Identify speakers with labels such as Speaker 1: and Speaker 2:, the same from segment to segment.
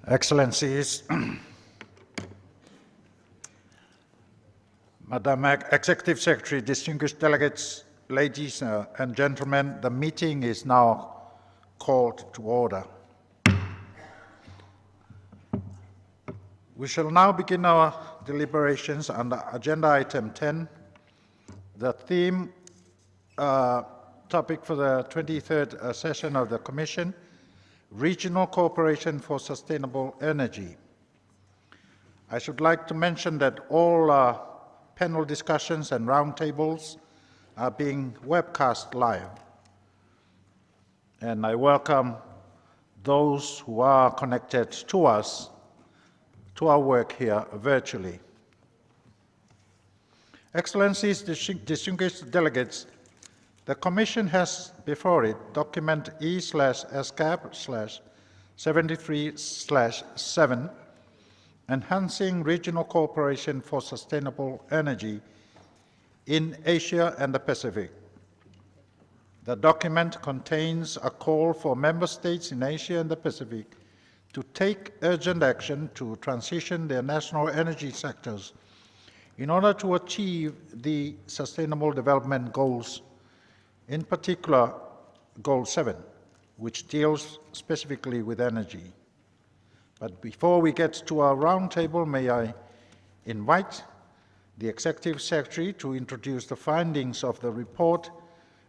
Speaker 1: Excellencies, Madam Executive Secretary, distinguished delegates, ladies and gentlemen, the meeting is now called to order. We shall now begin our deliberations under Agenda Item 10. The theme topic for the 23rd session of the Commission, Regional Cooperation for Sustainable Energy. I should like to mention that all panel discussions and roundtables are being webcast live. And I welcome those who are connected to us, to our work here virtually. Excellencies, distinguished delegates, the Commission has before it document E/ESCAP/73/7, Enhancing Regional Cooperation for Sustainable Energy in Asia and the Pacific. The document contains a call for member states in Asia and the Pacific to take urgent action to transition their national energy sectors in order to achieve the Sustainable Development Goals, in particular Goal 7, which deals specifically with energy. But before we get to our roundtable, may I invite the Executive Secretary to introduce the findings of the report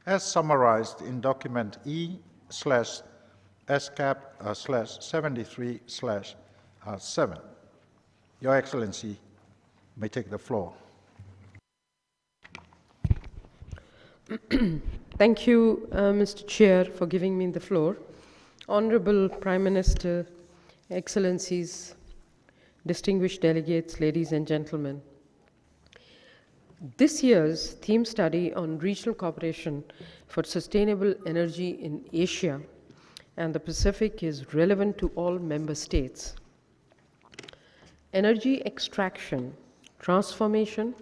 Speaker 1: as summarized in document E/ESCAP/73/7. Your Excellency may take the floor.
Speaker 2: Thank you, Mr. Chair, for giving me the floor. Honorable Prime Minister, Excellencies, distinguished delegates, ladies and gentlemen. This year's theme study on regional cooperation for sustainable energy in Asia and the Pacific is relevant to all member states. Energy extraction, transformation,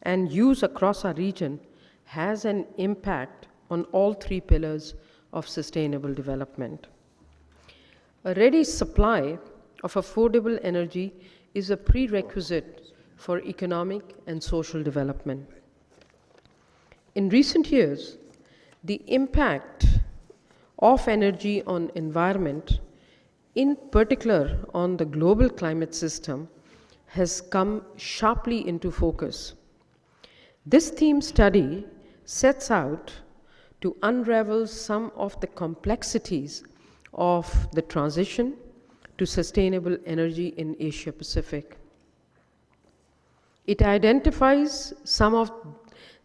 Speaker 2: and use across our region has an impact on all three pillars of sustainable development. A ready supply of affordable energy is a prerequisite for economic and social development. In recent years, the impact of energy on environment, in particular on the global climate system, has come sharply into focus. This theme study sets out to unravel some of the complexities of the transition to sustainable energy in Asia Pacific. It identifies some of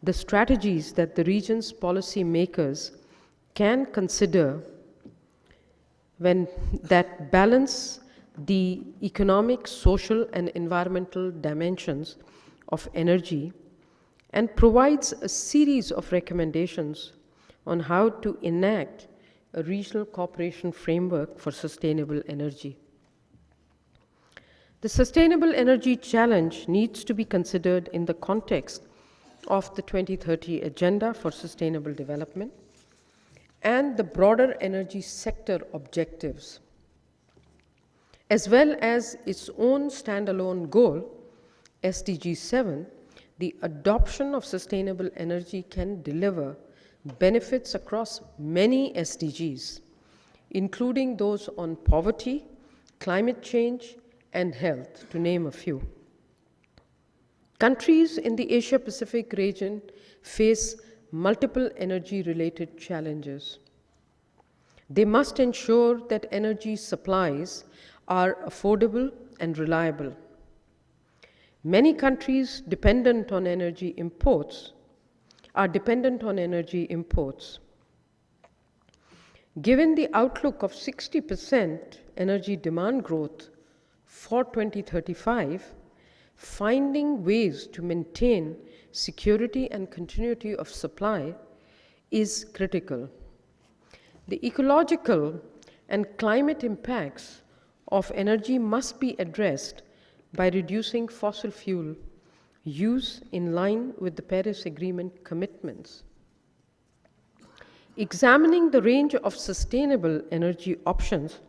Speaker 2: the strategies that the region's policymakers can consider that balance the economic, social, and environmental dimensions of energy and provides a series of recommendations on how to enact a regional cooperation framework for sustainable energy. The sustainable energy challenge needs to be considered in the context of the 2030 Agenda for Sustainable Development and the broader energy sector objectives, as well as its own standalone goal, SDG 7. The adoption of sustainable energy can deliver benefits across many SDGs, including those on poverty, climate change, and health, to name a few. Countries in the Asia-Pacific region face multiple energy-related challenges. They must ensure that energy supplies are affordable and reliable. Many countries dependent on energy imports are dependent on energy imports. Given the outlook of 60% energy demand growth for 2035, finding ways to maintain security and continuity of supply is critical. The ecological and climate impacts of energy must be addressed by reducing fossil fuel use in line with the Paris Agreement commitments. Examining the range of sustainable energy options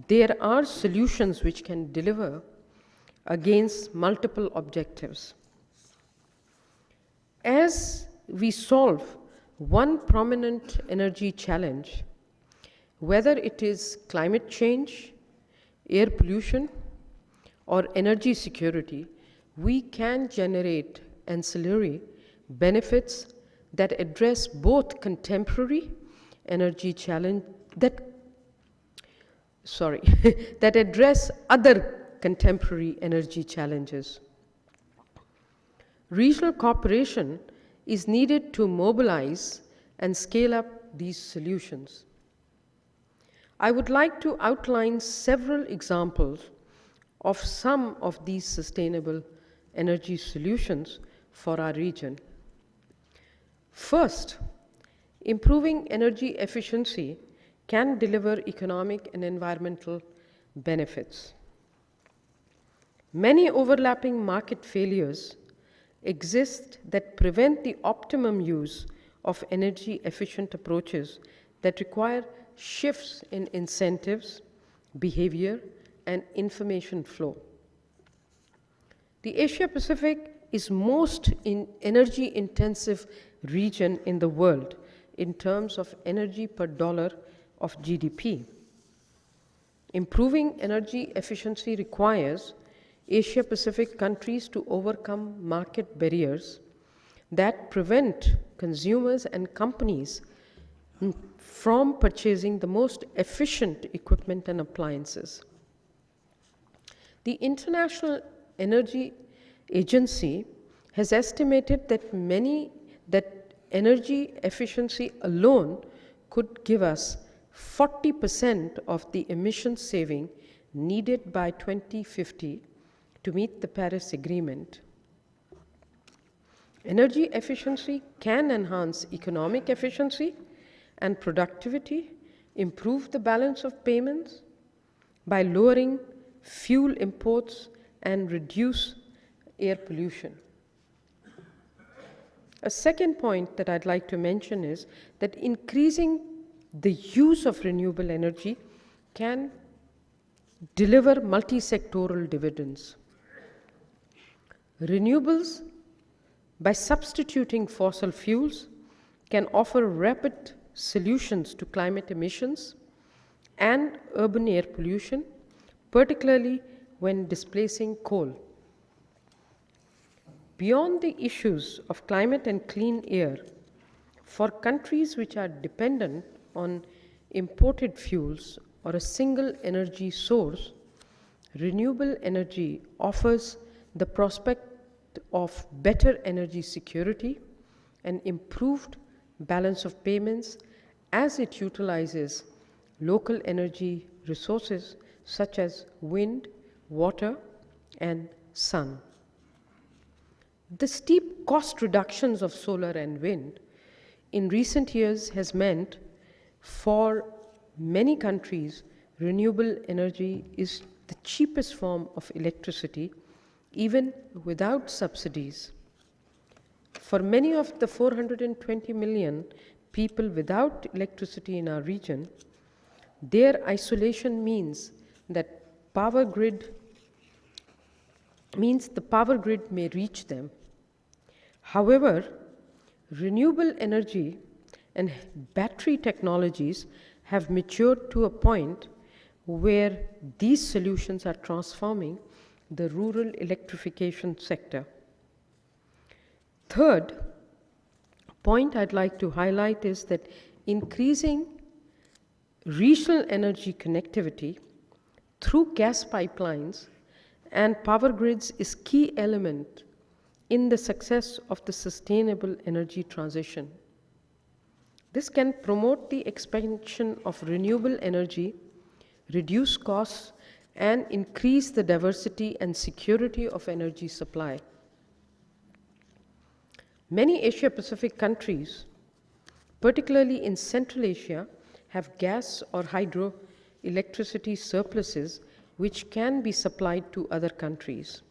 Speaker 2: there are solutions which can deliver against multiple objectives. As we solve one prominent energy challenge, whether it is climate change, air pollution, or energy security, we can generate ancillary benefits that address both contemporary energy challenge that address other contemporary energy challenges. Regional cooperation is needed to mobilize and scale up these solutions. I would like to outline several examples of some of these sustainable energy solutions for our region. First, improving energy efficiency can deliver economic and environmental benefits. Many overlapping market failures exist that prevent the optimum use of energy efficient approaches that require shifts in incentives, behavior, and information flow. The Asia Pacific is most energy intensive region in the world in terms of energy per dollar of GDP. Improving energy efficiency requires Asia Pacific countries to overcome market barriers that prevent consumers and companies from purchasing the most efficient equipment and appliances. The International Energy Agency has estimated that energy efficiency alone could give us 40% of the emission saving needed by 2050 to meet the Paris Agreement. Energy efficiency can enhance economic efficiency and productivity, improve the balance of payments by lowering fuel imports and reduce air pollution. A second point that I'd like to mention is that increasing the use of renewable energy can deliver multi-sectoral dividends. Renewables, by substituting fossil fuels, can offer rapid solutions to climate emissions and urban air pollution, particularly when displacing coal. Beyond the issues of climate and clean air, for countries which are dependent on imported fuels or a single energy source, renewable energy offers the prospect of better energy security and improved balance of payments as it utilizes local energy resources such as wind, water, and sun. The steep cost reductions of solar and wind in recent years has meant for many countries renewable energy is the cheapest form of electricity, even without subsidies. For many of the 420 million people without electricity in our region, their isolation means that the power grid may reach them. However, renewable energy and battery technologies have matured to a point where these solutions are transforming the rural electrification sector. Third point I'd like to highlight is that increasing regional energy connectivity through gas pipelines and power grids is key element in the success of the sustainable energy transition. This can promote the expansion of renewable energy, reduce costs, and increase the diversity and security of energy supply. Many Asia Pacific countries, particularly in Central Asia, have gas or hydroelectricity surpluses which can be supplied to other countries.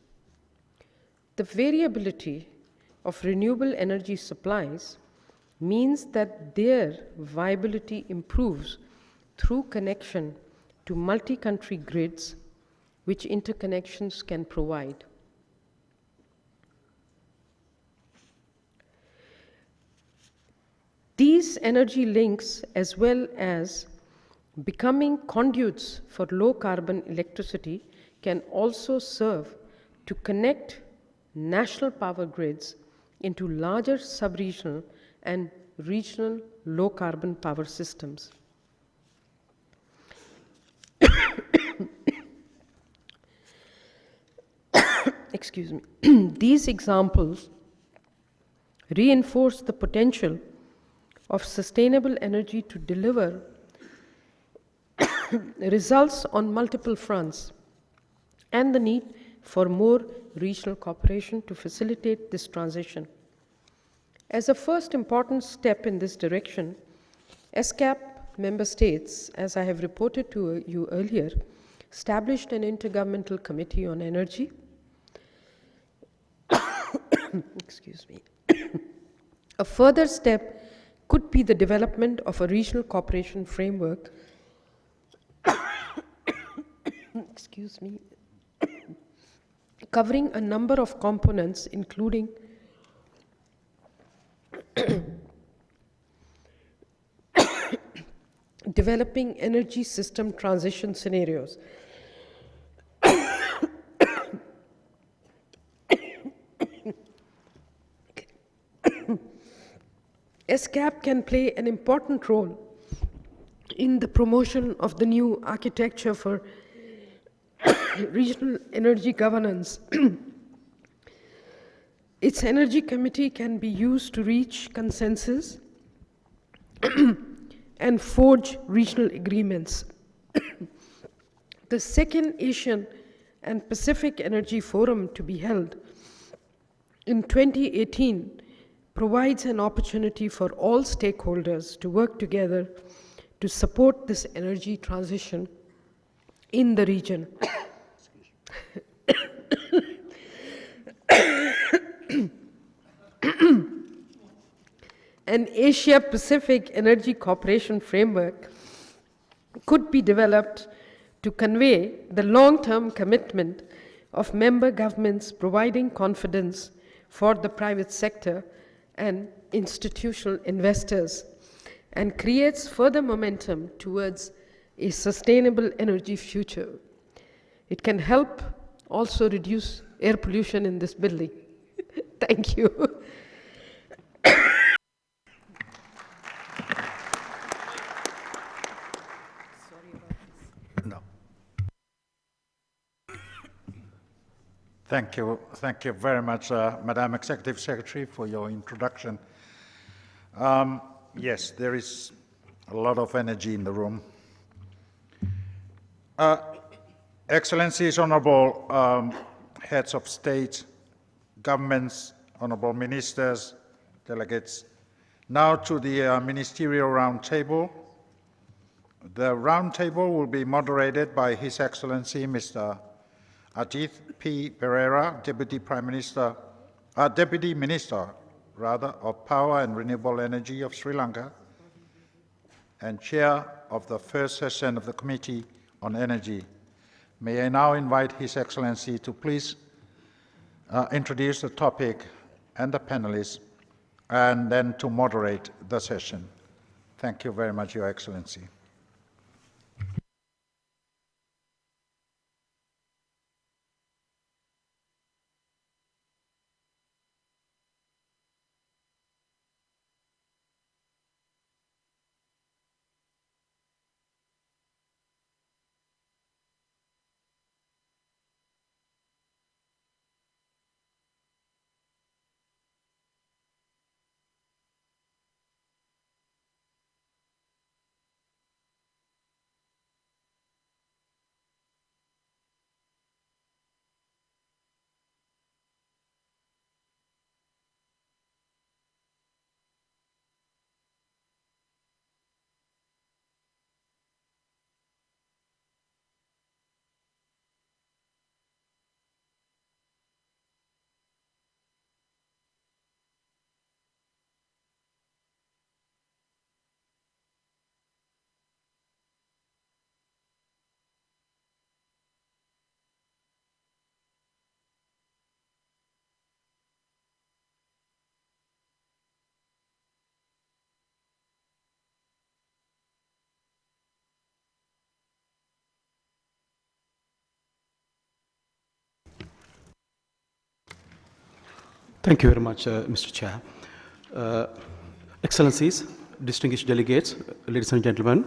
Speaker 2: The variability of renewable energy supplies means that their viability improves through connection to multi-country grids which interconnections can provide. These energy links, as well as becoming conduits for low-carbon electricity, can also serve to connect national power grids into larger sub-regional and regional low-carbon power systems. Excuse me. These examples reinforce the potential of sustainable energy to deliver results on multiple fronts and the need for more regional cooperation to facilitate this transition. As a first important step in this direction, ESCAP member states, as I have reported to you earlier, established an intergovernmental committee on energy. Excuse me. A further step could be the development of a regional cooperation framework excuse me, covering a number of components, including developing energy system transition scenarios, ESCAP can play an important role in the promotion of the new architecture for regional energy governance. Its energy committee can be used to reach consensus and forge regional agreements. The second Asian and Pacific Energy Forum, to be held in 2018, provides an opportunity for all stakeholders to work together to support this energy transition in the region. An Asia-Pacific Energy Cooperation Framework could be developed to convey the long-term commitment of member governments, providing confidence for the private sector and institutional investors, and creates further momentum towards a sustainable energy future. It can help also reduce air pollution in this building. Thank you.
Speaker 1: No. Thank you. Thank you very much, Madam Executive Secretary, for your introduction. Yes, there is a lot of energy in the room. Excellencies, honorable heads of state, governments, honorable ministers, delegates. Now to the Ministerial Roundtable. The roundtable will be moderated by His Excellency Mr. Ajith P. Pereira, Deputy Minister of Power and Renewable Energy of Sri Lanka, and Chair of the first session of the Committee on Energy. May I now invite His Excellency to please introduce the topic and the panelists, and then to moderate the session. Thank you very much, Your Excellency.
Speaker 3: Thank you very much, Mr. Chair. Excellencies, distinguished delegates, ladies and gentlemen,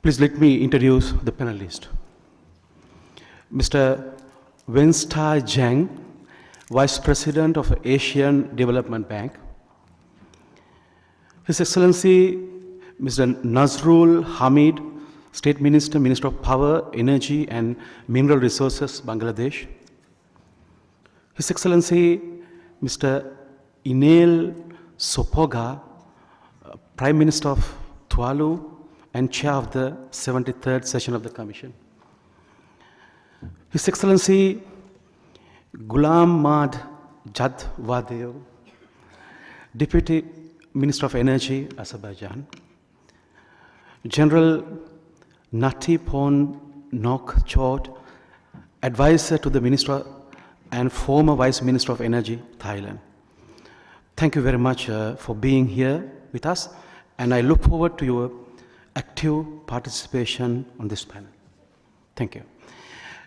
Speaker 3: please let me introduce the panelist. Mr. Wensta Zhang, Vice President of Asian Development Bank. His Excellency, Mr. Nazrul Hamid, State Minister, Minister of Power, Energy and Mineral Resources, Bangladesh. His Excellency, Mr. Inel Sopoga, Prime Minister of Tuvalu and Chair of the 73rd session of the Commission. His Excellency, Ghulam Mad Jadwadev, Deputy Minister of Energy, Azerbaijan. General Natipon Nok Chod, Advisor to the Minister and former Vice Minister of Energy, Thailand. Thank you very much for being here with us, and I look forward to your active participation on this panel. Thank you.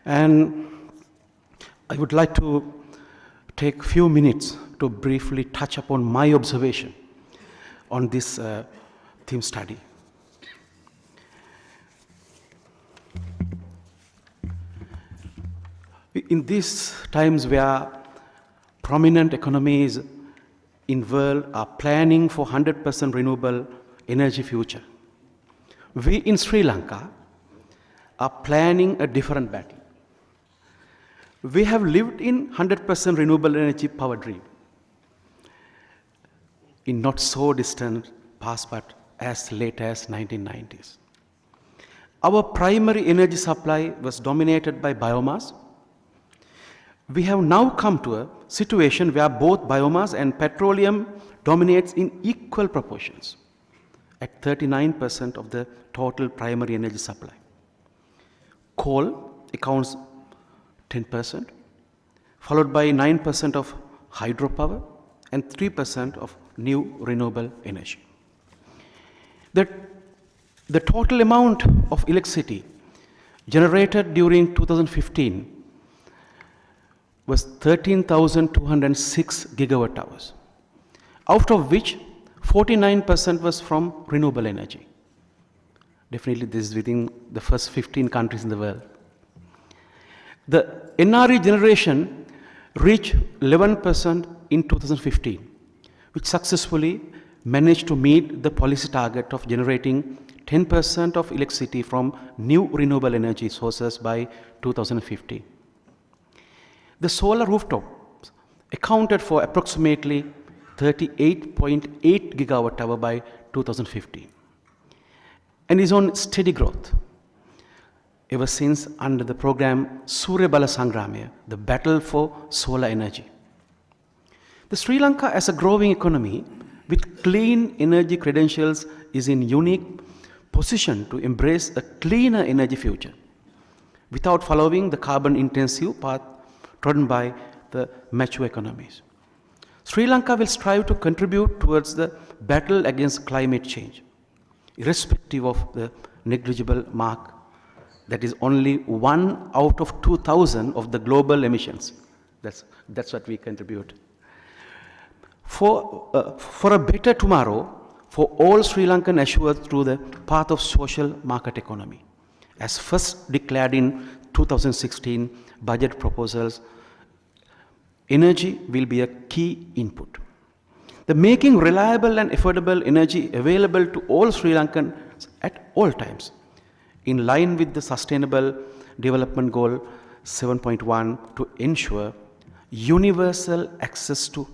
Speaker 3: And I would like to take a few minutes to briefly touch upon my observation on this theme study. In these times where prominent economies in the world are planning for 100% renewable energy future, we in Sri Lanka are planning a different battle. We have lived in 100% renewable energy power dream in not so distant past, but as late as 1990s. Our primary energy supply was dominated by biomass. We have now come to a situation where both biomass and petroleum dominates in equal proportions at 39% of the total primary energy supply. Coal accounts 10%, followed by 9% of hydropower and 3% of new renewable energy. The total amount of electricity generated during 2015 was 13,206 gigawatt hours, out of which 49% was from renewable energy. Definitely this is within the first 15 countries in the world. The NRE generation reached 11% in 2015, which successfully managed to meet the policy target of generating 10% of electricity from new renewable energy sources by 2015. The solar rooftops accounted for approximately 38.8 gigawatt hour by 2015 and is on steady growth ever since under the program Surya Bala Sangramya, the battle for solar energy. The Sri Lanka as a growing economy with clean energy credentials is in unique position to embrace a cleaner energy future without following the carbon intensive path trodden by the mature economies. Sri Lanka will strive to contribute towards the battle against climate change, irrespective of the negligible mark that is only 1 out of 2,000 of the global emissions. That's what we contribute. For a better tomorrow, for all Sri Lankan assured through the path of social market economy, as first declared in 2016 budget proposals, energy will be a key input. The making reliable and affordable energy available to all Sri Lankans at all times, in line with the Sustainable Development Goal 7.1 to ensure universal access to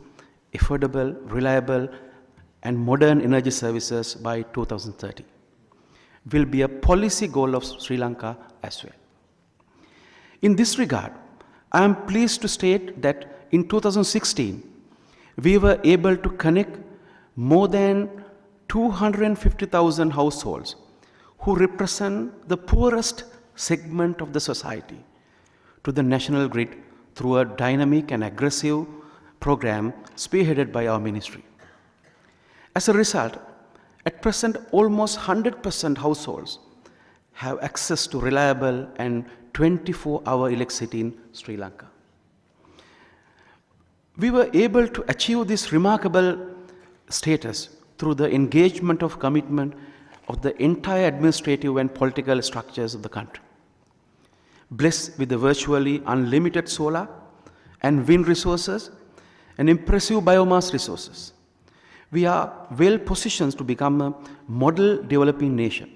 Speaker 3: affordable, reliable, and modern energy services by 2030, will be a policy goal of Sri Lanka as well. In this regard, I am pleased to state that in 2016, we were able to connect more than 250,000 households who represent the poorest segment of the society to the national grid through a dynamic and aggressive program spearheaded by our ministry. As a result, at present, almost 100% households have access to reliable and 24-hour electricity in Sri Lanka. We were able to achieve this remarkable status through the engagement of commitment of the entire administrative and political structures of the country. Blessed with the virtually unlimited solar and wind resources and impressive biomass resources, we are well positioned to become a model developing nation.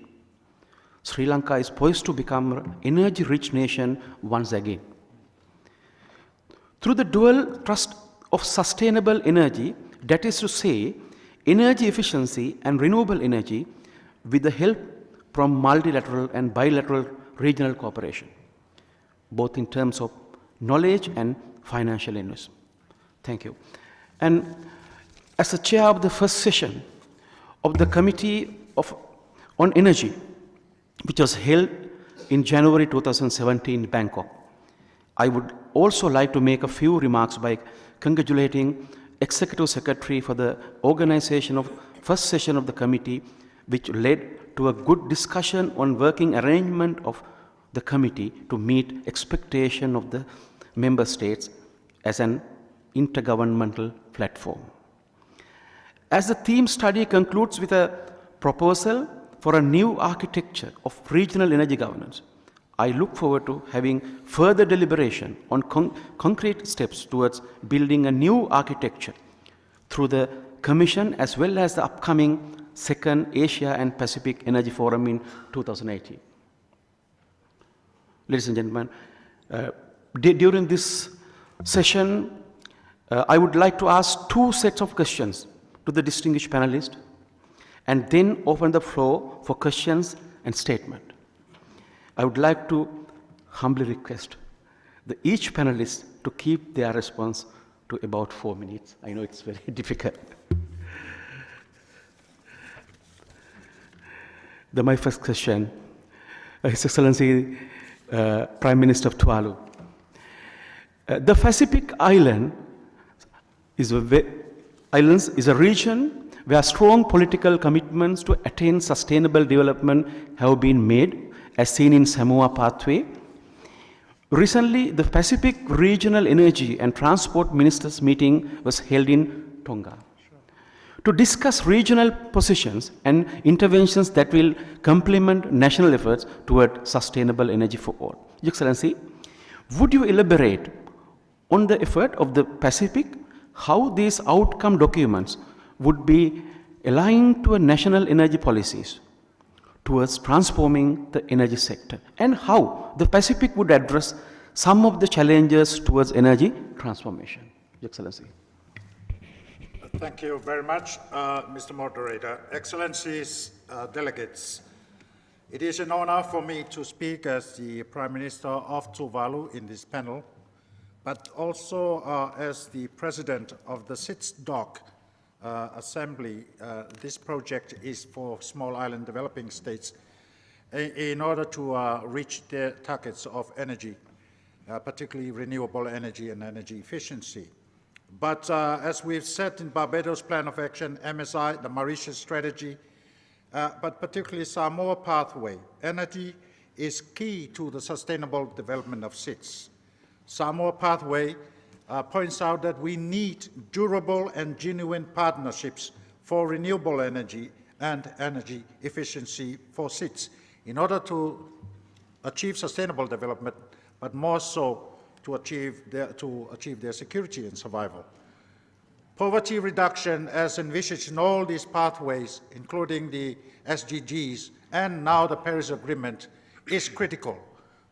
Speaker 3: Sri Lanka is poised to become an energy-rich nation once again. Through the dual thrust of sustainable energy, that is to say, energy efficiency and renewable energy, with the help from multilateral and bilateral regional cooperation, both in terms of knowledge and financial investment. Thank you. And as the chair of the first session of the Committee on Energy, which was held in January 2017 in Bangkok, I would also like to make a few remarks by congratulating Executive Secretary for the organization of first session of the committee, which led to a good discussion on working arrangement of the committee to meet expectation of the member states as an intergovernmental platform. As the theme study concludes with a proposal for a new architecture of regional energy governance, I look forward to having further deliberation on concrete steps towards building a new architecture through the Commission as well as the upcoming second Asia and Pacific Energy Forum in 2018. Ladies and gentlemen, during this session, I would like to ask two sets of questions to the distinguished panelists and then open the floor for questions and statement. I would like to humbly request each panelist to keep their response to about 4 minutes. I know it's very difficult. My first question, His Excellency Prime Minister of Tuvalu. The Pacific Islands is a region where strong political commitments to attain sustainable development have been made, as seen in Samoa Pathway. Recently, the Pacific Regional Energy and Transport Ministers meeting was held in Tonga to discuss regional positions and interventions that will complement national efforts toward sustainable energy for all. Your Excellency, would you elaborate on the effort of the Pacific, how these outcome documents would be aligned to a national energy policies towards transforming the energy sector, and how the Pacific would address some of the challenges towards energy transformation? Your Excellency.
Speaker 1: Thank you very much, Mr. Moderator. Excellencies, delegates, it is an honor for me to speak as the Prime Minister of Tuvalu in this panel, but also as the President of the SITS-DOC Assembly. This project is for small island developing states in order to reach their targets of energy, particularly renewable energy and energy efficiency. But as we've said in Barbados Plan of Action, MSI, the Mauritius Strategy, but particularly Samoa Pathway, energy is key to the sustainable development of SITS. Samoa Pathway points out that we need durable and genuine partnerships for renewable energy and energy efficiency for SITS in order to achieve sustainable development, but more so to achieve their security and survival. Poverty reduction, as envisaged in all these pathways, including the SDGs and now the Paris Agreement, is critical.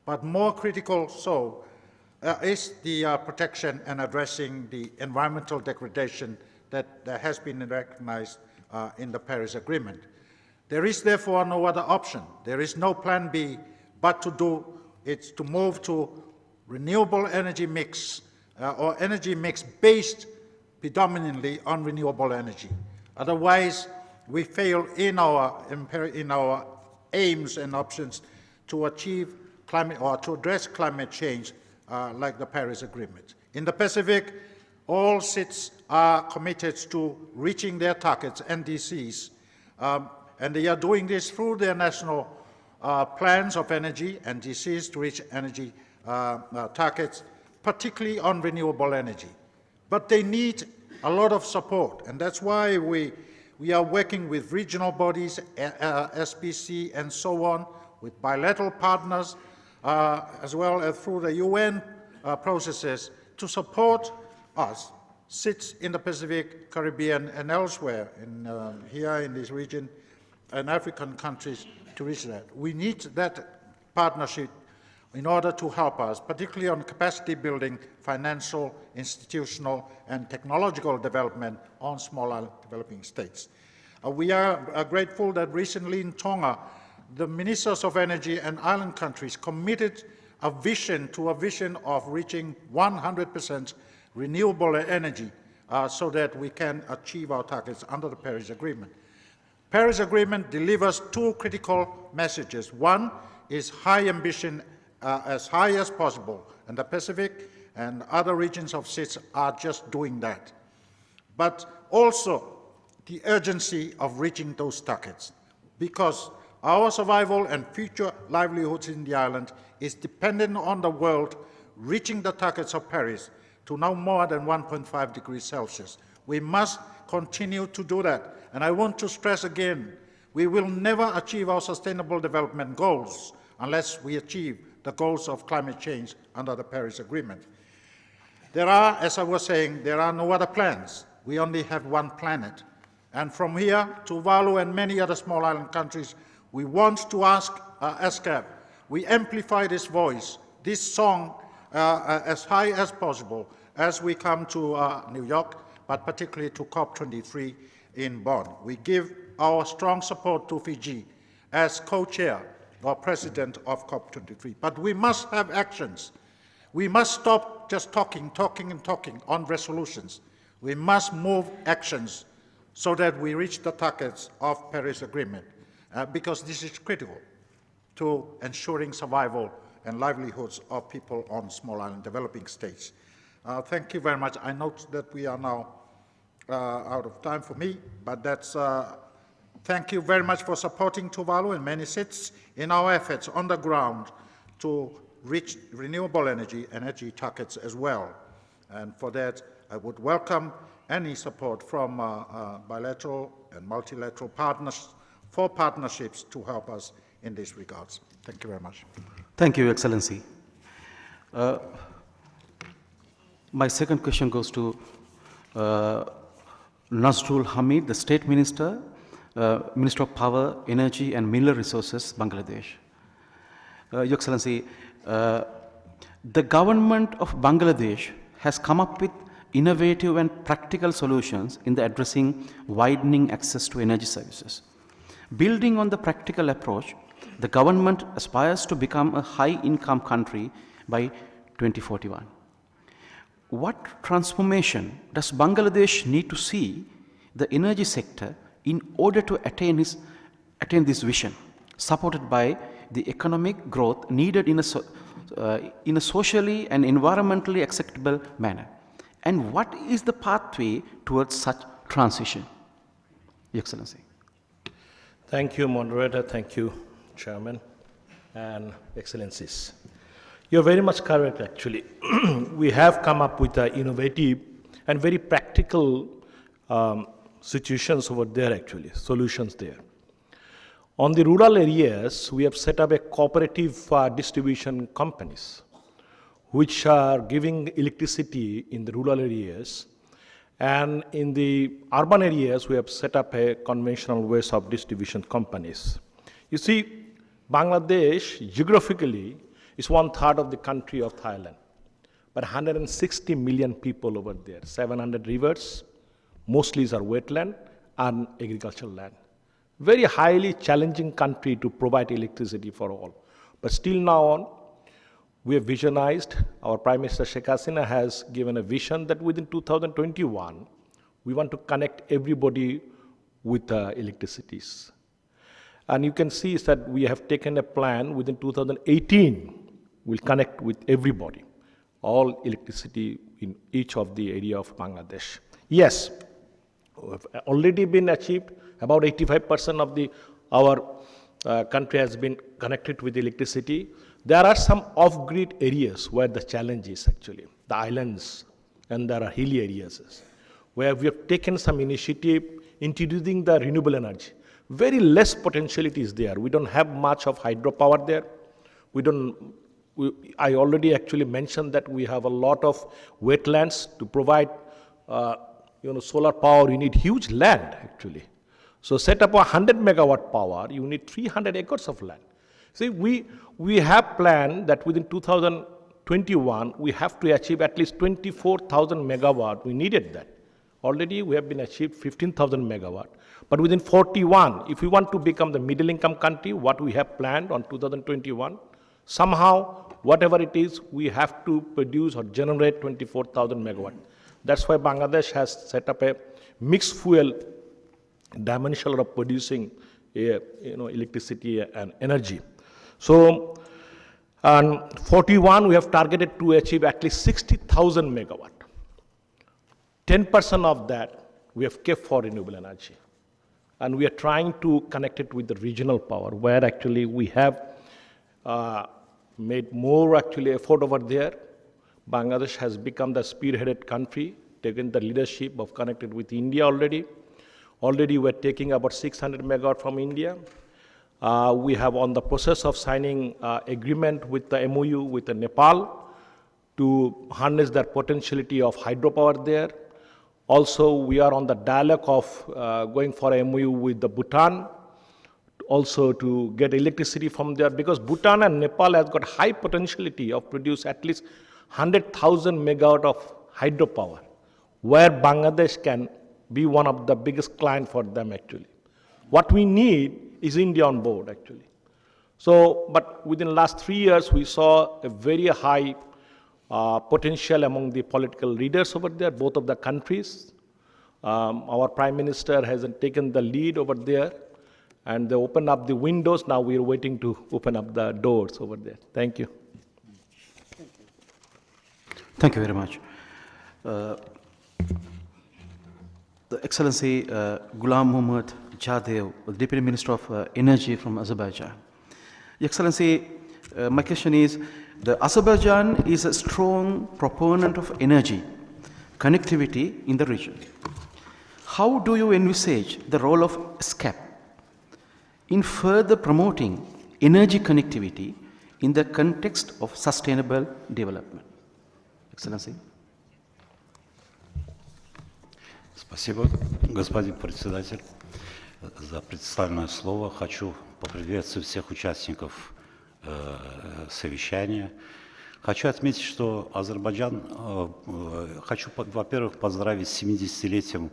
Speaker 1: But more critical so is the protection and addressing the environmental degradation that has been recognized in the Paris Agreement. There is therefore no other option. There is no plan B but to move to renewable energy mix or energy mix based predominantly on renewable energy. Otherwise, we fail in our aims and options to achieve climate or to address climate change like the Paris Agreement. In the Pacific, all SITs are committed to reaching their targets, NDCs, and they are doing this through their national plans of energy and DCs to reach energy targets, particularly on renewable energy. But they need a lot of support, and that's why we are working with regional bodies, SPC, and so on, with bilateral partners, as well as through the UN processes to support us, SIDS in the Pacific, Caribbean, and elsewhere, here in this region, and African countries to reach that. We need that partnership in order to help us, particularly on capacity building, financial, institutional, and technological development on small island developing states. We are grateful that recently in Tonga, the ministers of energy and island countries committed a vision of reaching 100% renewable energy so that we can achieve our targets under the Paris Agreement. Paris Agreement delivers two critical messages. One is high ambition as high as possible, and the Pacific and other regions of SIDS are just doing that. But also the urgency of reaching those targets, because our survival and future livelihoods in the island is dependent on the world reaching the targets of Paris to no more than 1.5 degrees Celsius. We must continue to do that. And I want to stress again, we will never achieve our sustainable development goals unless we achieve the goals of climate change under the Paris Agreement. There are, as I was saying, there are no other plans. We only have one planet. And from here, Tuvalu and many other small island countries, we want to ask ESCAP, we amplify this voice, this song, as high as possible as we come to New York, but particularly to COP23 in Bonn. We give our strong support to Fiji as co-chair or president of COP23. But we must have actions. We must stop just talking on resolutions. We must move actions so that we reach the targets of Paris Agreement, because this is critical to ensuring survival and livelihoods of people on small island developing states. Thank you very much. I note that we are now out of time for me, but that's, thank you very much for supporting Tuvalu and many SIDS in our efforts on the ground to reach renewable energy targets as well. And for that, I would welcome any support from bilateral and multilateral partners for partnerships to help us in these regards. Thank you very much.
Speaker 3: Thank you, Excellency. My second question goes to Nazrul Hamid, the State Minister, Minister of Power, Energy and Mineral Resources, Bangladesh. Your Excellency, the government of Bangladesh has come up with innovative and practical solutions in the addressing widening access to energy services. Building on the practical approach, the government aspires to become a high-income country by 2041. What transformation does Bangladesh need to see the energy sector in order to attain this vision, supported by the economic growth needed in a socially and environmentally acceptable manner? And what is the pathway towards such transition? Your Excellency.
Speaker 4: Thank you, Moderator. Thank you, Chairman and Excellencies. You're very much correct, actually. We have come up with innovative and very practical situations over there, actually, solutions there. On the rural areas, we have set up a cooperative distribution companies, which are giving electricity in the rural areas. And in the urban areas, we have set up a conventional ways of distribution companies. You see, Bangladesh, geographically, is 1/3 of the country of Thailand, but 160 million people over there, 700 rivers, mostly are wetland and agricultural land. Very highly challenging country to provide electricity for all. But still now on, we have visionized, our Prime Minister Sheikh Hasina has given a vision that within 2021, we want to connect everybody with electricities. And you can see that we have taken a plan within 2018, we'll connect with everybody, all electricity in each of the area of Bangladesh. Yes, have already been achieved. About 85% of our country has been connected with electricity. There are some off-grid areas where the challenge is actually, the islands, and there are hilly areas, where we have taken some initiative introducing the renewable energy. Very less potentiality is there. We don't have much of hydropower there. I already actually mentioned that we have a lot of wetlands to provide solar power. You need huge land actually. So set up 100 megawatt power, you need 300 acres of land. See, we have planned that within 2021, we have to achieve at least 24,000 megawatt. We needed that. Already we have been achieved 15,000 megawatt. But within 41, if we want to become the middle income country, what we have planned on 2021, somehow, whatever it is, we have to produce or generate 24,000 megawatt. That's why Bangladesh has set up a mixed fuel dimension of producing electricity and energy. So, and 41, we have targeted to achieve at least 60,000 megawatt. 10% of that we have kept for renewable energy. And we are trying to connect it with the regional power, where actually we have made more actually effort over there. Bangladesh has become the spearheaded country, taken the leadership of connected with India already. Already we're taking about 600 megawatt from India. We have on the process of signing agreement with the MOU with the Nepal to harness that potentiality of hydropower there. Also, we are on the dialogue of going for a MOU with the Bhutan, also to get electricity from there, because Bhutan and Nepal has got high potentiality of produce at least 100,000 megawatt of hydropower, where Bangladesh can be one of the biggest clients for them actually. What we need is India on board actually. So, but within the last 3 years, we saw a very high potential among the political leaders over there, both of the countries. Our Prime Minister has taken the lead over there, and they opened up the windows. Now we are waiting to open up the doors over there. Thank you.
Speaker 3: Thank you very much. The Excellency Ghulam Mohammad Jadev, the Deputy Minister of Energy from Azerbaijan. Your Excellency, my question is, the Azerbaijan is a strong proponent of energy connectivity in the region. How do you envisage the role of ESCAP in further promoting energy connectivity in the context of sustainable development? Excellency.
Speaker 5: Спасибо, господин председатель, за представленное слово. Хочу поприветствовать всех участников совещания. Хочу отметить, что Азербайджан, хочу, во-первых, поздравить с 70-летием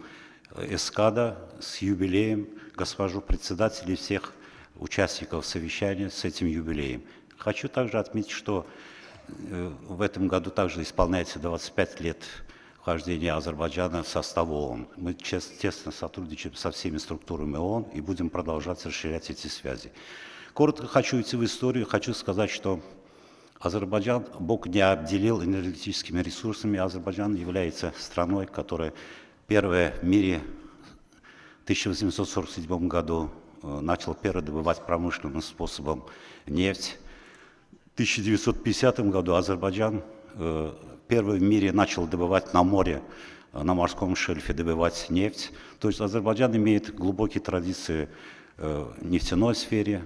Speaker 5: эскада, с юбилеем госпожу председателя и всех участников совещания с этим юбилеем. Хочу также отметить, что в этом году также исполняется 25 лет вхождения Азербайджана в состав ООН. Мы тесно сотрудничаем со всеми структурами ООН и будем продолжать расширять эти связи. Коротко хочу идти в историю. Хочу сказать, что Азербайджан Бог не обделил энергетическими ресурсами. Азербайджан является страной, которая первая в мире в 1847 году начала передобывать промышленным способом нефть. В 1950 году Азербайджан первый в мире начал добывать на море, на морском шельфе добывать нефть. То есть Азербайджан имеет глубокие традиции в нефтяной сфере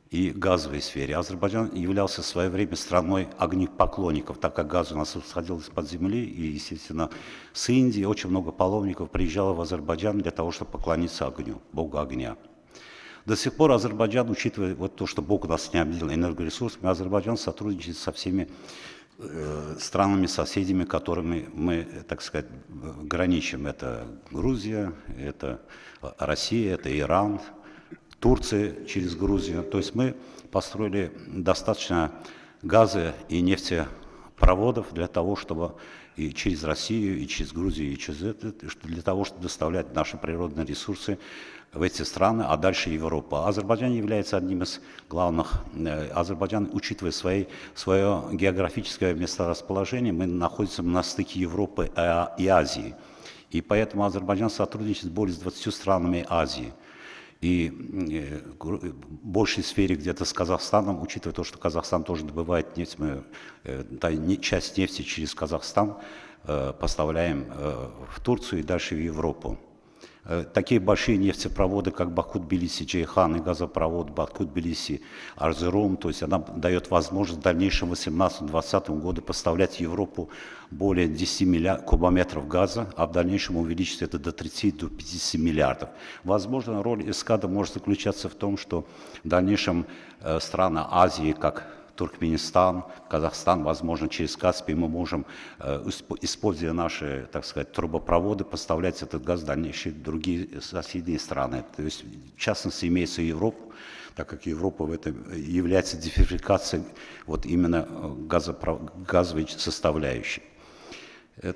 Speaker 5: и газовой сфере. Азербайджан являлся в свое время страной огнепоклонников, так как газ у нас исходил из-под земли, и, естественно, с Индии очень много паломников приезжало в Азербайджан для того, чтобы поклониться огню, богу огня. До сих пор Азербайджан, учитывая вот то, что Бог нас не обделил энергоресурсами, Азербайджан сотрудничает со всеми странами-соседями, которыми мы, так сказать, граничим. Это Грузия, это Россия, это Иран, Турция через Грузию. То есть мы построили достаточно газа и нефтепроводов для того, чтобы и через Россию, и через Грузию, и через это, для того, чтобы доставлять наши природные ресурсы в эти страны, а дальше Европа. Азербайджан является одним из главных. Азербайджан, учитывая свое географическое месторасположение, мы находимся на стыке Европы и Азии. И поэтому Азербайджан сотрудничает с более 20 странами Азии. и в большей сфере где-то с Казахстаном, учитывая то, что Казахстан тоже добывает нефть, мы часть нефти через Казахстан поставляем в Турцию и дальше в Европу. Такие большие нефтепроводы, как Баку-Тбилиси-Джейхан и газопровод Баку-Тбилиси-Арзерум, то есть она дает возможность в дальнейшем в 2018-2020 году поставлять в Европу более 10 кубометров газа, а в дальнейшем увеличить это до 30-50 миллиардов. Возможно, роль эскада может заключаться в том, что в дальнейшем страны Азии, как Туркменистан, Казахстан, возможно, через Каспий мы можем, используя наши, так сказать, трубопроводы, поставлять этот газ в дальнейшие другие соседние страны. То есть, в частности, имеется Европа, так как Европа в этом является диверсификацией вот именно газовой составляющей.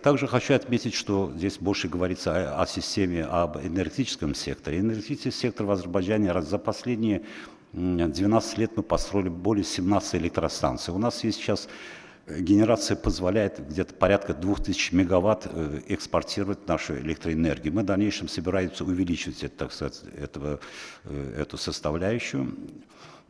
Speaker 5: Также хочу отметить, что здесь больше говорится о системе, об энергетическом секторе. Энергетический сектор в Азербайджане за последние 12 лет мы построили более 17 электростанций. У нас есть сейчас генерация позволяет где-то порядка 2000 мегаватт экспортировать нашу электроэнергию. Мы в дальнейшем собираемся увеличивать, так сказать, эту составляющую.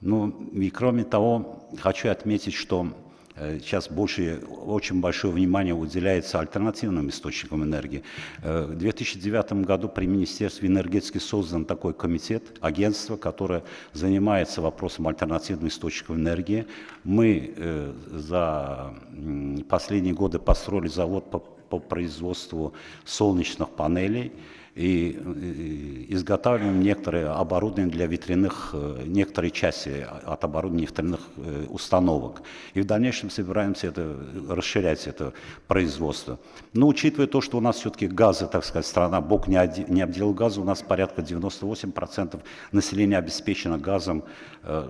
Speaker 5: Ну и кроме того, хочу отметить, что сейчас очень большое внимание уделяется альтернативным источникам энергии. В 2009 году при Министерстве энергетики создан такой комитет, агентство, которое занимается вопросом альтернативных источников энергии. Мы за последние годы построили завод по производству солнечных панелей и изготавливаем некоторые оборудование для ветряных, некоторые части от оборудования ветряных установок. И в дальнейшем собираемся расширять это производство. Но учитывая то, что у нас все-таки газы, так сказать, страна, Бог не обделил газа, у нас порядка 98% населения обеспечено газом,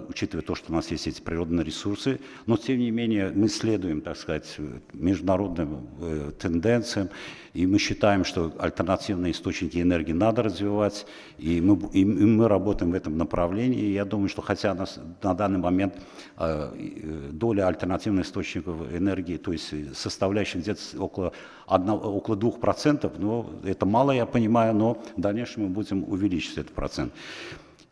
Speaker 5: учитывая то, что у нас есть эти природные ресурсы. Но тем не менее мы следуем, так сказать, международным тенденциям, и мы считаем, что альтернативные источники энергии надо развивать, и мы работаем в этом направлении. И я думаю, что хотя на данный момент доля альтернативных источников энергии, то есть составляющих где-то около 2%, но это мало, я понимаю, но в дальнейшем мы будем увеличивать этот процент.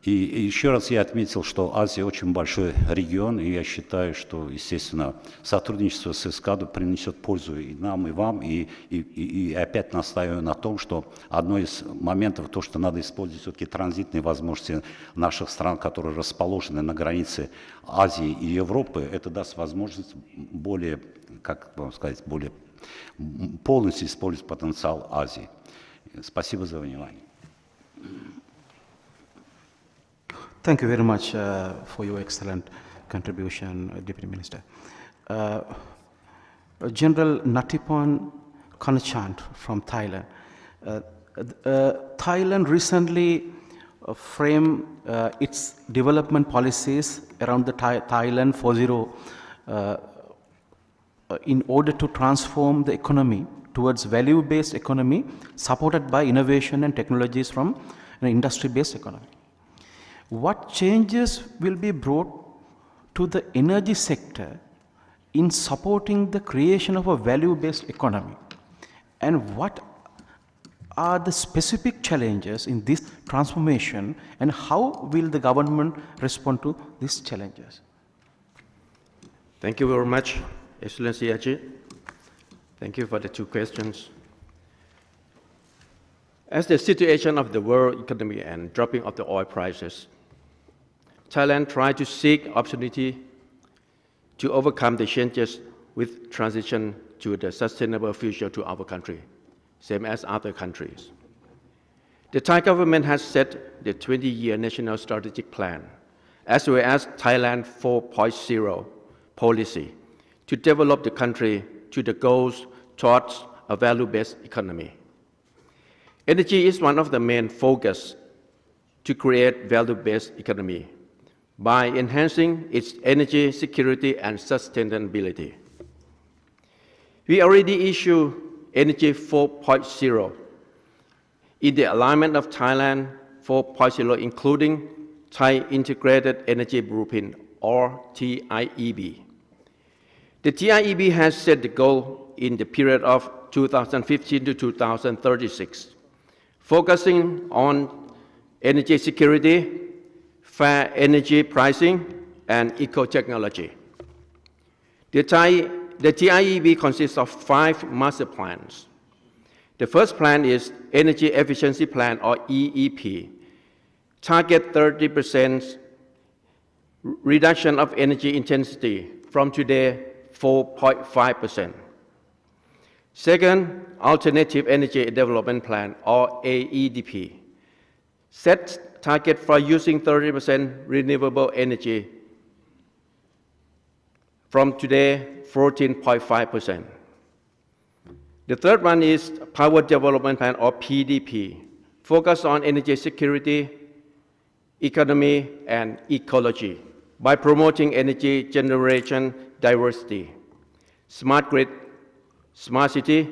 Speaker 5: И еще раз я отметил, что Азия очень большой регион, и я считаю, что, естественно, сотрудничество с эскадо принесет пользу и нам, и вам, и опять настаиваю на том, что одно из моментов, то, что надо использовать все-таки транзитные возможности наших стран, которые расположены на границе Азии и Европы, это даст возможность более, как вам сказать, более полностью использовать потенциал Азии. Спасибо за внимание.
Speaker 3: Thank you very much for your excellent contribution, Deputy Minister. General Natiporn Han-Shan from Thailand. Thailand recently framed its development policies around the Thailand 4.0 in order to transform the economy towards value-based economy supported by innovation and technologies from an industry-based economy. What changes will be brought to the energy sector in supporting the creation of a value-based economy? And what are the specific challenges in this transformation, and how will the government respond to these challenges?
Speaker 6: Thank you very much, Excellency Ajit. Thank you for the two questions. As the situation of the world economy and dropping of the oil prices, Thailand tried to seek opportunity to overcome the changes with transition to the sustainable future to our country, same as other countries. The Thai government has set the 20-year National Strategic Plan, as well as Thailand 4.0 policy to develop the country to the goals towards a value-based economy. Energy is one of the main focus to create value-based economy by enhancing its energy security and sustainability. We already issued Energy 4.0 in the alignment of Thailand 4.0, including Thai Integrated Energy Blueprint, or TIEB. The TIEB has set the goal in the period of 2015 to 2036, focusing on energy security, fair energy pricing, and eco-technology. The TIEB consists of 5 master plans. The first plan is Energy Efficiency Plan, or EEP. Target 30% reduction of energy intensity from today 4.5%. Second, Alternative Energy Development Plan, or AEDP. Set target for using 30% renewable energy from today 14.5%. The third one is Power Development Plan, or PDP, focus on energy security, economy, and ecology by promoting energy generation diversity, smart grid, smart city,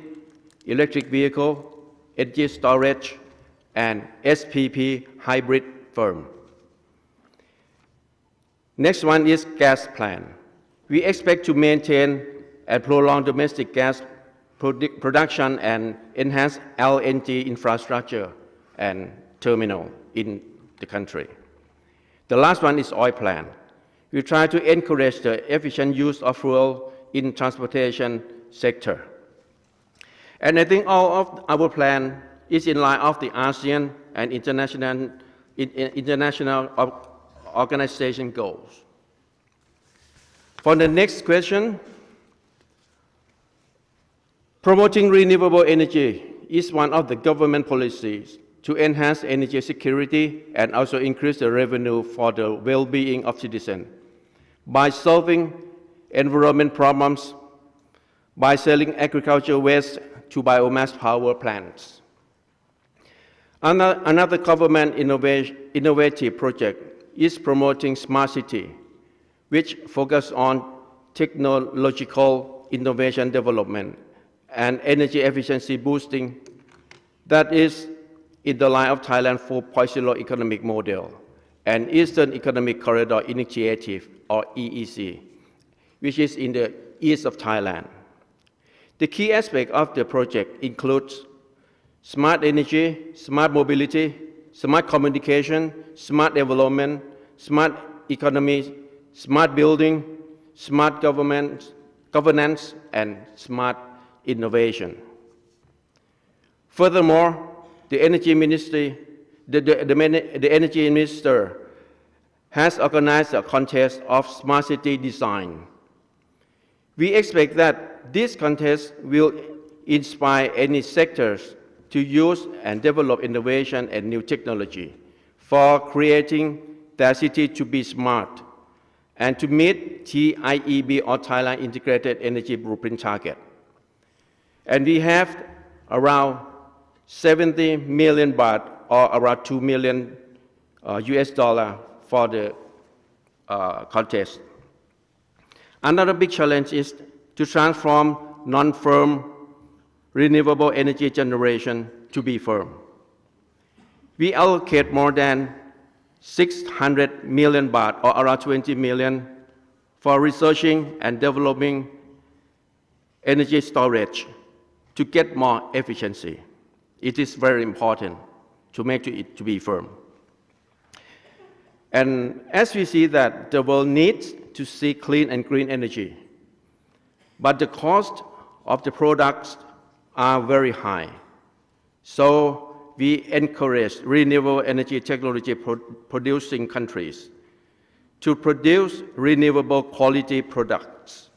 Speaker 6: electric vehicle, energy storage, and SPP hybrid firm. Next one is gas plan. We expect to maintain and prolong domestic gas production and enhance LNG infrastructure and terminal in the country. The last one is oil plan. We try to encourage the efficient use of fuel in transportation sector. And I think all of our plan is in line of the ASEAN and international organization goals. For the next question, promoting renewable energy is one of the government policies to enhance energy security and also increase the revenue for the well-being of citizens by solving environment problems, by selling agricultural waste to biomass power plants. Another government innovative project is promoting smart city, which focus on technological innovation development and energy efficiency boosting that is in the line of Thailand 4.0 economic model and Eastern Economic Corridor Initiative, or EEC, which is in the east of Thailand. The key aspect of the project includes smart energy, smart mobility, smart communication, smart development, smart economy, smart building, smart governance, and smart innovation. Furthermore, the Energy Ministry, the Energy Minister has organized a contest of smart city design. We expect that this contest will inspire any sectors to use and develop innovation and new technology for creating their city to be smart and to meet TIEB, or Thailand Integrated Energy Blueprint target. And we have around 70 million baht, or around $2 million US for the contest. Another big challenge is to transform non-firm renewable energy generation to be firm. We allocate more than 600 million baht, or around 20 million, for researching and developing energy storage to get more efficiency. It is very important to make it to be firm. And as we see that the world needs to see clean and green energy, but the cost of the products are very high. So we encourage renewable energy technology producing countries to produce renewable quality products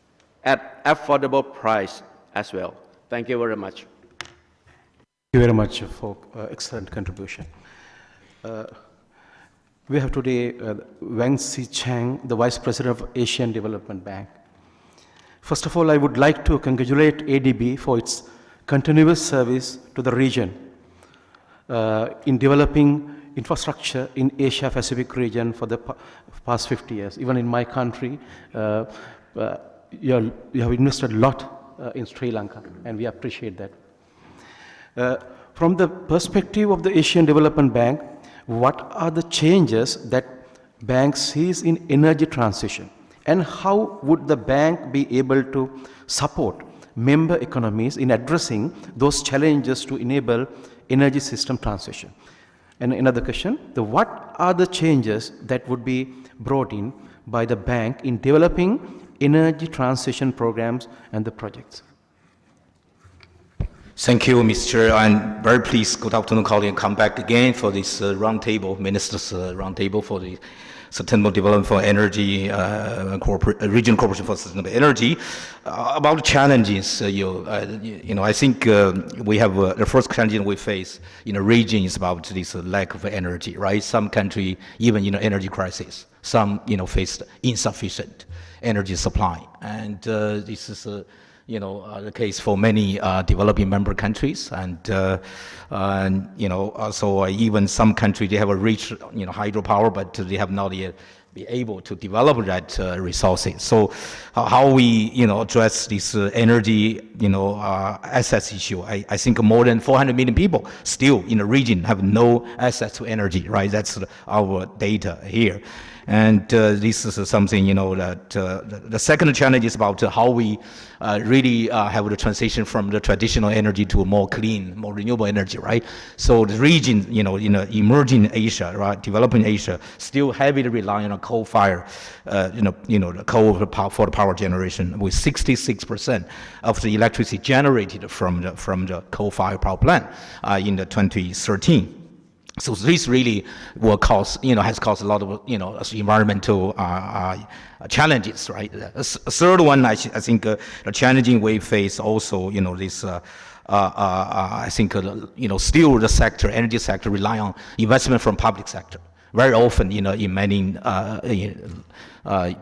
Speaker 6: at affordable price as well. Thank you very much.
Speaker 3: Thank you very much for excellent contribution. We have today Wang Si Chang, the Vice President of Asian Development Bank. First of all, I would like to congratulate ADB for its continuous service to the region in developing infrastructure in Asia Pacific region for the past 50 years. Even in my country, you have invested a lot in Sri Lanka, and we appreciate that. From the perspective of the Asian Development Bank, what are the changes that bank sees in energy transition, and how would the bank be able to support member economies in addressing those challenges to enable energy system transition? And another question, what are the changes that would be brought in by the bank in developing energy transition programs and the projects?
Speaker 7: Thank you, Mr. Chair. I'm very pleased. Good afternoon, colleagues. Come back again for this roundtable, Ministers' roundtable for the Sustainable Development for Energy, Regional Corporation for Sustainable Energy. About the challenges, I think we have the first challenge we face in the region is about this lack of energy, right? Some country, even energy crisis, some faced insufficient energy supply, and this is the case for many developing member countries, and also even some countries they have a rich hydropower, but they have not yet be able to develop that resources. So how we address this energy access issue? I think more than 400 million people still in the region have no access to energy, right? That's our data here. And this is something, that the second challenge is about how we really have the transition from the traditional energy to more clean, more renewable energy, right? So the region, in emerging Asia, right, developing Asia, still heavily rely on a coal-fire, the coal for the power generation, with 66% of the electricity generated from the coal-fired power plant in the 2013. So this really will cause, has caused a lot of, environmental challenges, right? A third one, I think, the challenging we face also, this, I think, still the sector, energy sector, rely on investment from public sector. Very often, in many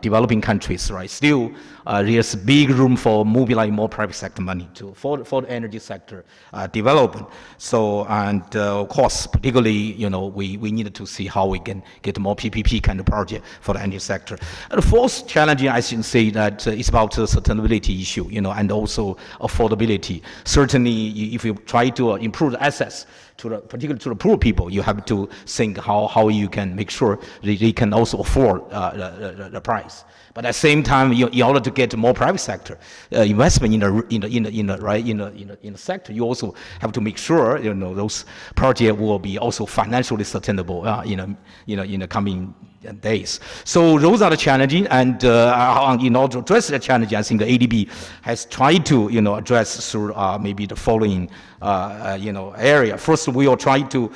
Speaker 7: developing countries, right? Still, there's big room for mobilizing more private sector money for the energy sector development. So, and of course, particularly, we needed to see how we can get more PPP kind of project for the energy sector. And the fourth challenge, I should say that it's about the sustainability issue, and also affordability. Certainly, if you try to improve the access particularly to the poor people, you have to think how you can make sure they can also afford the price. But at the same time, in order to get more private sector investment in the sector, you also have to make sure those projects will be also financially sustainable in the coming days. So those are the challenges, and in order to address the challenge, I think the ADB has tried to address through maybe the following area. First, we will try to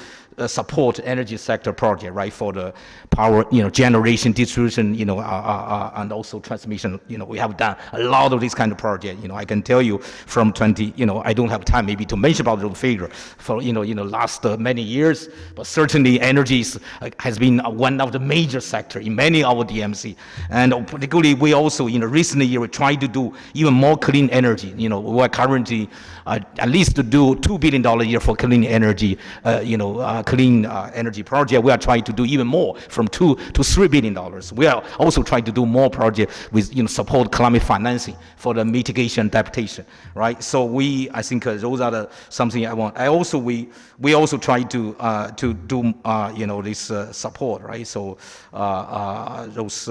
Speaker 7: support energy sector project, right, for the power, generation, distribution, and also transmission. We have done a lot of this kind of project. I can tell you from I don't have time maybe to mention about the figure for, last many years, but certainly energy has been one of the major sector in many of our DMC. And particularly, we also, in the recent year, we try to do even more clean energy. We are currently at least to do $2 billion a year for clean energy, clean energy project. We are trying to do even more, from $2 to $3 billion. We are also trying to do more projects with support climate financing for the mitigation adaptation, right? So I think those are something I want. We also try to do this support, right? So those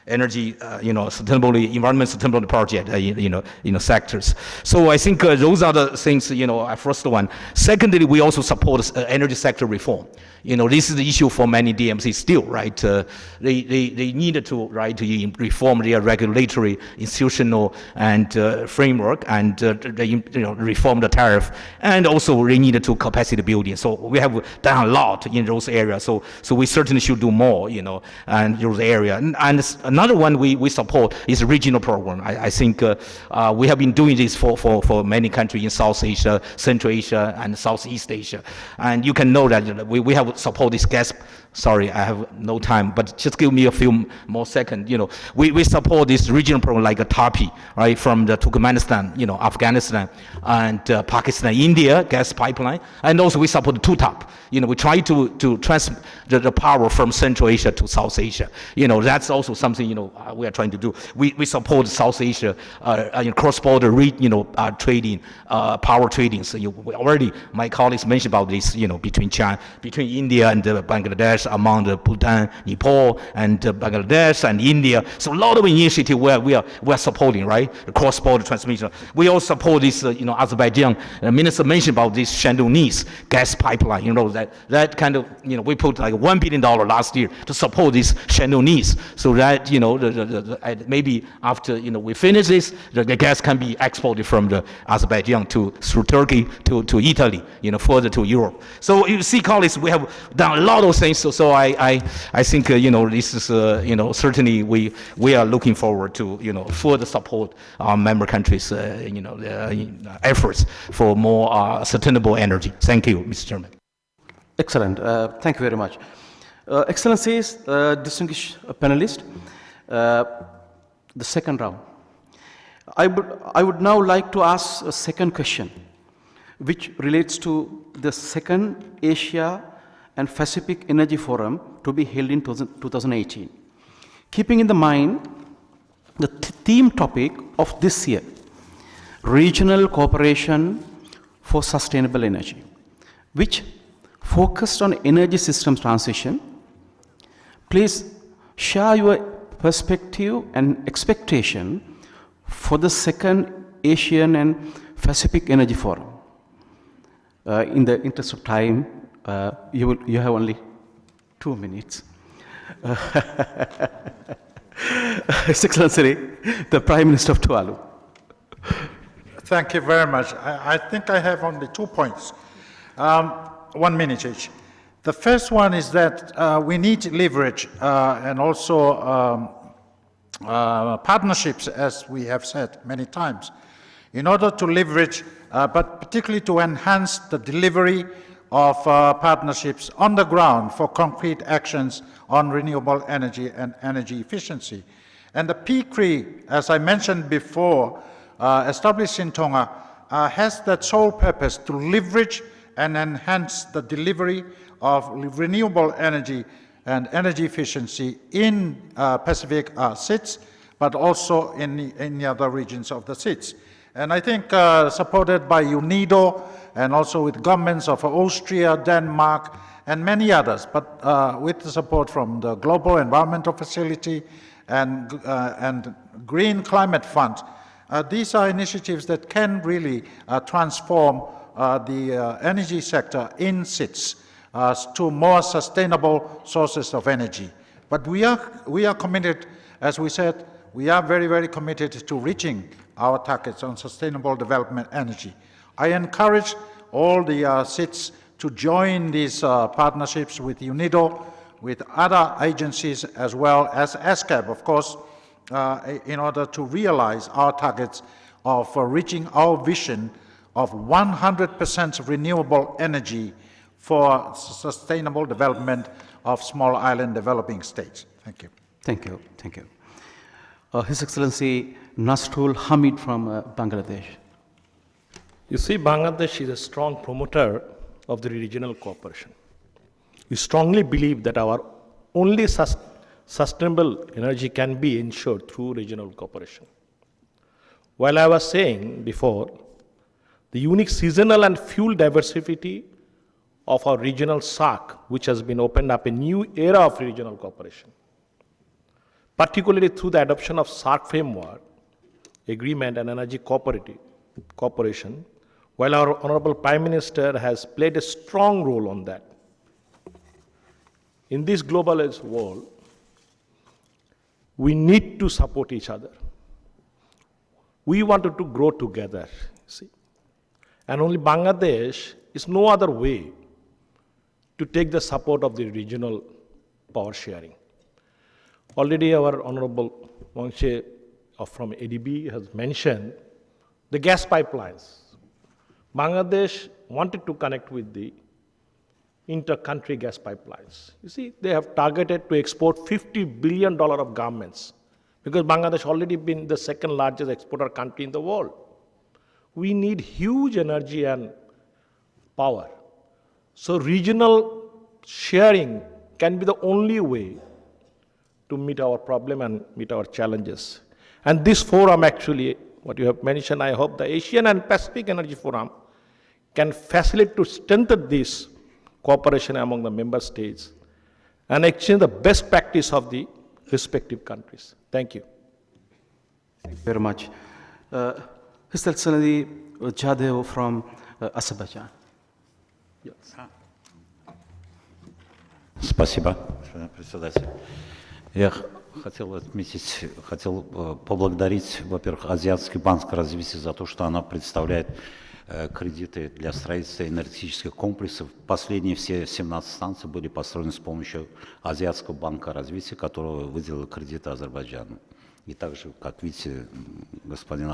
Speaker 7: energy sustainability, environment sustainability project sectors. So I think those are the things first one. Secondly, we also support energy sector reform. This is the issue for many DMCs still, right? They needed to, right, to reform their regulatory, institutional, and framework, and they reform the tariff, and also they needed to capacity building. So we have done a lot in those areas. So we certainly should do more, and those areas. And another one we support is a regional program. I think we have been doing this for many countries in South Asia, Central Asia, and Southeast Asia. And you can know that we have support this gas. Sorry, I have no time, but just give me a few more seconds. We support this regional program like a TAPI, right, from the Turkmenistan, Afghanistan, and Pakistan, India gas pipeline, and also we support the TUTAP. We try to transfer the power from Central Asia to South Asia. That's also something we are trying to do. We support South Asia cross-border trading, power trading. So already my colleagues mentioned about this. economies, between China, between India and Bangladesh, among the Bhutan, Nepal, and Bangladesh and India. So a lot of initiative where we are supporting, right? The cross-border transmission. We also support this, Azerbaijan. The minister mentioned about this Shandong-Nice gas pipeline. That kind of, we put like $1 billion last year to support this Shandong-Nice, so that maybe after we finish this, the gas can be exported from the Azerbaijan through Turkey to Italy, further to Europe. So you see, colleagues, we have done a lot of things. So I think this is certainly we are looking forward to further support our member countries efforts for more sustainable energy. Thank you, Mr. Chairman.
Speaker 3: Excellent. Thank you very much. Excellencies, distinguished panelists, the second round. I would now like to ask a second question, which relates to the second Asia and Pacific Energy Forum to be held in 2018. Keeping in mind the theme topic of this year, regional cooperation for sustainable energy, which focused on energy systems transition, please share your perspective and expectation for the second Asian and Pacific Energy Forum. In the interest of time, you have only 2 minutes. His Excellency, the Prime Minister of Tuvalu.
Speaker 1: Thank you very much. I think I have only 2 points. 1 minute each. The first one is that we need leverage and also partnerships, as we have said many times, in order to leverage, but particularly to enhance the delivery of partnerships on the ground for concrete actions on renewable energy and energy efficiency. And the PCRI, as I mentioned before, established in Tonga, has that sole purpose to leverage and enhance the delivery of renewable energy and energy efficiency in Pacific SIDS, but also in the other regions of the SIDS. And I think supported by UNIDO and also with governments of Austria, Denmark, and many others, but with the support from the Global Environmental Facility and Green Climate Fund, these are initiatives that can really transform the energy sector in SIDS to more sustainable sources of energy. But we are committed, as we said, we are very, very committed to reaching our targets on sustainable development energy. I encourage all the SIDS to join these partnerships with UNIDO, with other agencies, as well as ESCAP, of course, in order to realize our targets of reaching our vision of 100% renewable energy for sustainable development of small island developing states. Thank you.
Speaker 3: Thank you. Thank you. His Excellency Nasrul Hamid from Bangladesh.
Speaker 4: You see, Bangladesh is a strong promoter of the regional cooperation. We strongly believe that our only sustainable energy can be ensured through regional cooperation. While I was saying before, the unique seasonal and fuel diversity of our regional SAC, which has been opened up a new era of regional cooperation, particularly through the adoption of SAC framework agreement and energy cooperation, while our Honorable Prime Minister has played a strong role on that. In this globalized world, we need to support each other. We wanted to grow together, see. And only Bangladesh is no other way to take the support of the regional power sharing. Already our Honorable Wangche from ADB has mentioned the gas pipelines. Bangladesh wanted to connect with the inter-country gas pipelines. You see, they have targeted to export $50 billion of garments because Bangladesh already been the second largest exporter country in the world. We need huge energy and power. So regional sharing can be the only way to meet our problem and meet our challenges. And this forum actually, what you have mentioned, I hope the Asian and Pacific Energy Forum can facilitate to strengthen this cooperation among the member states, and exchange the best practice of the respective countries. Thank you.
Speaker 3: Thank you very much. His Excellency Jadev from Azerbaijan. Yes.
Speaker 5: Спасибо, господин председатель. Я хотел поблагодарить, во-первых, Азиатский банк развития за то, что она предоставляет кредиты для строительства энергетических комплексов. Последние все 17 станций были построены с помощью Азиатского банка развития, который выделил кредиты Азербайджану. И также, как видите, господин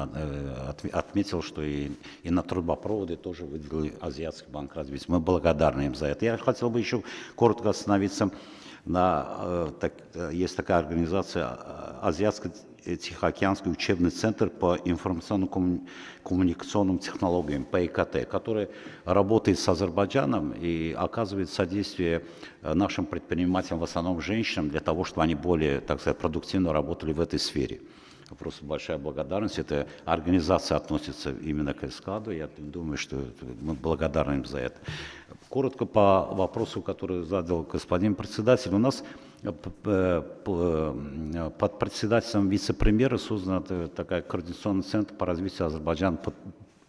Speaker 5: отметил, что и на трубопроводы тоже выделил Азиатский банк развития. Мы благодарны им за это. Я хотел бы еще коротко остановиться на... Есть такая организация Азиатско-Тихоокеанский учебный центр по информационно-коммуникационным технологиям, ПИКТ, который работает с Азербайджаном и оказывает содействие нашим предпринимателям, в основном женщинам, для того, чтобы они более, так сказать, продуктивно работали в этой сфере. Просто большая благодарность. Эта организация относится именно к ESCAP. Я думаю, что мы благодарны им за это. Коротко по вопросу, который задал господин председатель. У нас под председательством вице-премьера создан такой координационный центр по развитию Азербайджана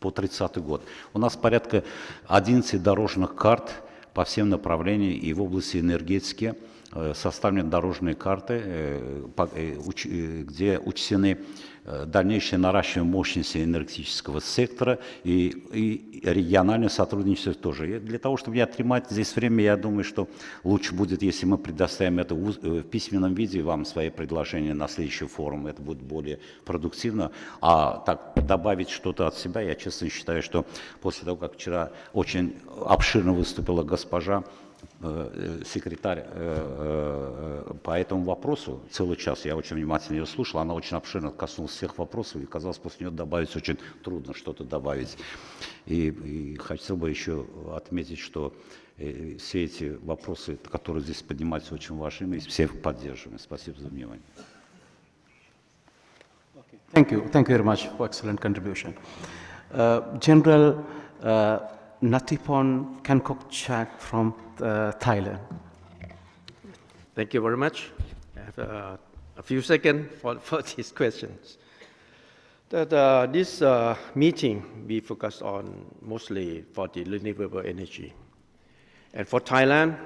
Speaker 5: по 30-й год. У нас порядка 11 дорожных карт по всем направлениям и в области энергетики. Составлены дорожные карты, где учтены дальнейшее наращивание мощности энергетического сектора и региональное сотрудничество тоже. И для того, чтобы не отнимать здесь время, я думаю, что лучше будет, если мы предоставим это в письменном виде, вам свои предложения на следующий форум, это будет более продуктивно. А так добавить что-то от себя, я честно считаю, что после того, как вчера очень обширно выступила госпожа секретарь по этому вопросу, целый час, я очень внимательно ее слушал, она очень обширно коснулась всех вопросов, и казалось, после нее добавить очень трудно что-то добавить. И хотел бы еще отметить, что все эти вопросы, которые здесь поднимаются, очень важны, и всех поддерживаем. Спасибо за внимание.
Speaker 3: Thank you very much for excellent contribution. General Natipon Kankokchak from Thailand.
Speaker 6: Thank you very much. I have a few seconds for these questions. This meeting we focus on mostly for the renewable energy. And for Thailand,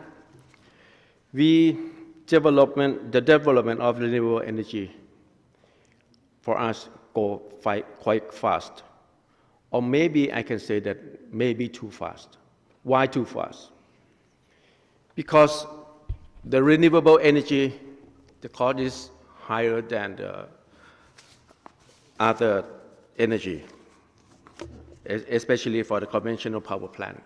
Speaker 6: the development of renewable energy for us go quite fast. Or maybe I can say that maybe too fast. Why too fast? Because the renewable energy, the cost is higher than the other energy, especially for the conventional power plant.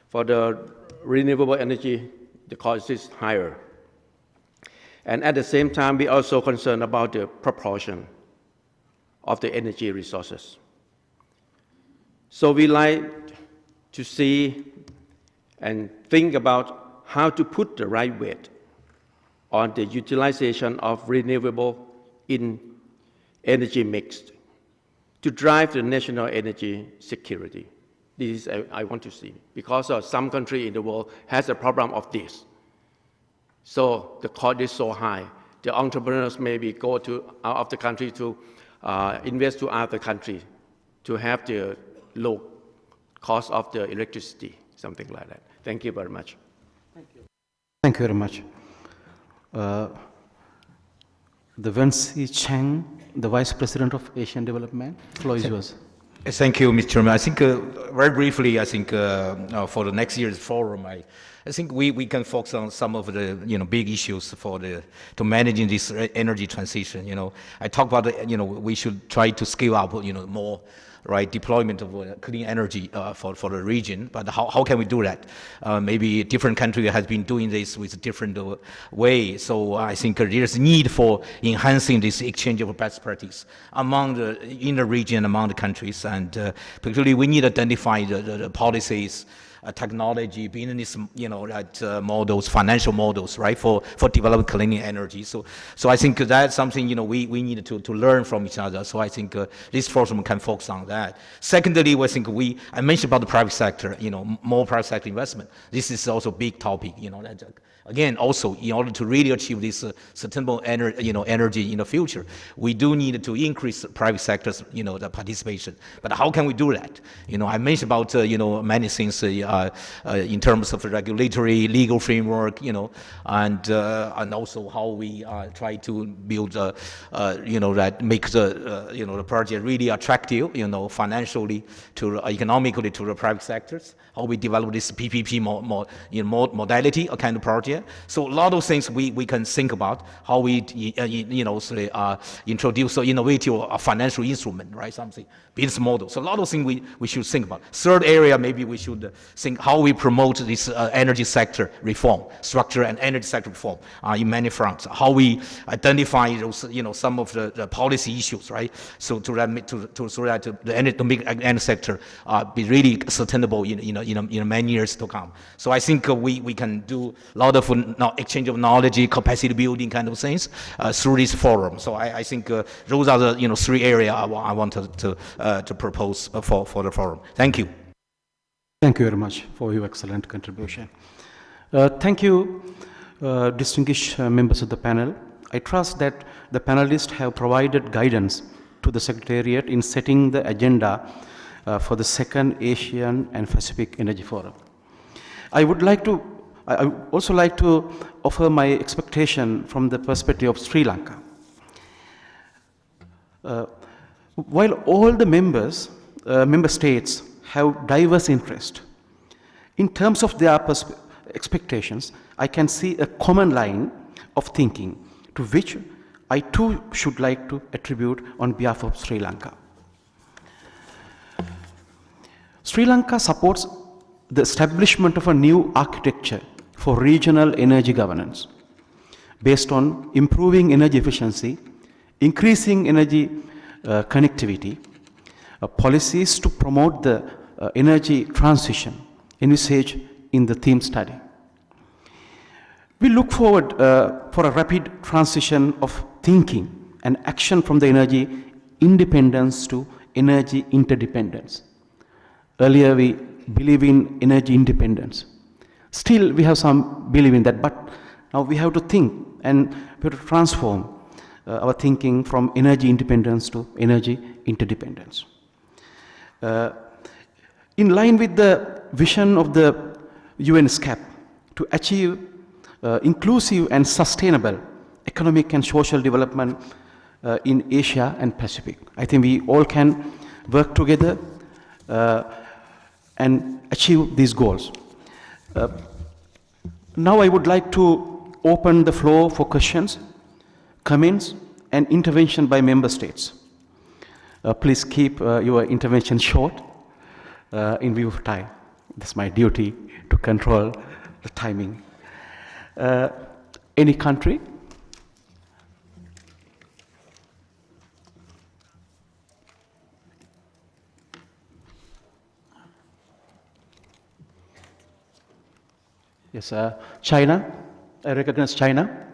Speaker 6: For the renewable energy, the cost is higher. And at the same time, we also concerned about the proportion of the energy resources. So we like to see and think about how to put the right weight on the utilization of renewable in energy mix to drive the national energy security. This is I want to see, because some country in the world has a problem of this. So the cost is so high. The entrepreneurs maybe go out of the country to invest to other countries to have the low cost of the electricity, something like that. Thank you very much.
Speaker 3: Thank you very much. The Wensi Cheng, the Vice President of Asian Development, floor is yours.
Speaker 7: Thank you, Mr. Chairman. I think very briefly, I think for the next year's forum, I think we can focus on some of the big issues to managing this energy transition. I talk about we should try to scale up more deployment of clean energy for the region. But how can we do that? Maybe different country has been doing this with different way. So I think there's need for enhancing this exchange of best practice in the region, among the countries, and particularly we need to identify the policies technology, business, models, financial models, right, for developing clean energy. So I think that's something, we need to learn from each other. So I think this forum can focus on that. Secondly, I think I mentioned about the private sector, more private sector investment. This is also a big topic, Again, also, in order to really achieve this sustainable energy in the future, we do need to increase private sector's, the participation. But how can we do that? I mentioned about, many things in terms of regulatory, legal framework, and also how we try to build, that make the project really attractive, financially economically to the private sectors. How we develop this PPP modality, a kind of project. So a lot of things we can think about how we, introduce an innovative financial instrument, right? Something, business model. So a lot of things we should think about. Third area, maybe we should think how we promote this energy sector reform, structure and energy sector reform in many fronts. How we identify those, some of the policy issues, right? So so that the energy sector be really sustainable in many years to come. So I think we can do a lot of exchange of knowledge, capacity building kind of things through this forum. So I think those are the 3 areas I wanted to propose for the forum. Thank you.
Speaker 3: Thank you very much for your excellent contribution. Thank you, distinguished members of the panel. I trust that the panelists have provided guidance to the Secretariat in setting the agenda for the second Asian and Pacific Energy Forum. I would also like to offer my expectation from the perspective of Sri Lanka. While all the member states have diverse interests, in terms of their expectations, I can see a common line of thinking to which I too should like to attribute on behalf of Sri Lanka. Sri Lanka supports the establishment of a new architecture for regional energy governance based on improving energy efficiency, increasing energy connectivity, policies to promote the energy transition envisaged in the theme study. We look forward for a rapid transition of thinking and action from the energy independence to energy interdependence. Earlier we believe in energy independence. Still we have some belief in that, but now we have to think and we have to transform our thinking from energy independence to energy interdependence. In line with the vision of the ESCAP to achieve inclusive and sustainable economic and social development in Asia and Pacific, I think we all can work together and achieve these goals. Now I would like to open the floor for questions, comments, and intervention by member states. Please keep your intervention short in view of time. That's my duty to control the timing. Any country? Yes, China. I recognize China.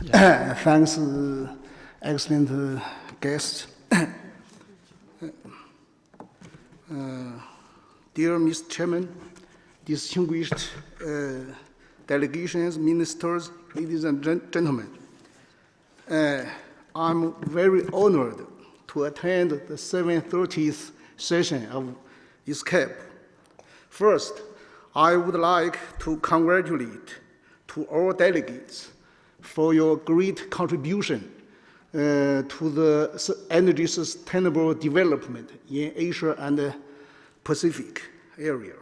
Speaker 8: Thanks, excellent guests. Dear Mr. Chairman, distinguished delegations, ministers, ladies and gentlemen, I'm very honored to attend the 730th session of ESCAP. First, I would like to congratulate to all delegates for your great contribution to the energy sustainable development in Asia and the Pacific area.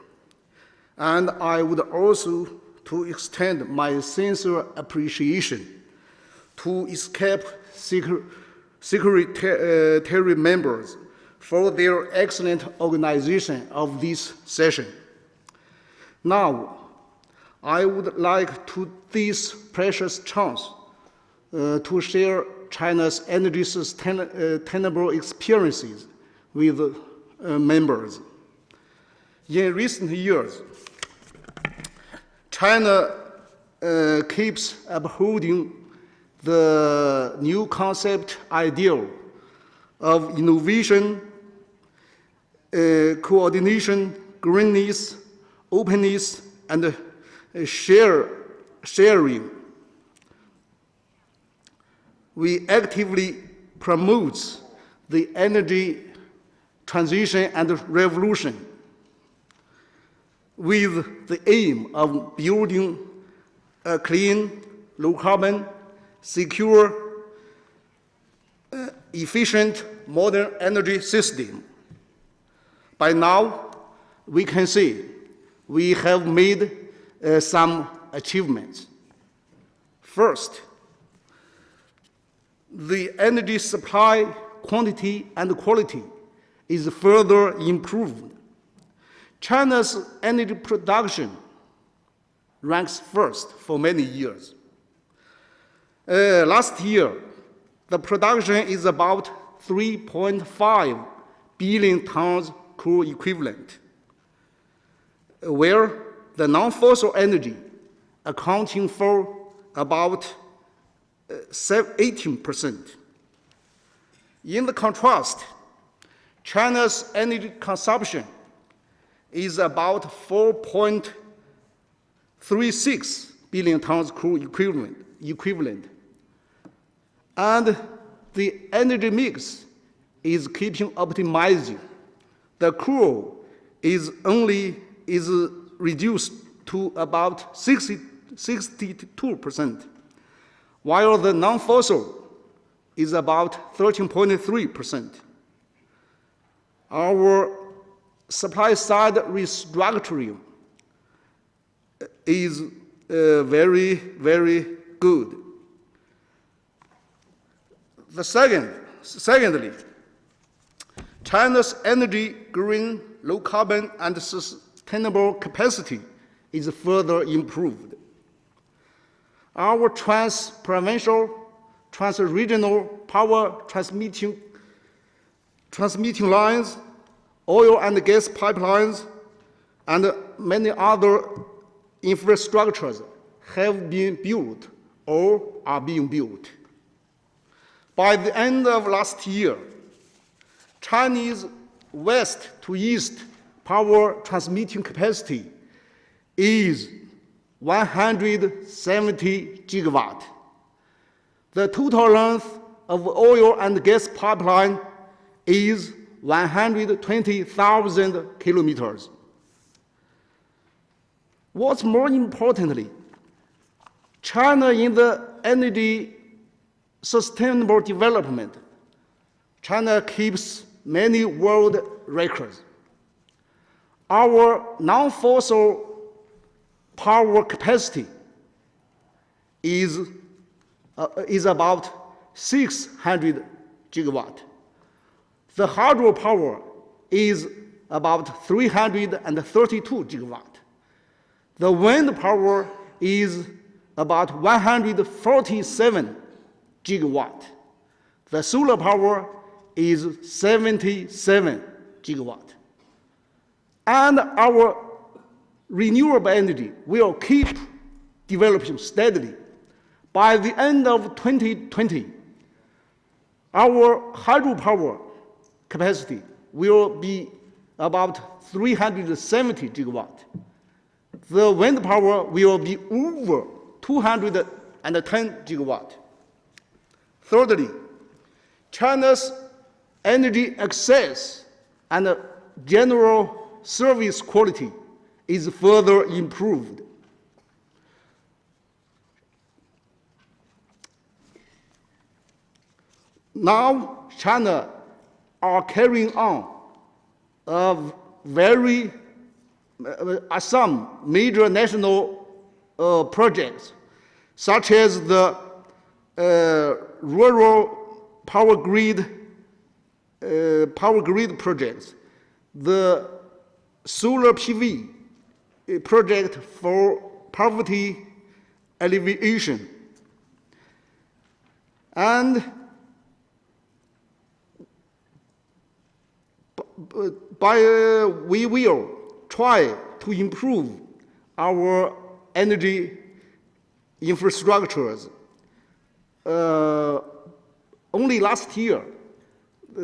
Speaker 8: And I would also to extend my sincere appreciation to ESCAP secretary members for their excellent organization of this session. Now, I would like to this precious chance to share China's energy sustainable experiences with members. In recent years, China keeps upholding the new concept ideal of innovation, coordination, greenness, openness, and sharing. We actively promote the energy transition and revolution with the aim of building a clean, low-carbon, secure, efficient, modern energy system. By now, we can see we have made some achievements. First, the energy supply quantity and quality is further improved. China's energy production ranks first for many years. Last year, the production is about 3.5 billion tons coal equivalent, where the non-fossil energy accounting for about 18%. In the contrast, China's energy consumption is about 4.36 billion tons coal equivalent. And the energy mix is keeping optimizing. The coal is reduced to about 62%, while the non-fossil is about 13.3%. Our supply side restructuring is very, very good. Secondly, China's energy, green, low carbon, and sustainable capacity is further improved. Our trans-provincial, trans-regional power transmitting lines, oil and gas pipelines, and many other infrastructures have been built or are being built. By the end of last year, Chinese west to east power transmitting capacity is 170 gigawatt. The total length of oil and gas pipeline is 120,000 kilometers. What's more importantly, China in the energy sustainable development, China keeps many world records. Our non-fossil power capacity is about 600 gigawatt. The hydropower is about 332 gigawatt. The wind power is about 147 gigawatt. The solar power is 77 gigawatt. And our renewable energy will keep developing steadily. By the end of 2020, our hydropower capacity will be about 370 gigawatt. The wind power will be over 210 gigawatt. Thirdly, China's energy access and general service quality is further improved. Now, China are carrying on some major national projects, such as the rural power grid projects, the solar PV project for poverty alleviation, And we will try to improve our energy infrastructures. Only last year,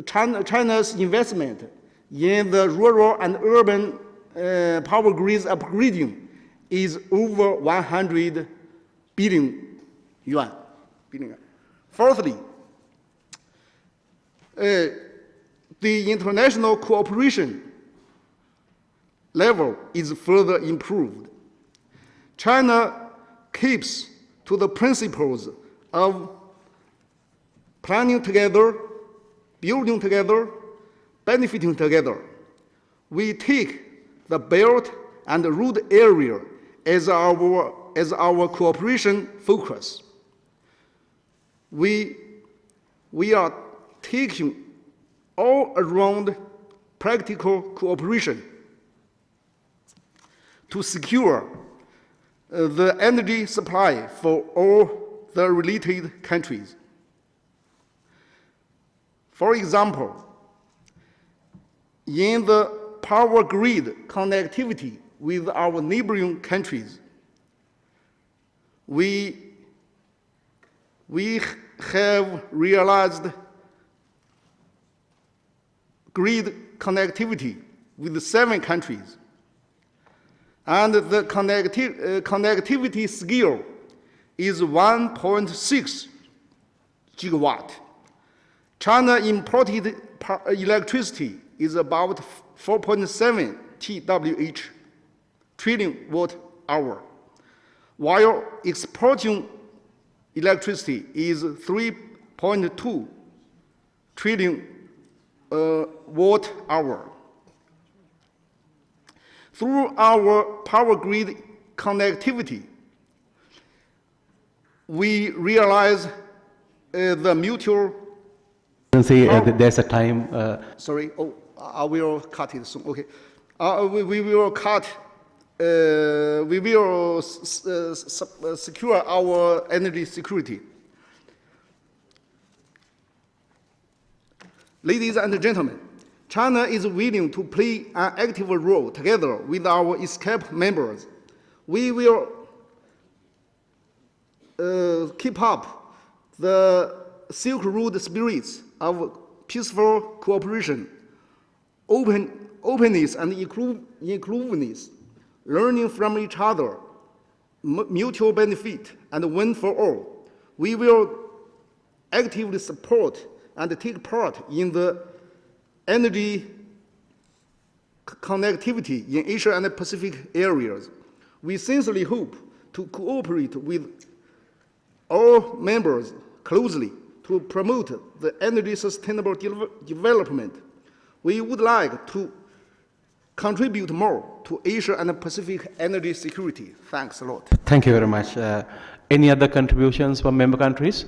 Speaker 8: China's investment in the rural and urban power grids upgrading is over 100 billion yuan. Fourthly, the international cooperation level is further improved. China keeps to the principles of planning together, building together, benefiting together. We take the Belt and Road area as our cooperation focus. We are taking all-around practical cooperation to secure the energy supply for all the related countries. For example, in the power grid connectivity with our neighboring countries, we have realized grid connectivity with 7 countries. And the connectivity scale is 1.6 gigawatt. China imported electricity is about 4.7 TWh, trillion watt hour, while exporting electricity is 3.2 trillion watt hour. Through our power grid connectivity, we realize the mutual.
Speaker 3: There's a time.
Speaker 8: Sorry, I will cut it soon. Okay, we will cut. We will secure our energy security. Ladies and gentlemen, China is willing to play an active role together with our ESCAP members. We will keep up the Silk Road spirits of peaceful cooperation, openness and inclusiveness, learning from each other, mutual benefit, and win for all. We will actively support and take part in the energy connectivity in Asia and the Pacific areas. We sincerely hope to cooperate with all members closely to promote the energy sustainable development. We would like to contribute more to Asia and the Pacific energy security. Thanks a lot.
Speaker 3: Thank you very much. Any other contributions from member countries?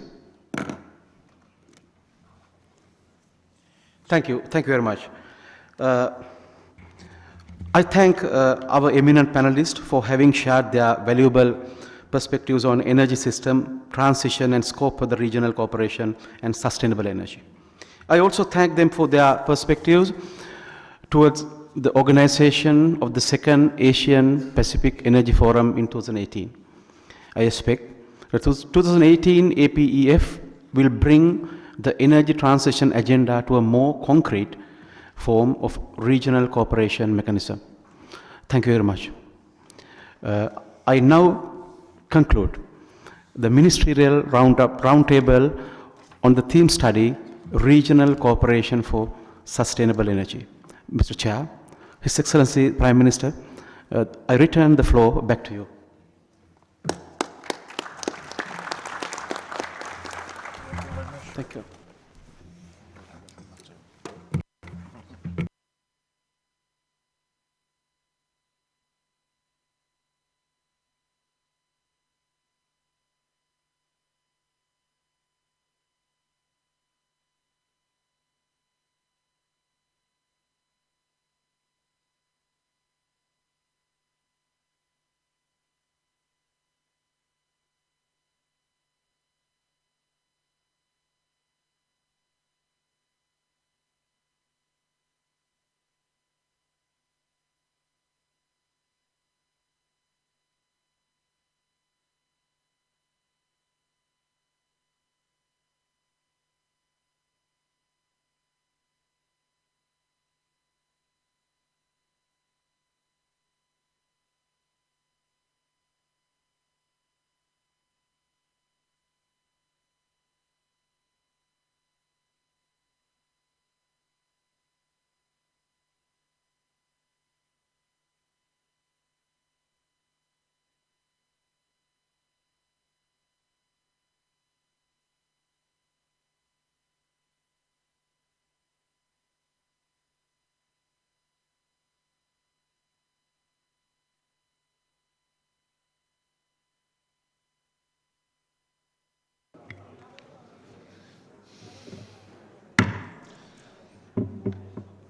Speaker 3: Thank you very much. I thank our eminent panelists for having shared their valuable perspectives on energy system, transition and scope for the regional cooperation and sustainable energy. I also thank them for their perspectives towards the organization of the second Asian Pacific Energy Forum in 2018. I expect that 2018 APEF will bring the energy transition agenda to a more concrete form of regional cooperation mechanism. Thank you very much. I now conclude the Ministerial Roundtable on the theme study, Regional Cooperation for Sustainable Energy. Mr. Chair, His Excellency Prime Minister, I return the floor back to you. Thank you.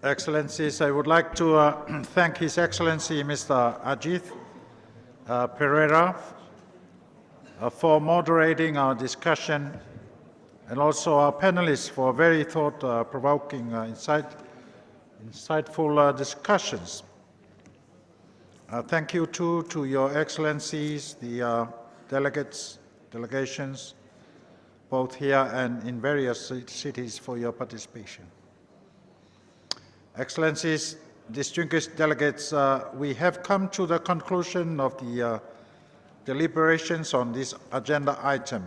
Speaker 1: Excellencies, I would like to thank His Excellency Mr. Ajith Pereira for moderating our discussion, and also our panelists for very thought-provoking, insightful discussions. Thank you too to Your Excellencies, the delegations, both here and in various cities, for your participation. Excellencies, distinguished delegates, we have come to the conclusion of the deliberations on this agenda item.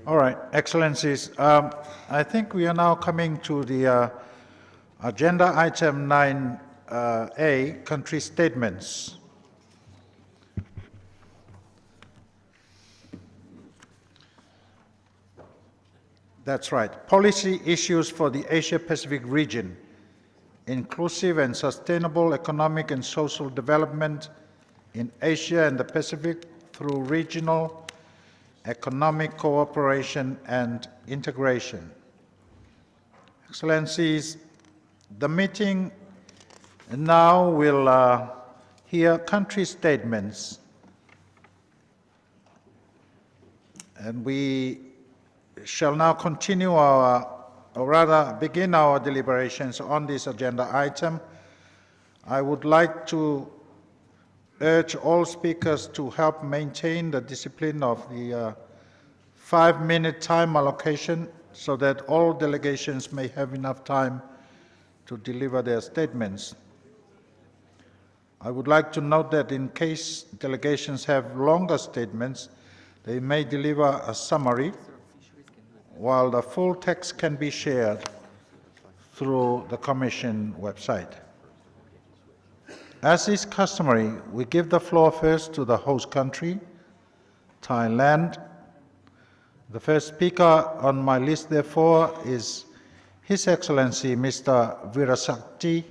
Speaker 1: All right, Excellencies, I think we are now coming to the agenda item 9A, country statements. That's right, policy issues for the Asia-Pacific region, inclusive and sustainable economic and social development in Asia and the Pacific through regional economic cooperation and integration. Excellencies, the meeting now will hear country statements, and we shall now continue or rather begin our deliberations on this agenda item. I would like to urge all speakers to help maintain the discipline of the 5-minute time allocation so that all delegations may have enough time to deliver their statements. I would like to note that in case delegations have longer statements, they may deliver a summary, while the full text can be shared through the Commission website. As is customary, we give the floor first to the host country, Thailand. The first speaker on my list, therefore, is His Excellency Mr. Virasakti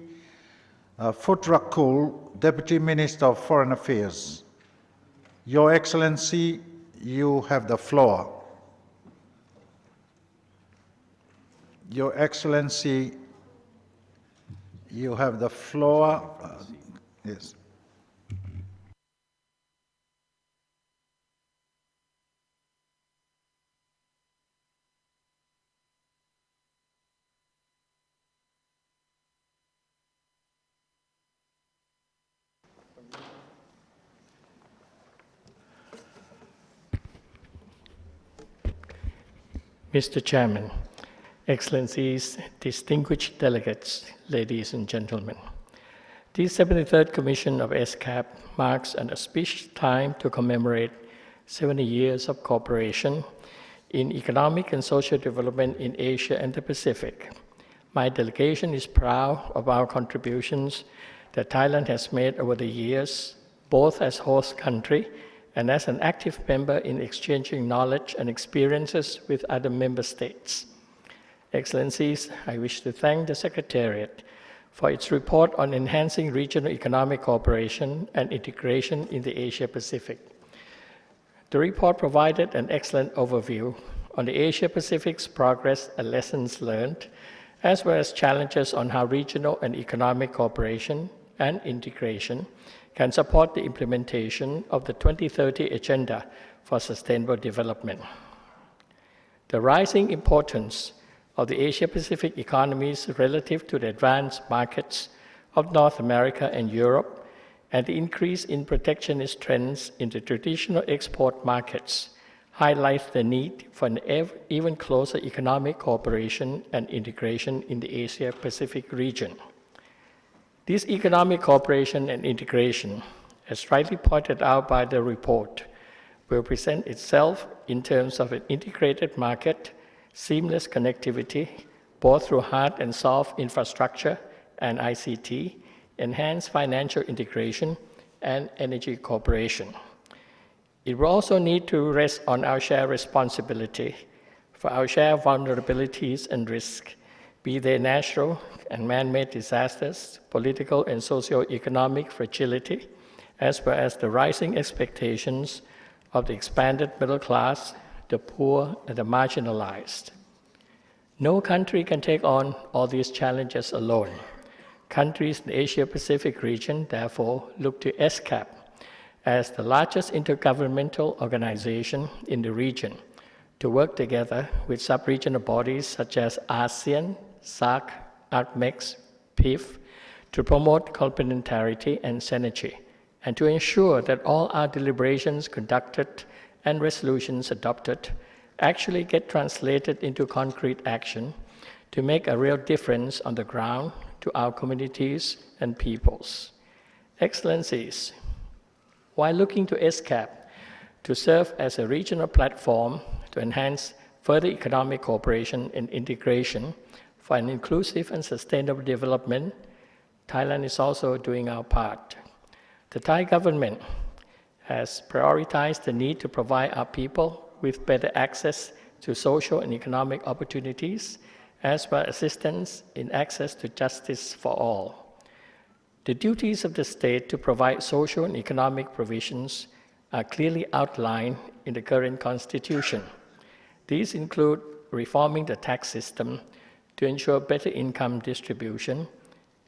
Speaker 1: Futrakul, Deputy Minister of Foreign Affairs. Your Excellency, you have the floor. Your Excellency, you have the floor. Yes.
Speaker 9: Mr. Chairman, Excellencies, distinguished delegates, ladies and gentlemen. The 73rd Commission of ESCAP marks an auspicious time to commemorate 70 years of cooperation in economic and social development in Asia and the Pacific. My delegation is proud of our contributions that Thailand has made over the years, both as host country and as an active member in exchanging knowledge and experiences with other member states. Excellencies, I wish to thank the Secretariat for its report on enhancing regional economic cooperation and integration in the Asia-Pacific. The report provided an excellent overview on the Asia-Pacific's progress and lessons learned, as well as challenges on how regional and economic cooperation and integration can support the implementation of the 2030 Agenda for Sustainable Development. The rising importance of the Asia-Pacific economies relative to the advanced markets of North America and Europe, and the increase in protectionist trends in the traditional export markets highlights the need for an even closer economic cooperation and integration in the Asia-Pacific region. This economic cooperation and integration, as rightly pointed out by the report, will present itself in terms of an integrated market, seamless connectivity, both through hard and soft infrastructure and ICT, enhanced financial integration, and energy cooperation. It will also need to rest on our shared responsibility for our shared vulnerabilities and risks, be they natural and man-made disasters, political and socio-economic fragility, as well as the rising expectations of the expanded middle class, the poor, and the marginalized. No country can take on all these challenges alone. Countries in the Asia-Pacific region, therefore, look to ESCAP as the largest intergovernmental organization in the region to work together with sub-regional bodies such as ASEAN, SAARC, ARCMEX, PIF, to promote complementarity and synergy, and to ensure that all our deliberations conducted and resolutions adopted actually get translated into concrete action to make a real difference on the ground to our communities and peoples. Excellencies, while looking to ESCAP to serve as a regional platform to enhance further economic cooperation and integration for an inclusive and sustainable development, Thailand is also doing our part. The Thai government has prioritized the need to provide our people with better access to social and economic opportunities, as well as assistance in access to justice for all. The duties of the state to provide social and economic provisions are clearly outlined in the current constitution. These include reforming the tax system to ensure better income distribution,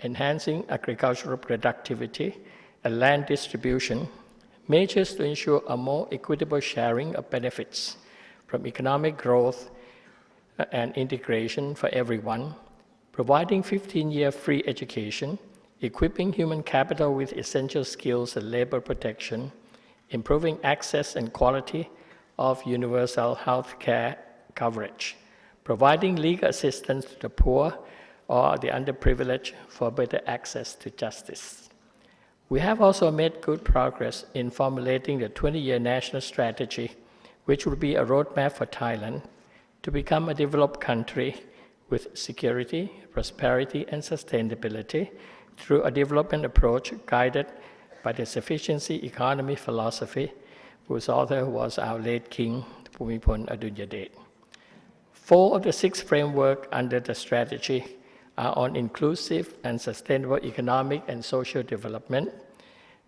Speaker 9: enhancing agricultural productivity and land distribution, measures to ensure a more equitable sharing of benefits from economic growth and integration for everyone, providing 15-year free education, equipping human capital with essential skills and labor protection, improving access and quality of universal health care coverage, providing legal assistance to the poor or the underprivileged for better access to justice. We have also made good progress in formulating the 20-year national strategy, which will be a roadmap for Thailand to become a developed country with security, prosperity, and sustainability through a development approach guided by the sufficiency economy philosophy, whose author was our late King Bhumibol Adulyadej. 4 of the 6 frameworks under the strategy are on inclusive and sustainable economic and social development.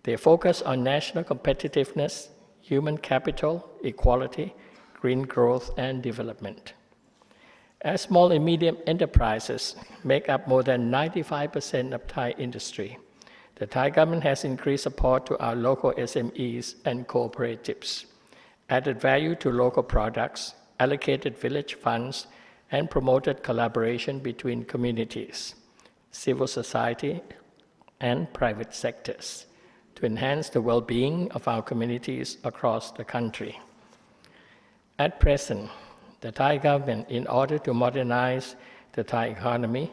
Speaker 9: They focus on national competitiveness, human capital, equality, green growth, and development. As small and medium enterprises make up more than 95% of Thai industry, the Thai government has increased support to our local SMEs and cooperatives, added value to local products, allocated village funds, and promoted collaboration between communities, civil society, and private sectors to enhance the well-being of our communities across the country. At present, the Thai government, in order to modernize the Thai economy,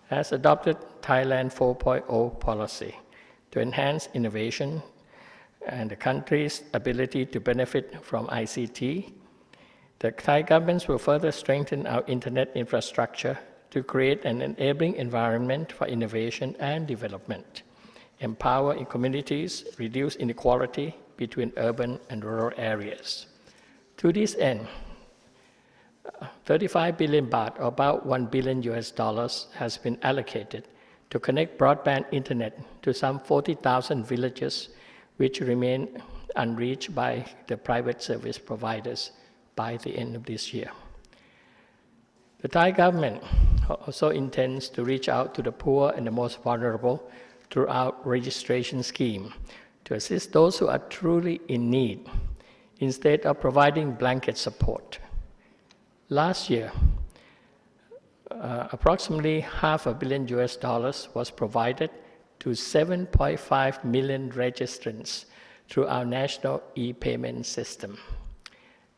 Speaker 9: has adopted Thailand 4.0 policy to enhance innovation and the country's ability to benefit from ICT. The Thai government will further strengthen our internet infrastructure to create an enabling environment for innovation and development, empower communities, reduce inequality between urban and rural areas. To this end, 35 billion baht, or about $1 billion, has been allocated to connect broadband internet to some 40,000 villages which remain unreached by the private service providers by the end of this year. The Thai government also intends to reach out to the poor and the most vulnerable through our registration scheme to assist those who are truly in need, instead of providing blanket support. Last year, approximately $500 million was provided to 7.5 million registrants through our national e-payment system.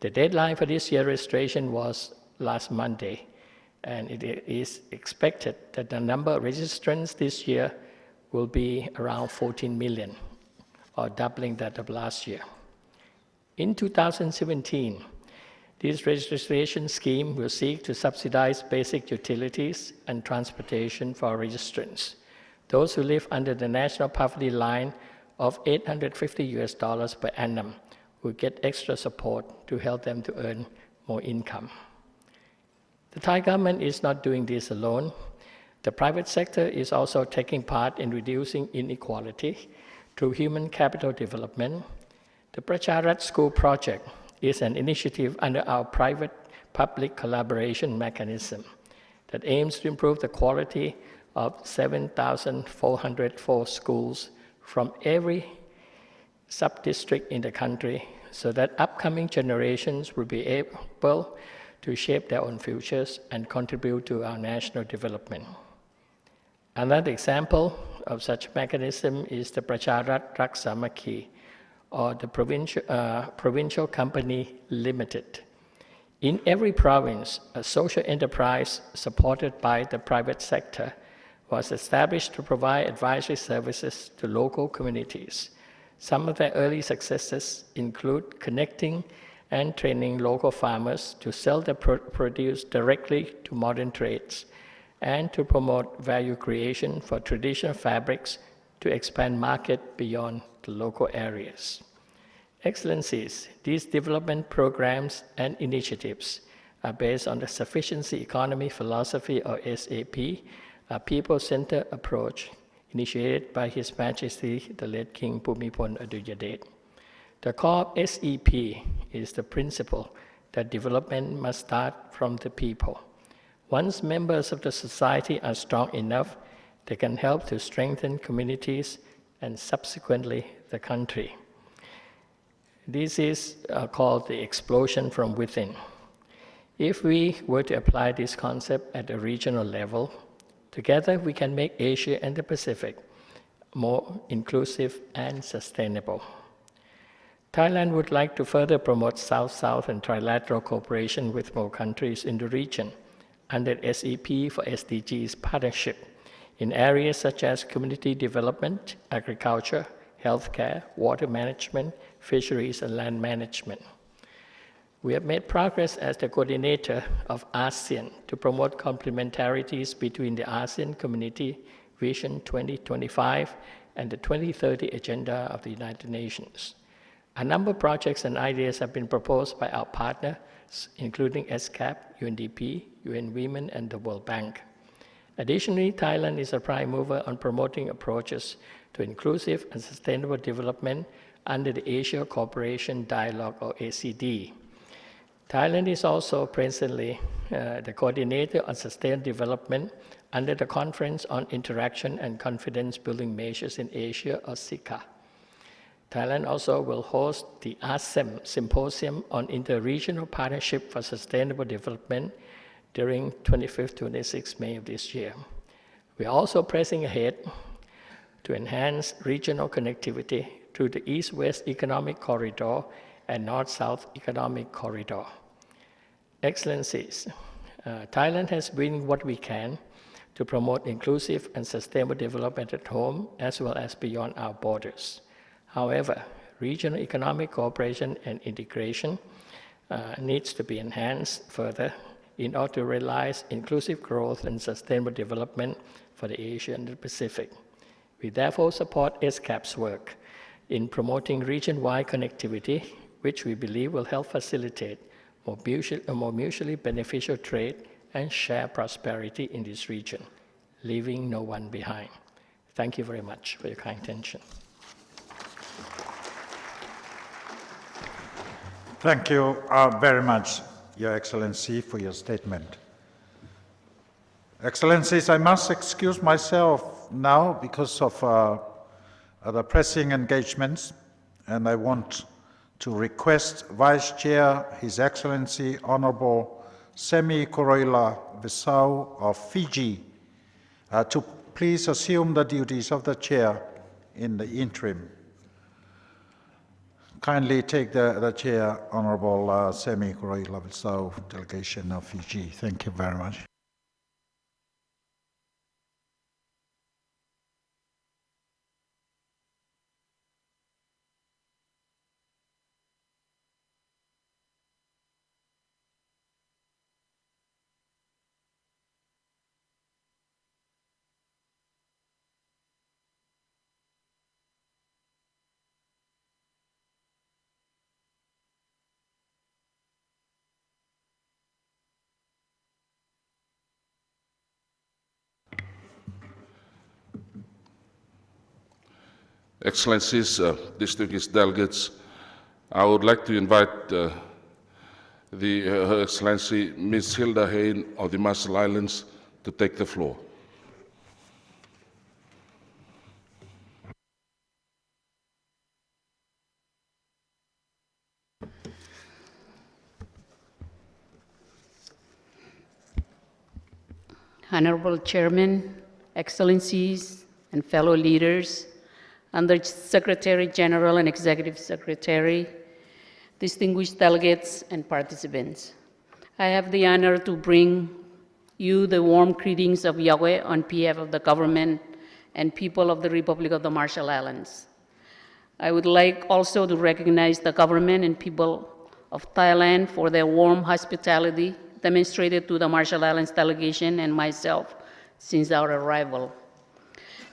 Speaker 9: The deadline for this year's registration was last Monday, and it is expected that the number of registrants this year will be around 14 million, or doubling that of last year. In 2017, this registration scheme will seek to subsidize basic utilities and transportation for registrants. Those who live under the national poverty line of $850 per annum will get extra support to help them to earn more income. The Thai government is not doing this alone. The private sector is also taking part in reducing inequality through human capital development. The Pracharat School Project is an initiative under our private-public collaboration mechanism that aims to improve the quality of 7,404 schools from every sub-district in the country so that upcoming generations will be able to shape their own futures and contribute to our national development. Another example of such mechanism is the Pracharat Rak Samakhi, or the Provincial Company Limited. In every province, a social enterprise supported by the private sector was established to provide advisory services to local communities. Some of their early successes include connecting and training local farmers to sell their produce directly to modern trades, and to promote value creation for traditional fabrics to expand market beyond the local areas. Excellencies, these development programs and initiatives are based on the Sufficiency Economy Philosophy, or SAP, a people-centered approach initiated by His Majesty the late King Bhumibol Adulyadej. The core of SEP is the principle that development must start from the people. Once members of the society are strong enough, they can help to strengthen communities and subsequently the country. This is called the explosion from within. If we were to apply this concept at a regional level, together we can make Asia and the Pacific more inclusive and sustainable. Thailand would like to further promote South-South and trilateral cooperation with more countries in the region under SEP for SDGs partnership in areas such as community development, agriculture, healthcare, water management, fisheries, and land management. We have made progress as the coordinator of ASEAN to promote complementarities between the ASEAN Community Vision 2025 and the 2030 Agenda of the United Nations. A number of projects and ideas have been proposed by our partners, including ESCAP, UNDP, UN Women, and the World Bank. Additionally, Thailand is a prime mover on promoting approaches to inclusive and sustainable development under the Asia Cooperation Dialogue, or ACD. Thailand is also presently the coordinator on sustainable development under the Conference on Interaction and Confidence Building Measures in Asia, or SICA. Thailand also will host the ASEM Symposium on Interregional Partnership for Sustainable Development during 25-26 May of this year. We are also pressing ahead to enhance regional connectivity through the East-West Economic Corridor and North-South Economic Corridor. Excellencies, Thailand has been what we can to promote inclusive and sustainable development at home as well as beyond our borders. However, regional economic cooperation and integration needs to be enhanced further in order to realize inclusive growth and sustainable development for the Asia and the Pacific. We therefore support ESCAP's work in promoting region-wide connectivity, which we believe will help facilitate more mutually beneficial trade and share prosperity in this region. leaving no one behind. Thank you very much for your kind attention.
Speaker 1: Thank you very much, Your Excellency, for your statement. Excellencies, I must excuse myself now because of the pressing engagements, and I want to request Vice Chair, His Excellency Honorable Semi Koroila Visau of Fiji, to please assume the duties of the chair in the interim. Kindly take the chair, Honorable Semi Koroila Visau, delegation of Fiji. Thank you very much.
Speaker 10: Excellencies, distinguished delegates, I would like to invite Her Excellency Ms. Hilda Hain of the Marshall Islands to take the floor.
Speaker 11: Honorable Chairman, Excellencies, and fellow leaders, Under Secretary General and Executive Secretary, distinguished delegates and participants. I have the honor to bring you the warm greetings of Yahweh on behalf of the government and people of the Republic of the Marshall Islands. I would like also to recognize the government and people of Thailand for their warm hospitality demonstrated to the Marshall Islands delegation and myself since our arrival.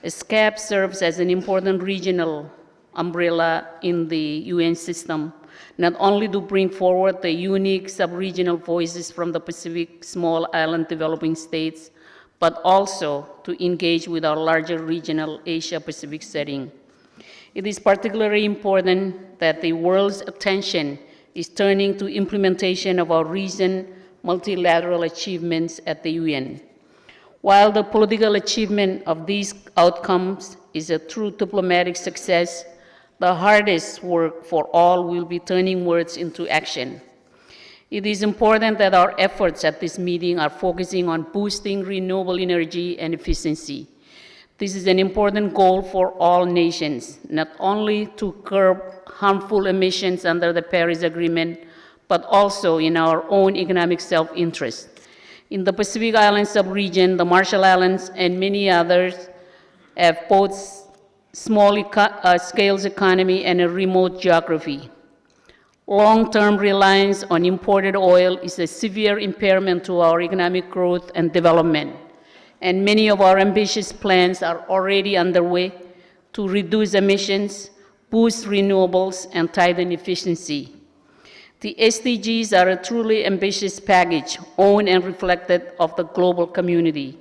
Speaker 11: ESCAP serves as an important regional umbrella in the UN system, not only to bring forward the unique sub-regional voices from the Pacific small island developing states, but also to engage with our larger regional Asia-Pacific setting. It is particularly important that the world's attention is turning to implementation of our recent multilateral achievements at the UN. While the political achievement of these outcomes is a true diplomatic success, the hardest work for all will be turning words into action. It is important that our efforts at this meeting are focusing on boosting renewable energy and efficiency. This is an important goal for all nations, not only to curb harmful emissions under the Paris Agreement, but also in our own economic self-interest. In the Pacific Islands sub-region, the Marshall Islands and many others have both small-scale economy and a remote geography. Long-term reliance on imported oil is a severe impairment to our economic growth and development, and many of our ambitious plans are already underway to reduce emissions, boost renewables, and tighten efficiency. The SDGs are a truly ambitious package, owned and reflected of the global community.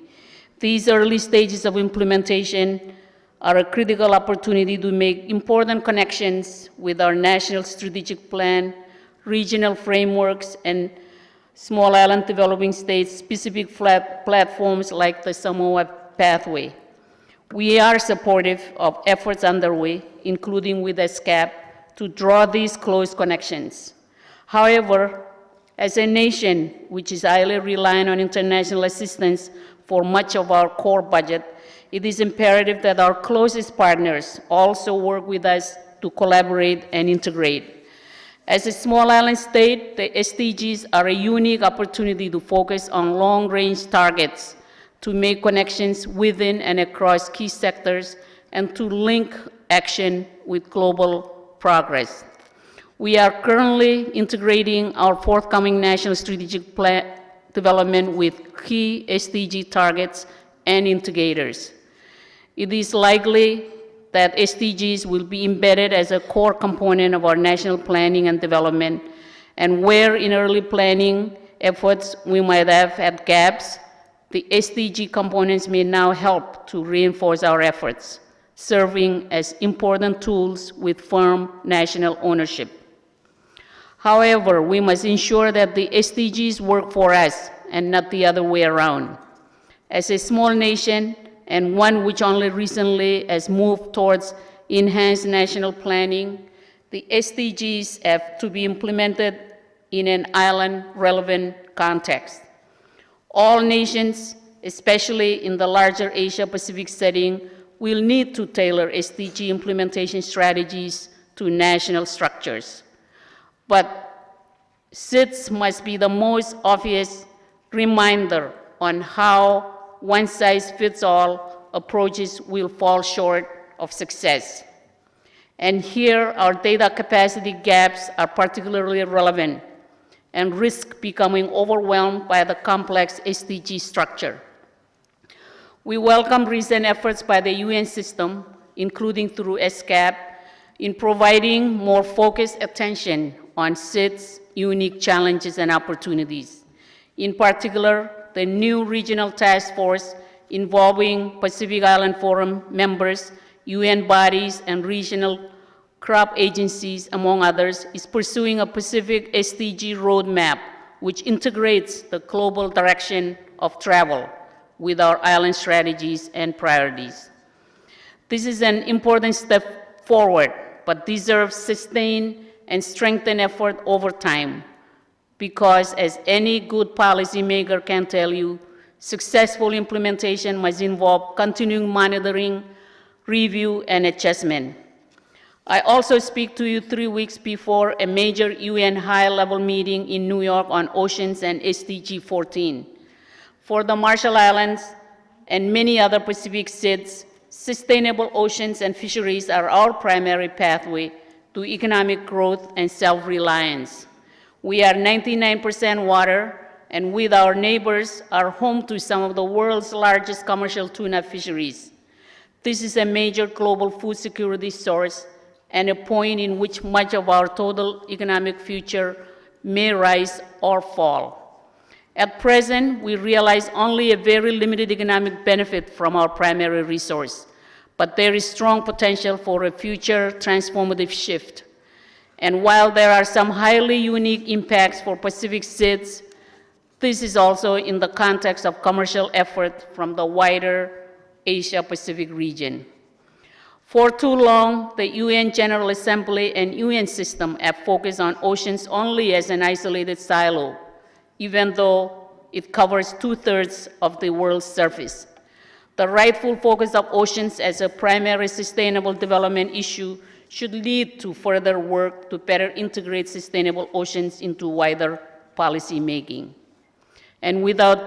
Speaker 11: These early stages of implementation are a critical opportunity to make important connections with our national strategic plan, regional frameworks, and small island developing states specific platforms like the Samoa Pathway. We are supportive of efforts underway, including with ESCAP, to draw these close connections. However, as a nation which is highly reliant on international assistance for much of our core budget, it is imperative that our closest partners also work with us to collaborate and integrate. As a small island state, the SDGs are a unique opportunity to focus on long-range targets, to make connections within and across key sectors, and to link action with global progress. We are currently integrating our forthcoming national strategic plan development with key SDG targets and indicators. It is likely that SDGs will be embedded as a core component of our national planning and development, and where in early planning efforts we might have had gaps, the SDG components may now help to reinforce our efforts, serving as important tools with firm national ownership. However, we must ensure that the SDGs work for us and not the other way around. As a small nation, and one which only recently has moved towards enhanced national planning, the SDGs have to be implemented in an island-relevant context. All nations, especially in the larger Asia-Pacific setting, will need to tailor SDG implementation strategies to national structures. But SIDS must be the most obvious reminder on how one-size-fits-all approaches will fall short of success. And here, our data capacity gaps are particularly relevant and risk becoming overwhelmed by the complex SDG structure. We welcome recent efforts by the UN system, including through ESCAP, in providing more focused attention on SIDS' unique challenges and opportunities. In particular, the new regional task force involving Pacific Island Forum members, UN bodies, and regional crop agencies, among others, is pursuing a Pacific SDG roadmap which integrates the global direction of travel with our island strategies and priorities. This is an important step forward, but deserves sustained and strengthened effort over time, because as any good policymaker can tell you, successful implementation must involve continuing monitoring, review, and adjustment. I also speak to you 3 weeks before a major UN high-level meeting in New York on oceans and SDG 14. For the Marshall Islands and many other Pacific SIDS, sustainable oceans and fisheries are our primary pathway to economic growth and self-reliance. We are 99% water, and with our neighbors, are home to some of the world's largest commercial tuna fisheries. This is a major global food security source and a point in which much of our total economic future may rise or fall. At present, we realize only a very limited economic benefit from our primary resource, but there is strong potential for a future transformative shift. And while there are some highly unique impacts for Pacific SIDS, this is also in the context of commercial effort from the wider Asia-Pacific region. For too long, the UN General Assembly and UN system have focused on oceans only as an isolated silo, even though it covers 2/3 of the world's surface. The rightful focus of oceans as a primary sustainable development issue should lead to further work to better integrate sustainable oceans into wider policy making. And without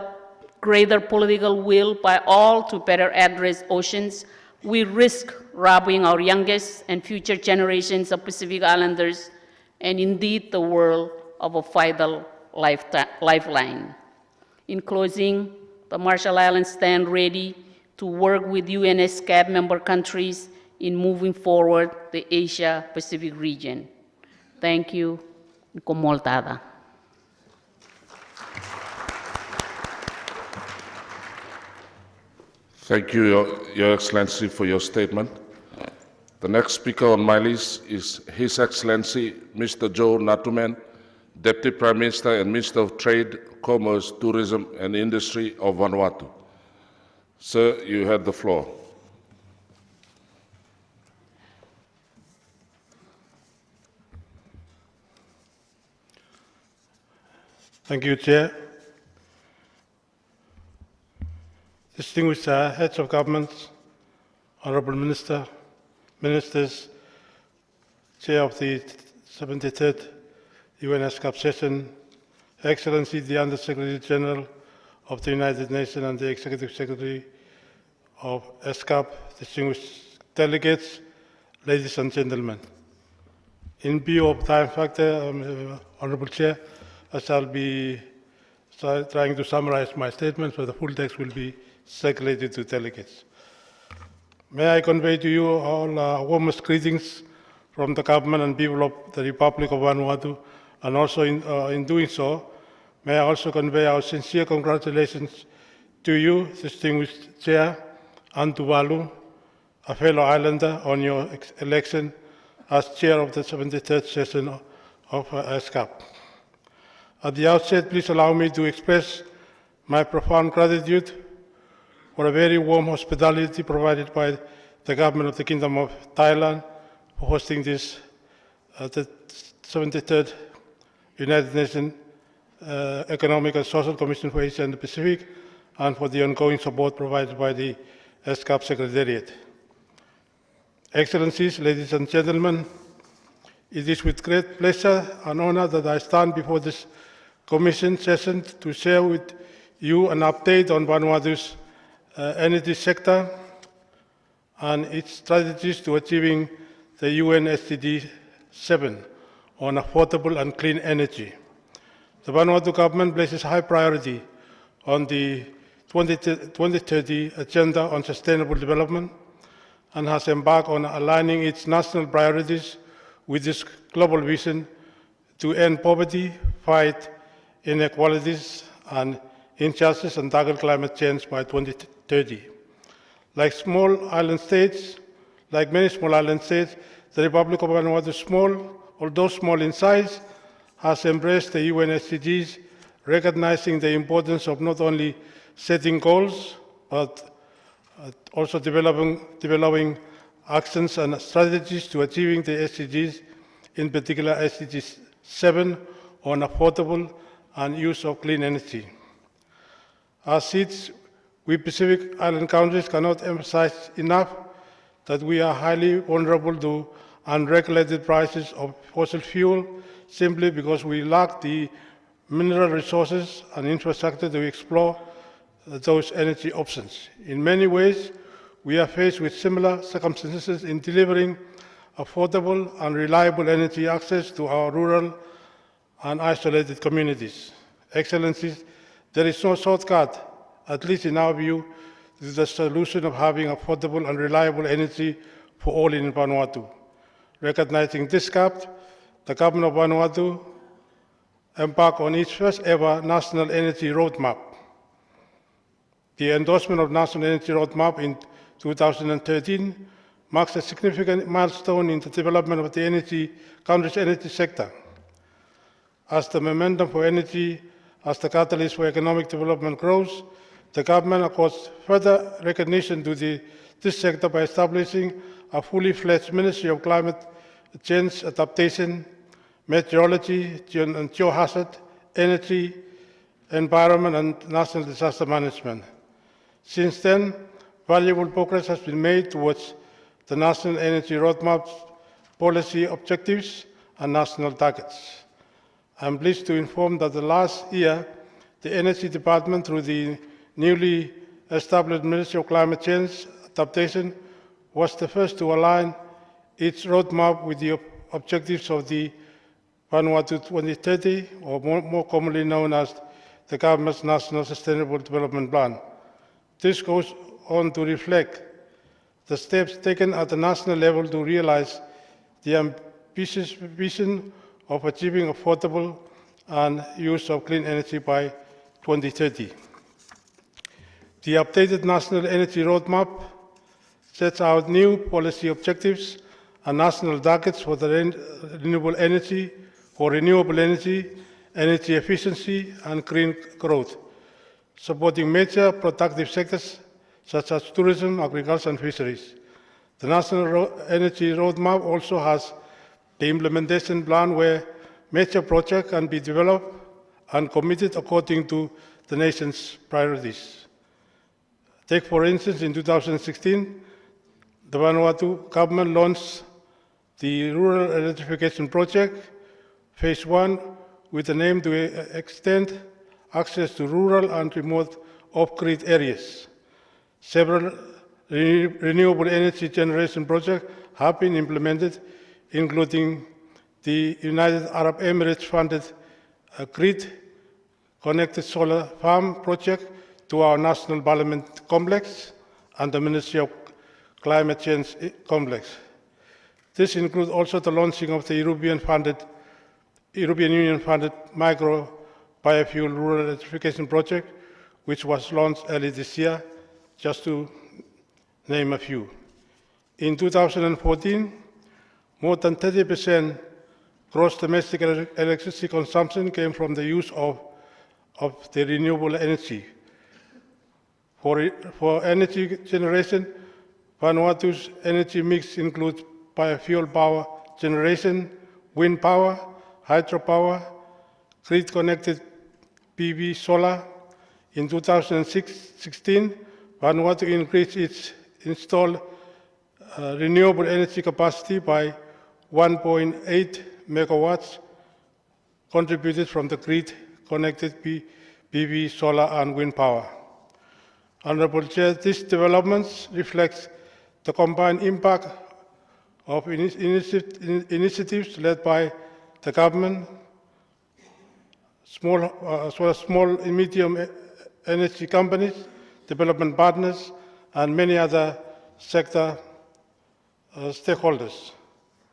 Speaker 11: greater political will by all to better address oceans, we risk robbing our youngest and future generations of Pacific Islanders, and indeed the world, of a vital lifeline. In closing, the Marshall Islands stand ready to work with UN ESCAP member countries in moving forward the Asia-Pacific region. Thank you. Komoltada.
Speaker 10: Thank you, Your Excellency, for your statement. The next speaker on my list is His Excellency Mr. Joe Natuman, Deputy Prime Minister and Minister of Trade, Commerce, Tourism and Industry of Vanuatu. Sir, you have the floor.
Speaker 12: Thank you, Chair. Distinguished heads of governments, Honorable Ministers, Chair of the 73rd UN ESCAP session, Excellency the Under-Secretary General of the United Nations and the Executive Secretary of ESCAP, distinguished delegates, ladies and gentlemen. In view of time factor, Honorable Chair, I shall be trying to summarize my statement, so the full text will be circulated to delegates. May I convey to you all warmest greetings from the government and people of the Republic of Vanuatu, and also in doing so, may I also convey our sincere congratulations to you, distinguished Chair, and to Walu, a fellow islander, on your election as Chair of the 73rd session of ESCAP. At the outset, please allow me to express my profound gratitude for a very warm hospitality provided by the government of the Kingdom of Thailand for hosting this, the 73rd United Nations Economic and Social Commission for Asia and the Pacific, and for the ongoing support provided by the ESCAP Secretariat. Excellencies, ladies and gentlemen, it is with great pleasure and honor that I stand before this Commission session to share with you an update on Vanuatu's energy sector and its strategies to achieving the UN SDG 7 on affordable and clean energy. The Vanuatu government places high priority on the 2030 Agenda on Sustainable Development and has embarked on aligning its national priorities with this global vision to end poverty, fight inequalities and injustice, and tackle climate change by 2030. Like many small island states, the Republic of Vanuatu, although small in size, has embraced the UN SDGs, recognizing the importance of not only setting goals, but also developing actions and strategies to achieving the SDGs, in particular SDG 7 on affordable and use of clean energy. As such, we Pacific Island countries cannot emphasize enough that we are highly vulnerable to unregulated prices of fossil fuel simply because we lack the mineral resources and infrastructure to explore those energy options. In many ways, we are faced with similar circumstances in delivering affordable and reliable energy access to our rural and isolated communities. Excellencies, there is no shortcut, at least in our view, to the solution of having affordable and reliable energy for all in Vanuatu. Recognizing this gap, the government of Vanuatu embarked on its first ever National Energy Roadmap. The endorsement of National Energy Roadmap in 2013 marks a significant milestone in the development of the country's energy sector. As the momentum for energy as the catalyst for economic development grows, the government accords further recognition to this sector by establishing a fully fledged Ministry of Climate Change Adaptation, Meteorology and Geohazard, Energy, Environment and National Disaster Management. Since then, valuable progress has been made towards the National Energy Roadmap's policy objectives and national targets. I am pleased to inform that the last year, the Energy Department, through the newly established Ministry of Climate Change Adaptation, was the first to align its roadmap with the objectives of the Vanuatu 2030, or more commonly known as the government's National Sustainable Development Plan. This goes on to reflect the steps taken at the national level to realize the ambitious vision of achieving affordable and use of clean energy by 2030. The updated National Energy Roadmap sets out new policy objectives and national targets for the renewable energy, energy efficiency, and green growth, supporting major productive sectors such as tourism, agriculture, and fisheries. The National Energy Roadmap also has the implementation plan where major projects can be developed and committed according to the nation's priorities. Take, for instance, in 2016, the Vanuatu government launched the Rural Electrification Project, Phase 1, with the aim to extend access to rural and remote off-grid areas. Several renewable energy generation projects have been implemented, including the United Arab Emirates-funded grid-connected solar farm project to our National Parliament complex and the Ministry of Climate Change complex. This includes also the launching of the European Union-funded micro biofuel rural electrification project, which was launched early this year, just to name a few. In 2014, more than 30% gross domestic electricity consumption came from the use of the renewable energy. For energy generation, Vanuatu's energy mix includes biofuel power generation, wind power, hydropower, grid-connected PV solar. In 2016, Vanuatu increased its installed renewable energy capacity by 1.8 megawatts contributed from the grid-connected PV, solar, and wind power. Honorable Chair, these developments reflect the combined impact of initiatives led by the government, as well as small and medium energy companies, development partners, and many other sector stakeholders.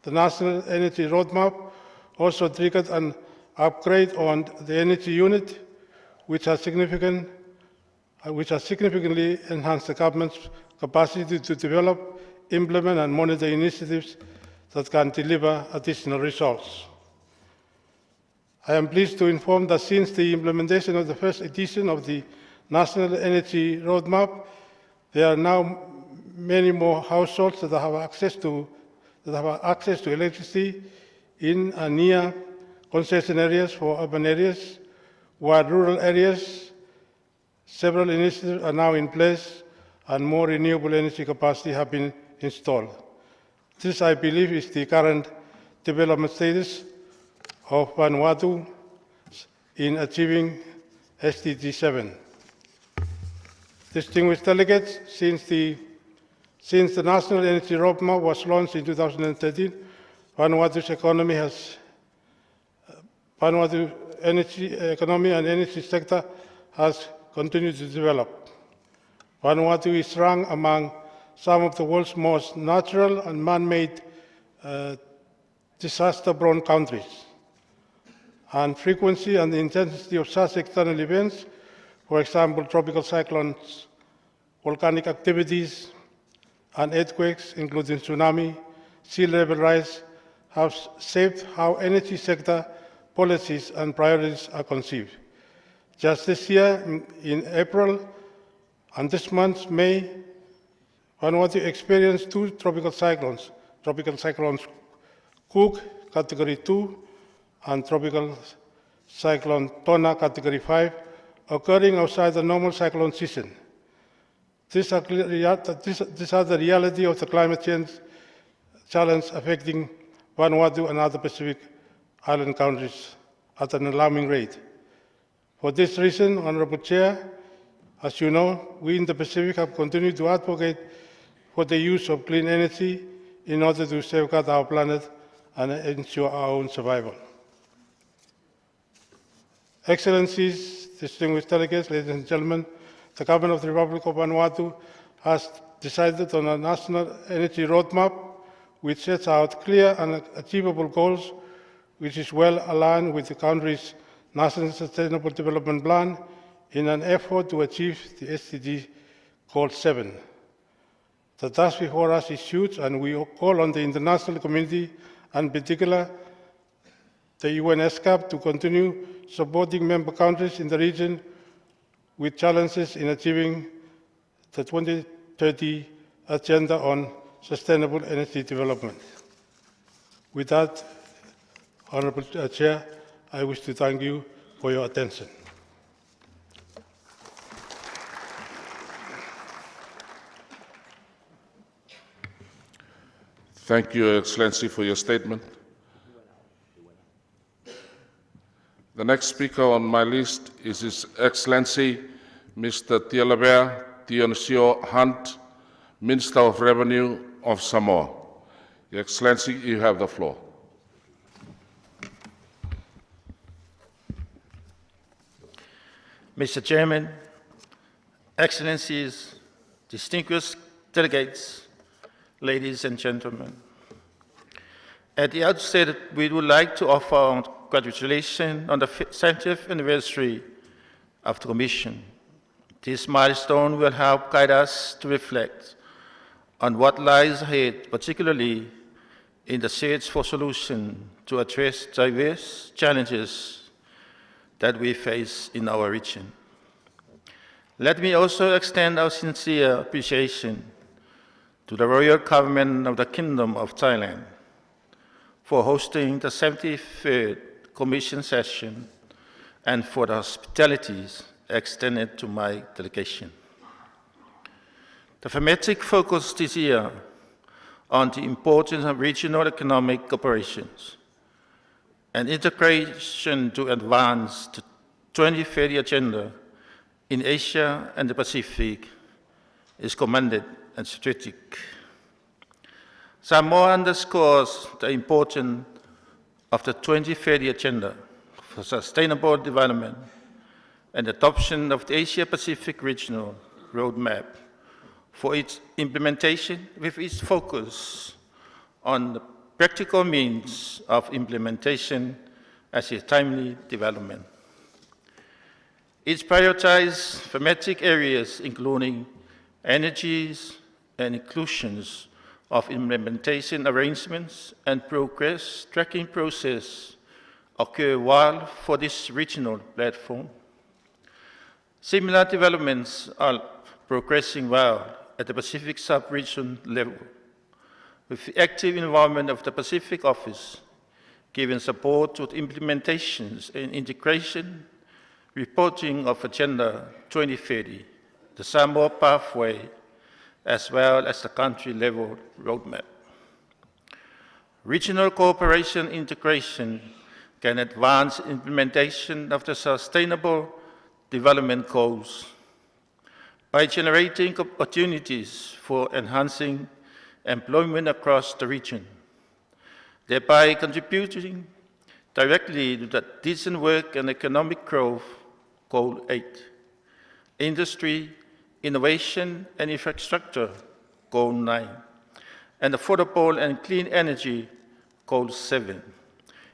Speaker 12: The National Energy Roadmap also triggered an upgrade on the energy unit, which has significantly enhanced the government's capacity to develop, implement, and monitor initiatives that can deliver additional results. I am pleased to inform that since the implementation of the first edition of the National Energy Roadmap, there are now many more households that have access to electricity in and near concession areas for urban areas, while rural areas, several initiatives are now in place and more renewable energy capacity have been installed. This, I believe, is the current development status of Vanuatu in achieving SDG 7. Distinguished delegates, since the National Energy Roadmap was launched in 2013, Vanuatu's economy and energy sector has continued to develop. Vanuatu is ranked among some of the world's most natural and man-made disaster-prone countries. And frequency and the intensity of such external events, for example, tropical cyclones, volcanic activities, and earthquakes, including tsunami, sea level rise, have shaped how energy sector policies and priorities are conceived. Just this year, in April, and this month, May, Vanuatu experienced two tropical cyclones Cook, Category 2, and Tropical Cyclone Tona, Category 5, occurring outside the normal cyclone season. These are the reality of the climate change challenge affecting Vanuatu and other Pacific Island countries at an alarming rate. For this reason, Honorable Chair, as you know, we in the Pacific have continued to advocate for the use of clean energy in order to safeguard our planet and ensure our own survival. Excellencies, distinguished delegates, ladies and gentlemen, the Government of the Republic of Vanuatu has decided on a national energy roadmap which sets out clear and achievable goals, which is well aligned with the country's National Sustainable Development Plan in an effort to achieve the SDG Goal 7. The task before us is huge, and we call on the international community, and in particular the UN ESCAP, to continue supporting member countries in the region with challenges in achieving the 2030 Agenda on Sustainable Energy Development. With that, Honorable Chair, I wish to thank you for your attention.
Speaker 10: Thank you, Your Excellency, for your statement. The next speaker on my list is His Excellency Mr. Tialabea Dionisio Hunt, Minister of Revenue of Samoa. Your Excellency, you have the floor.
Speaker 13: Mr. Chairman, Excellencies, distinguished delegates, ladies and gentlemen. At the outset, we would like to offer our congratulations on the 70th anniversary of the Commission This milestone will help guide us to reflect on what lies ahead, particularly in the search for solutions to address diverse challenges that we face in our region. Let me also extend our sincere appreciation to the Royal Government of the Kingdom of Thailand for hosting the 73rd Commission session and for the hospitalities extended to my delegation. The thematic focus this year on the importance of regional economic cooperations and integration to advance the 2030 agenda in Asia and the Pacific is commended and strategic. Samoa underscores the importance of the 2030 agenda for sustainable development and adoption of the Asia-Pacific Regional Roadmap for its implementation, with its focus on the practical means of implementation as a timely development. It prioritizes thematic areas including energies and inclusions of implementation arrangements and progress tracking process occur well for this regional platform. Similar developments are progressing well at the Pacific sub-region level, with the active involvement of the Pacific Office giving support to the implementations and integration reporting of Agenda 2030, the Samoa Pathway, as well as the country-level roadmap. Regional cooperation integration can advance implementation of the Sustainable Development Goals by generating opportunities for enhancing employment across the region, thereby contributing directly to the decent work and economic growth, Goal 8, industry, innovation and infrastructure, Goal 9, and affordable and clean energy, Goal 7.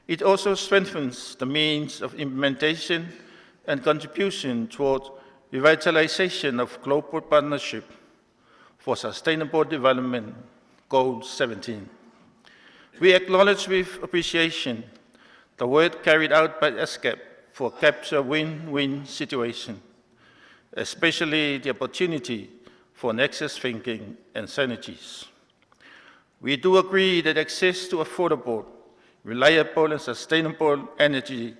Speaker 13: It also strengthens the means of implementation and contribution toward revitalization of global partnership for sustainable development, Goal 17. We acknowledge with appreciation the work carried out by ESCAP for capture win-win situation, especially the opportunity for nexus thinking and synergies. We do agree that access to affordable, reliable and sustainable energy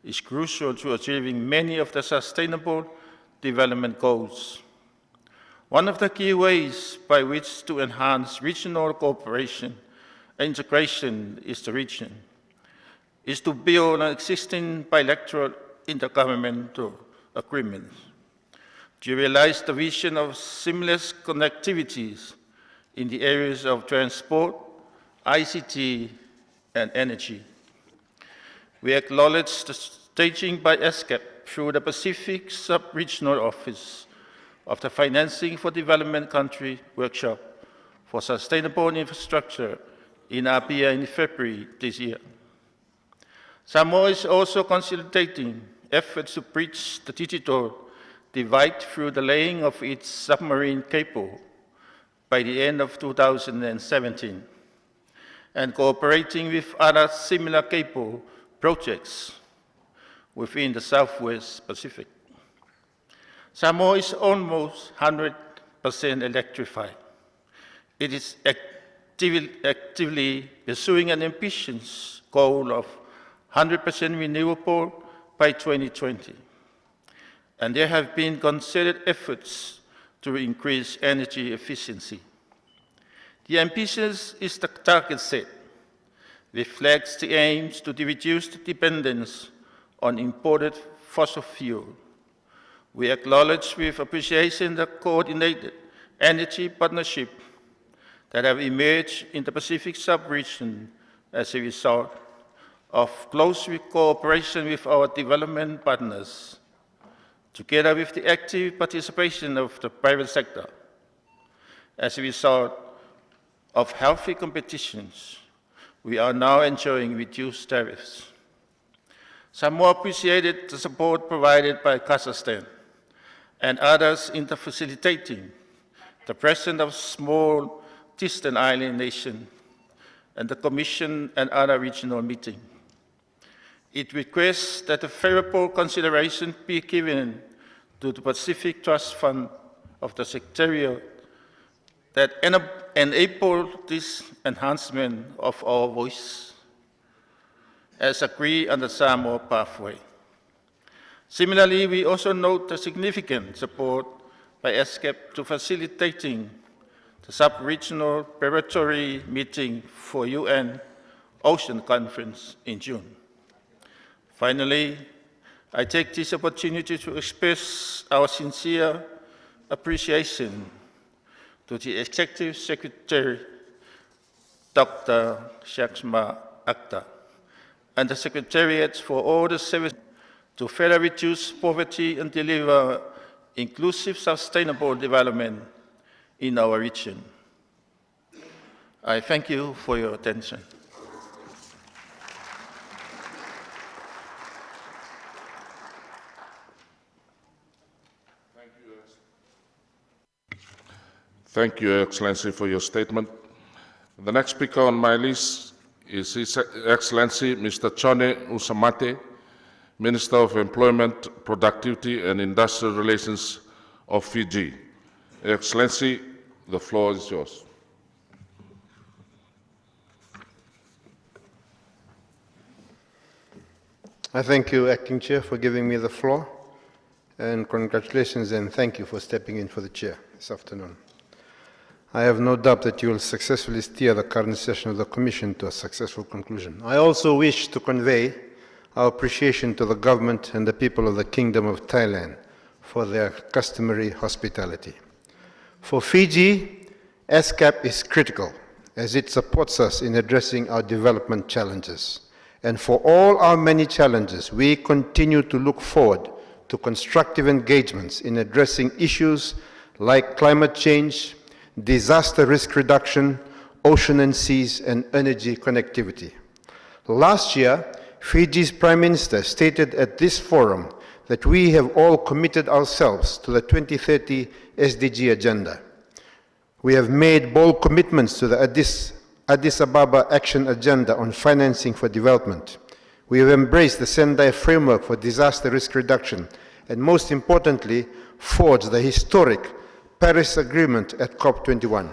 Speaker 13: is crucial to achieving many of the sustainable development goals. One of the key ways by which to enhance regional cooperation and integration is to build on existing bilateral intergovernmental agreements, to realize the vision of seamless connectivities in the areas of transport, ICT, and energy. We acknowledge the staging by ESCAP through the Pacific Sub-Regional Office of the Financing for Development Country Workshop for Sustainable Infrastructure in Apia in February this year. Samoa is also consolidating efforts to bridge the digital divide through the laying of its submarine cable by the end of 2017, and cooperating with other similar cable projects within the Southwest Pacific. Samoa is almost 100% electrified. It is actively pursuing an ambitious goal of 100% renewable by 2020. And there have been concerted efforts to increase energy efficiency. The ambitious is the target set, reflects the aims to reduce the dependence on imported fossil fuel. We acknowledge with appreciation the coordinated energy partnership that have emerged in the Pacific sub-region as a result of close cooperation with our development partners, together with the active participation of the private sector. As a result of healthy competitions, we are now enjoying reduced tariffs. Samoa appreciated the support provided by Kazakhstan and others in the facilitating the presence of small distant island nations and the Commission and other regional meetings. It requests that a favorable consideration be given to the Pacific Trust Fund of the Secretariat that enable this enhancement of our voice, as agreed on the Samoa pathway. Similarly, we also note the significant support by ESCAP to facilitating the sub-regional preparatory meeting for UN Ocean Conference in June. Finally, I take this opportunity to express our sincere appreciation to the Executive Secretary, Dr. Shakshma Akhtar, and the Secretariat for all the services to further reduce poverty and deliver inclusive, sustainable development in our region. I thank you for your attention.
Speaker 10: Thank you, Your Excellency, for your statement. The next speaker on my list is His Excellency Mr. Chone Usamate, Minister of Employment, Productivity and Industrial Relations of Fiji. Your Excellency, the floor is yours.
Speaker 14: I thank you, Acting Chair, for giving me the floor, and congratulations and thank you for stepping in for the Chair this afternoon. I have no doubt that you will successfully steer the current session of the Commission to a successful conclusion. I also wish to convey our appreciation to the government and the people of the Kingdom of Thailand for their customary hospitality. For Fiji, ESCAP is critical as it supports us in addressing our development challenges. And for all our many challenges, we continue to look forward to constructive engagements in addressing issues like climate change, disaster risk reduction, ocean and seas, and energy connectivity. Last year, Fiji's Prime Minister stated at this forum that we have all committed ourselves to the 2030 SDG agenda. We have made bold commitments to the Addis Ababa Action Agenda on Financing for Development. We have embraced the Sendai Framework for Disaster Risk Reduction, and most importantly, forged the historic Paris Agreement at COP21.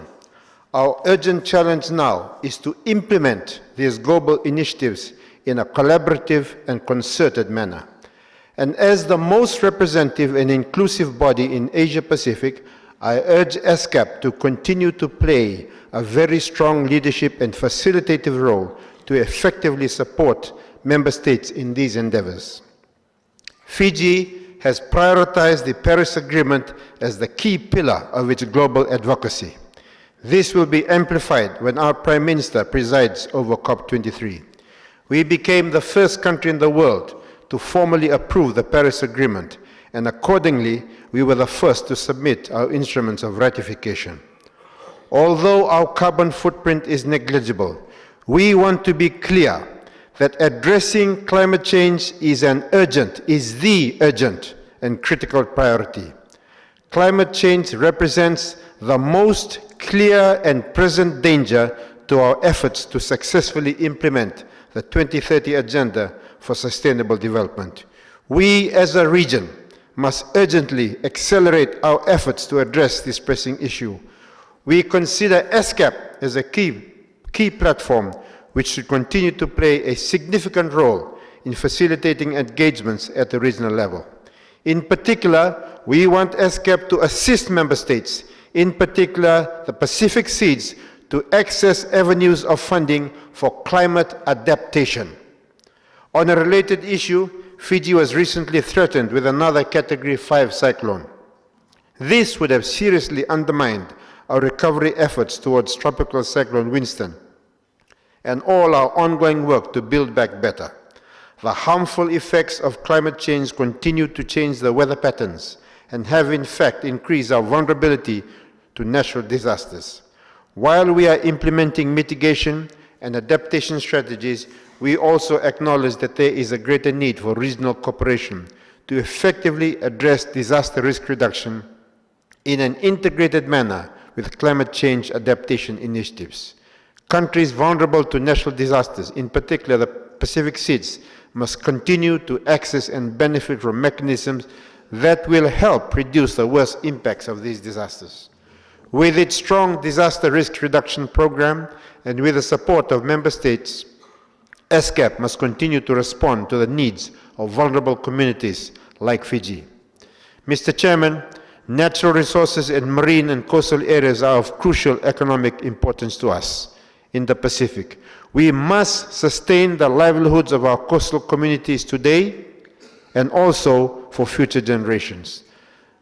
Speaker 14: Our urgent challenge now is to implement these global initiatives in a collaborative and concerted manner. And as the most representative and inclusive body in Asia-Pacific, I urge ESCAP to continue to play a very strong leadership and facilitative role to effectively support member states in these endeavors. Fiji has prioritized the Paris Agreement as the key pillar of its global advocacy. This will be amplified when our Prime Minister presides over COP23. We became the first country in the world to formally approve the Paris Agreement, and accordingly, we were the first to submit our instruments of ratification. Although our carbon footprint is negligible, we want to be clear that addressing climate change is the urgent and critical priority. Climate change represents the most clear and present danger to our efforts to successfully implement the 2030 Agenda for Sustainable Development. We as a region must urgently accelerate our efforts to address this pressing issue. We consider ESCAP as a key platform which should continue to play a significant role in facilitating engagements at the regional level. In particular, we want ESCAP to assist member states, in particular the Pacific States, to access avenues of funding for climate adaptation. On a related issue, Fiji was recently threatened with another Category 5 cyclone. This would have seriously undermined our recovery efforts towards Tropical Cyclone Winston and all our ongoing work to build back better. The harmful effects of climate change continue to change the weather patterns and have in fact increased our vulnerability to natural disasters. While we are implementing mitigation and adaptation strategies, we also acknowledge that there is a greater need for regional cooperation to effectively address disaster risk reduction in an integrated manner with climate change adaptation initiatives. Countries vulnerable to natural disasters, in particular the Pacific Seas, must continue to access and benefit from mechanisms that will help reduce the worst impacts of these disasters. With its strong disaster risk reduction program and with the support of member states, ESCAP must continue to respond to the needs of vulnerable communities like Fiji. Mr. Chairman, natural resources in marine and coastal areas are of crucial economic importance to us in the Pacific. We must sustain the livelihoods of our coastal communities today and also for future generations.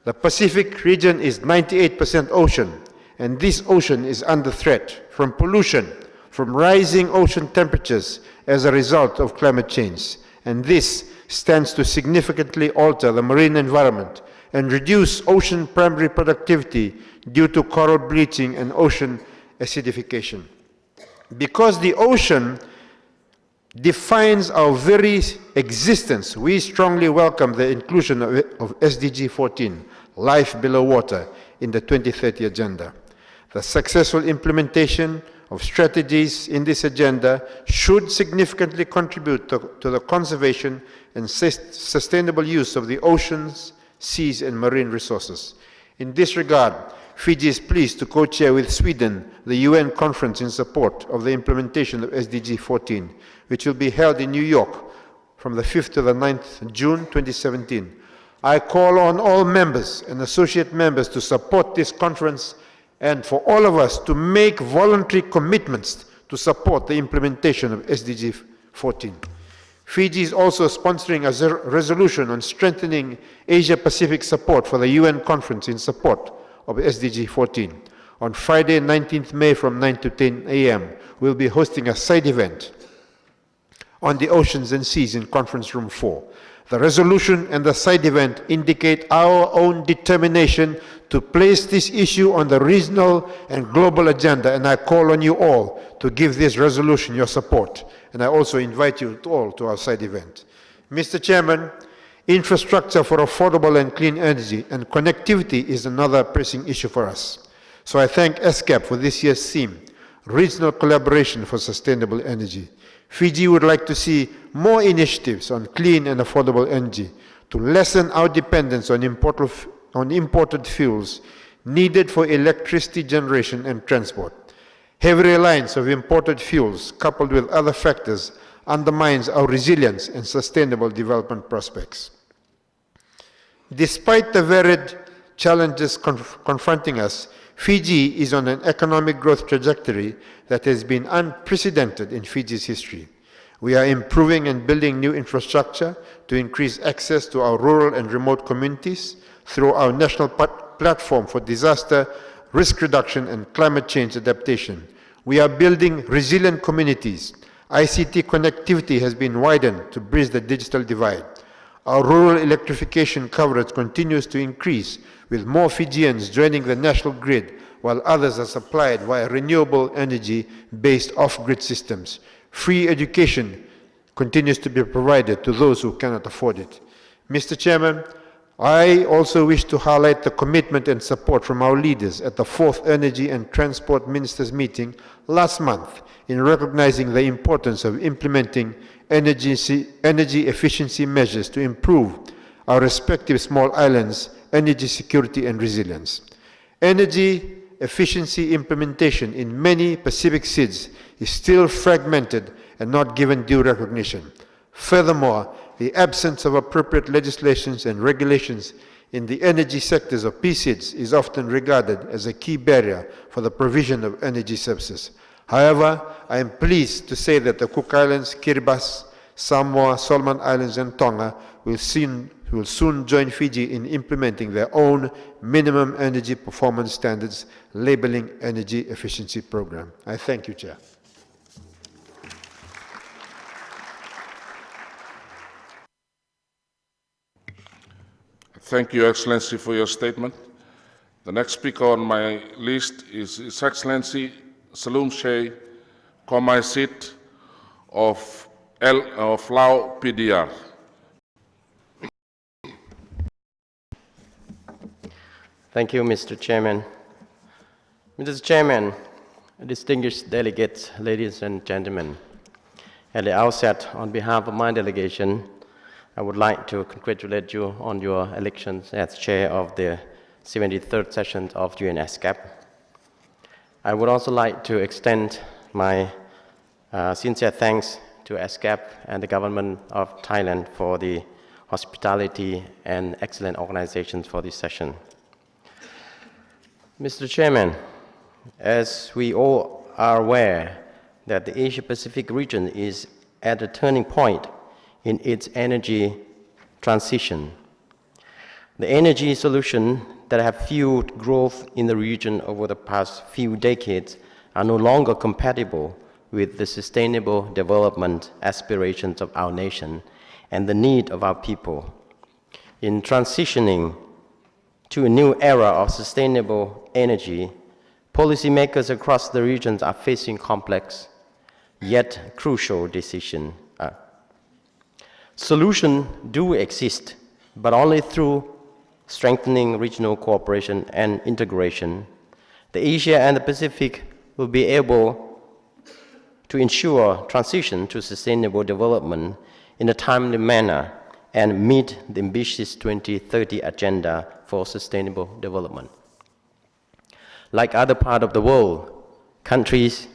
Speaker 14: The Pacific region is 98% ocean, and this ocean is under threat from pollution, from rising ocean temperatures as a result of climate change, and this stands to significantly alter the marine environment and reduce ocean primary productivity due to coral bleaching and ocean acidification. Because the ocean defines our very existence, we strongly welcome the inclusion of SDG 14, Life Below Water, in the 2030 Agenda. The successful implementation of strategies in this agenda should significantly contribute to the conservation and sustainable use of the oceans, seas, and marine resources. In this regard, Fiji is pleased to co-chair with Sweden the UN conference in support of the implementation of SDG 14, which will be held in New York from the 5th to the 9th June 2017. I call on all members and associate members to support this conference and for all of us to make voluntary commitments to support the implementation of SDG 14. Fiji is also sponsoring a resolution on strengthening Asia-Pacific support for the UN conference in support of SDG 14. On Friday, 19th May from 9 to 10 a.m., we'll be hosting a side event on the oceans and seas in Conference Room 4. The resolution and the side event indicate our own determination to place this issue on the regional and global agenda, and I call on you all to give this resolution your support. And I also invite you all to our side event. Mr. Chairman, infrastructure for affordable and clean energy and connectivity is another pressing issue for us. So I thank ESCAP for this year's theme, Regional Collaboration for Sustainable Energy. Fiji would like to see more initiatives on clean and affordable energy to lessen our dependence on imported fuels needed for electricity generation and transport. Heavy reliance of imported fuels, coupled with other factors, undermines our resilience and sustainable development prospects. Despite the varied challenges confronting us, Fiji is on an economic growth trajectory that has been unprecedented in Fiji's history. We are improving and building new infrastructure to increase access to our rural and remote communities through our national platform for disaster risk reduction and climate change adaptation. We are building resilient communities. ICT connectivity has been widened to bridge the digital divide. Our rural electrification coverage continues to increase, with more Fijians joining the national grid, while others are supplied via renewable energy-based off-grid systems. Free education continues to be provided to those who cannot afford it. Mr. Chairman, I also wish to highlight the commitment and support from our leaders at the 4th Energy and Transport Ministers meeting last month in recognizing the importance of implementing energy efficiency measures to improve our respective small islands' energy security and resilience. Energy efficiency implementation in many Pacific cities is still fragmented and not given due recognition. Furthermore, the absence of appropriate legislations and regulations in the energy sectors of PCIDs is often regarded as a key barrier for the provision of energy services. However, I am pleased to say that the Cook Islands, Kiribati, Samoa, Solomon Islands, and Tonga will soon join Fiji in implementing their own minimum energy performance standards labeling energy efficiency program. I thank you, Chair.
Speaker 10: Thank you, Excellency, for your statement. The next speaker on my list is His Excellency Salum Shea, Komaisit of Lao PDR.
Speaker 6: Thank you, Mr. Chairman. Mr. Chairman, distinguished delegates, ladies and gentlemen, at the outset, on behalf of my delegation, I would like to congratulate you on your elections as chair of the 73rd session of UN ESCAP. I would also like to extend my sincere thanks to ESCAP and the government of Thailand for the hospitality and excellent organizations for this session. Mr. Chairman, as we all are aware that the Asia-Pacific region is at a turning point in its energy transition. The energy solutions that have fueled growth in the region over the past few decades are no longer compatible with the sustainable development aspirations of our nation and the need of our people. In transitioning to a new era of sustainable energy, policymakers across the regions are facing complex yet crucial decisions. Solutions do exist, but only through strengthening regional cooperation and integration, the Asia and the Pacific will be able to ensure transition to sustainable development in a timely manner and meet the ambitious 2030 agenda for sustainable development. Like other parts of the world, countries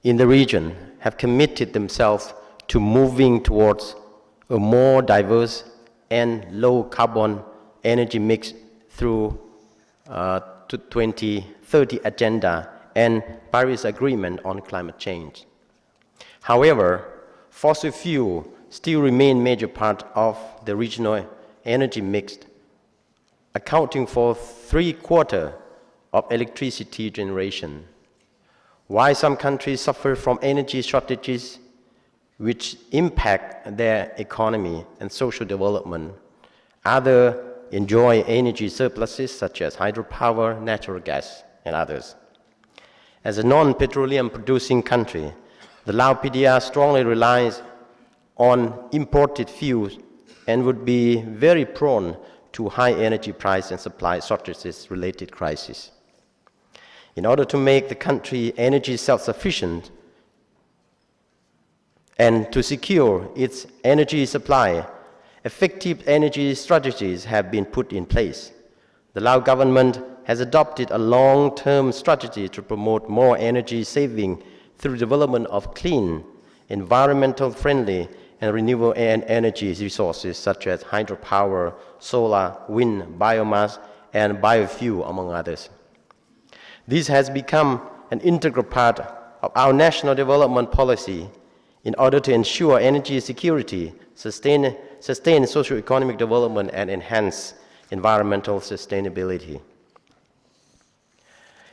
Speaker 6: in the region have committed themselves to moving towards a more diverse and low-carbon energy mix through the 2030 agenda and Paris Agreement on climate change. However, fossil fuel still remain a major part of the regional energy mix, accounting for 3/4 of electricity generation. While some countries suffer from energy shortages which impact their economy and social development, others enjoy energy surpluses such as hydropower, natural gas, and others. As a non-petroleum producing country, the Lao PDR strongly relies on imported fuels and would be very prone to high energy price and supply shortages related crises. In order to make the country energy self-sufficient and to secure its energy supply, effective energy strategies have been put in place. The Lao government has adopted a long-term strategy to promote more energy saving through development of clean, environmental friendly, and renewable energy resources such as hydropower, solar, wind, biomass, and biofuel, among others. This has become an integral part of our national development policy in order to ensure energy security, sustain socio-economic development, and enhance environmental sustainability.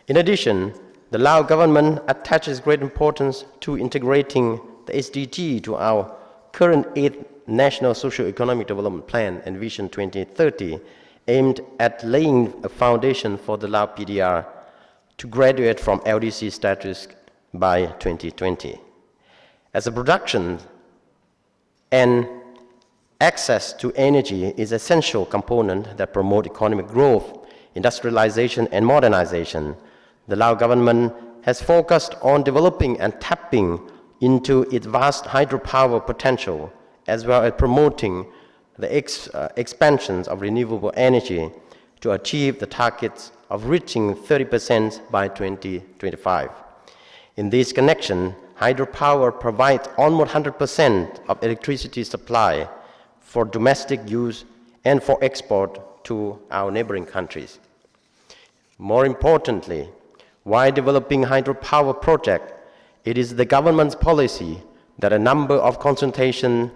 Speaker 6: In addition, the Lao government attaches great importance to integrating the SDG to our current 8th National Socio-Economic Development Plan and Vision 2030, aimed at laying a foundation for the Lao PDR to graduate from LDC status by 2020. As a production and access to energy is an essential component that promote economic growth, industrialization, and modernization, the Lao government has focused on developing and tapping into its vast hydropower potential, as well as promoting the expansions of renewable energy to achieve the targets of reaching 30% by 2025. In this connection, hydropower provides almost 100% of electricity supply for domestic use and for export to our neighboring countries. More importantly, while developing hydropower projects, it is the government's policy that a number of consultations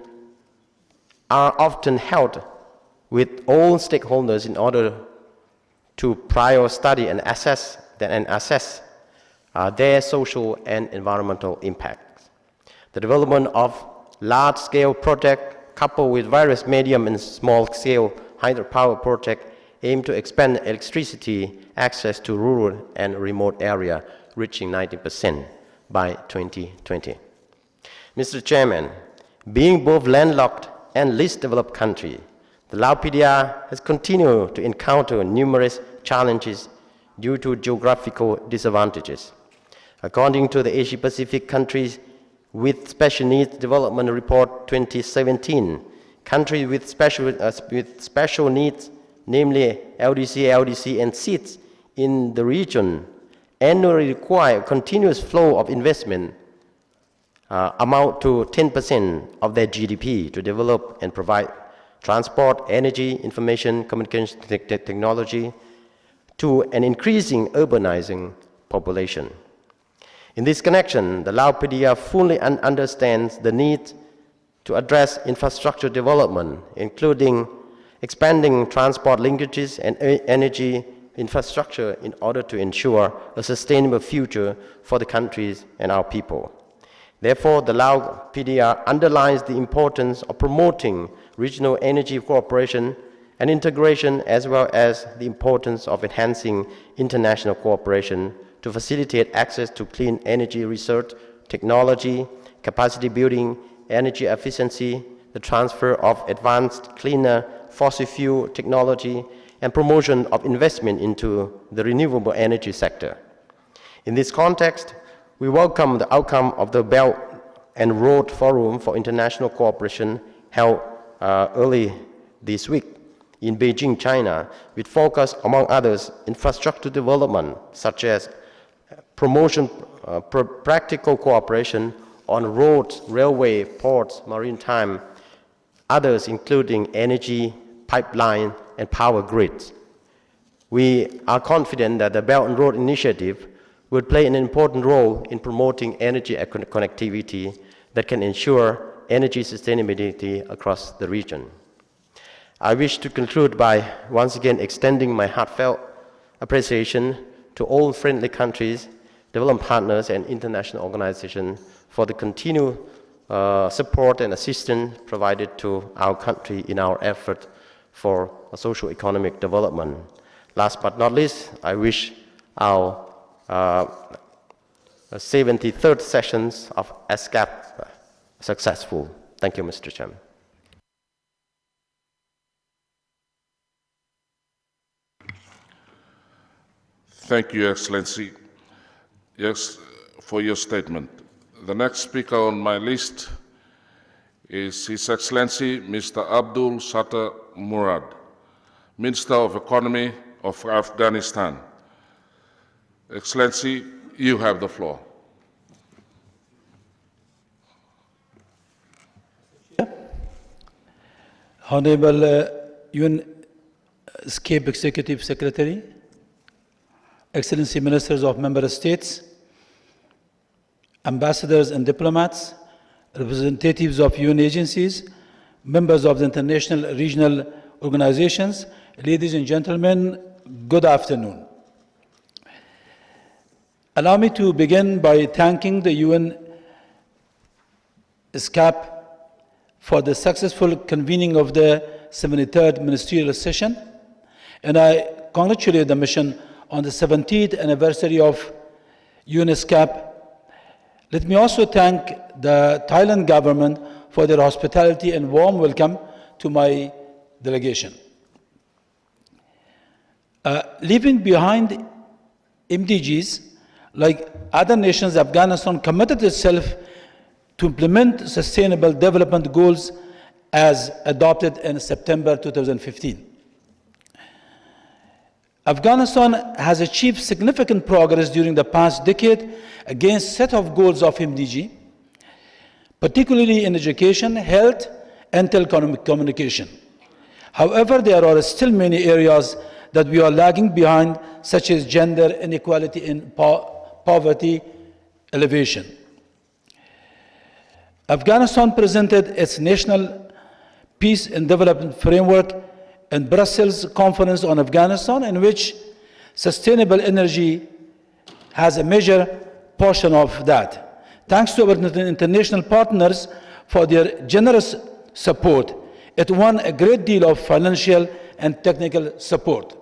Speaker 6: are often held with all stakeholders in order to prior study and assess their social and environmental impacts. The development of large-scale projects coupled with various medium and small-scale hydropower projects aim to expand electricity access to rural and remote areas, reaching 90% by 2020. Mr. Chairman, being both landlocked and least developed country,
Speaker 15: The Lao PDR has continued to encounter numerous challenges due to geographical disadvantages. According to the Asia-Pacific Countries with Special Needs Development Report 2017, countries with special needs, namely LDC, and SEEDs in the region, annually require a continuous flow of investment amount to 10% of their GDP to develop and provide transport, energy, information, communication technology to an increasing urbanizing population. In this connection, the Lao PDR fully understands the need to address infrastructure development, including expanding transport linkages and energy infrastructure in order to ensure a sustainable future for the countries and our people. Therefore, the Lao PDR underlines the importance of promoting regional energy cooperation and integration, as well as the importance of enhancing international cooperation to facilitate access to clean energy research, technology, capacity building, energy efficiency, the transfer of advanced, cleaner fossil fuel technology, and promotion of investment into the renewable energy sector. In this context, we welcome the outcome of the Belt and Road Forum for International Cooperation held early this week in Beijing, China, with focus, among others, infrastructure development, such as promotion, practical cooperation on roads, railway, ports, maritime, others including energy, pipeline, and power grids. We are confident that the Belt and Road Initiative will play an important role in promoting energy connectivity that can ensure energy sustainability across the region. I wish to conclude by once again extending my heartfelt appreciation to all friendly countries, development partners, and international organizations for the continued support and assistance provided to our country in our effort for social economic development. Last but not least, I wish our 73rd sessions of ESCAP successful. Thank you, Mr. Chairman.
Speaker 10: Thank you, Excellency. Yes, for your statement. The next speaker on my list is His Excellency Mr. Abdul Sattar Murad, Minister of Economy of Afghanistan. Excellency, you have the floor.
Speaker 16: Honorable UN ESCAP Executive Secretary, Excellency Ministers of Member States, ambassadors and diplomats, representatives of UN agencies, members of the international regional organizations, ladies and gentlemen, good afternoon. Allow me to begin by thanking the UN ESCAP for the successful convening of the 73rd Ministerial Session, and I congratulate the mission on the 70th anniversary of UN ESCAP. Let me also thank the Thailand government for their hospitality and warm welcome to my delegation. Leaving behind MDGs, like other nations, Afghanistan committed itself to implement sustainable development goals as adopted in September 2015. Afghanistan has achieved significant progress during the past decade against a set of goals of MDG, particularly in education, health, and telecommunication. However, there are still many areas that we are lagging behind, such as gender inequality and poverty elevation. Afghanistan presented its National Peace and Development Framework in Brussels Conference on Afghanistan, in which sustainable energy has a major portion of that. Thanks to our international partners for their generous support, it won a great deal of financial and technical support.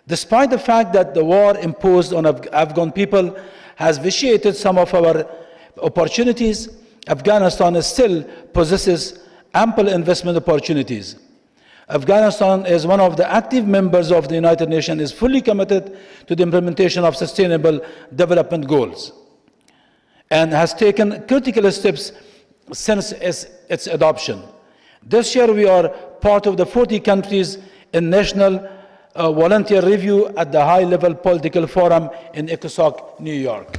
Speaker 16: Despite the fact that the war imposed on Afghan people has vitiated some of our opportunities, Afghanistan still possesses ample investment opportunities. Afghanistan, as one of the active members of the United Nations, is fully committed to the implementation of Sustainable Development Goals and has taken critical steps since its adoption. This year, we are part of the 40 countries in National Volunteer Review at the High-Level Political Forum in ECOSOC, New York.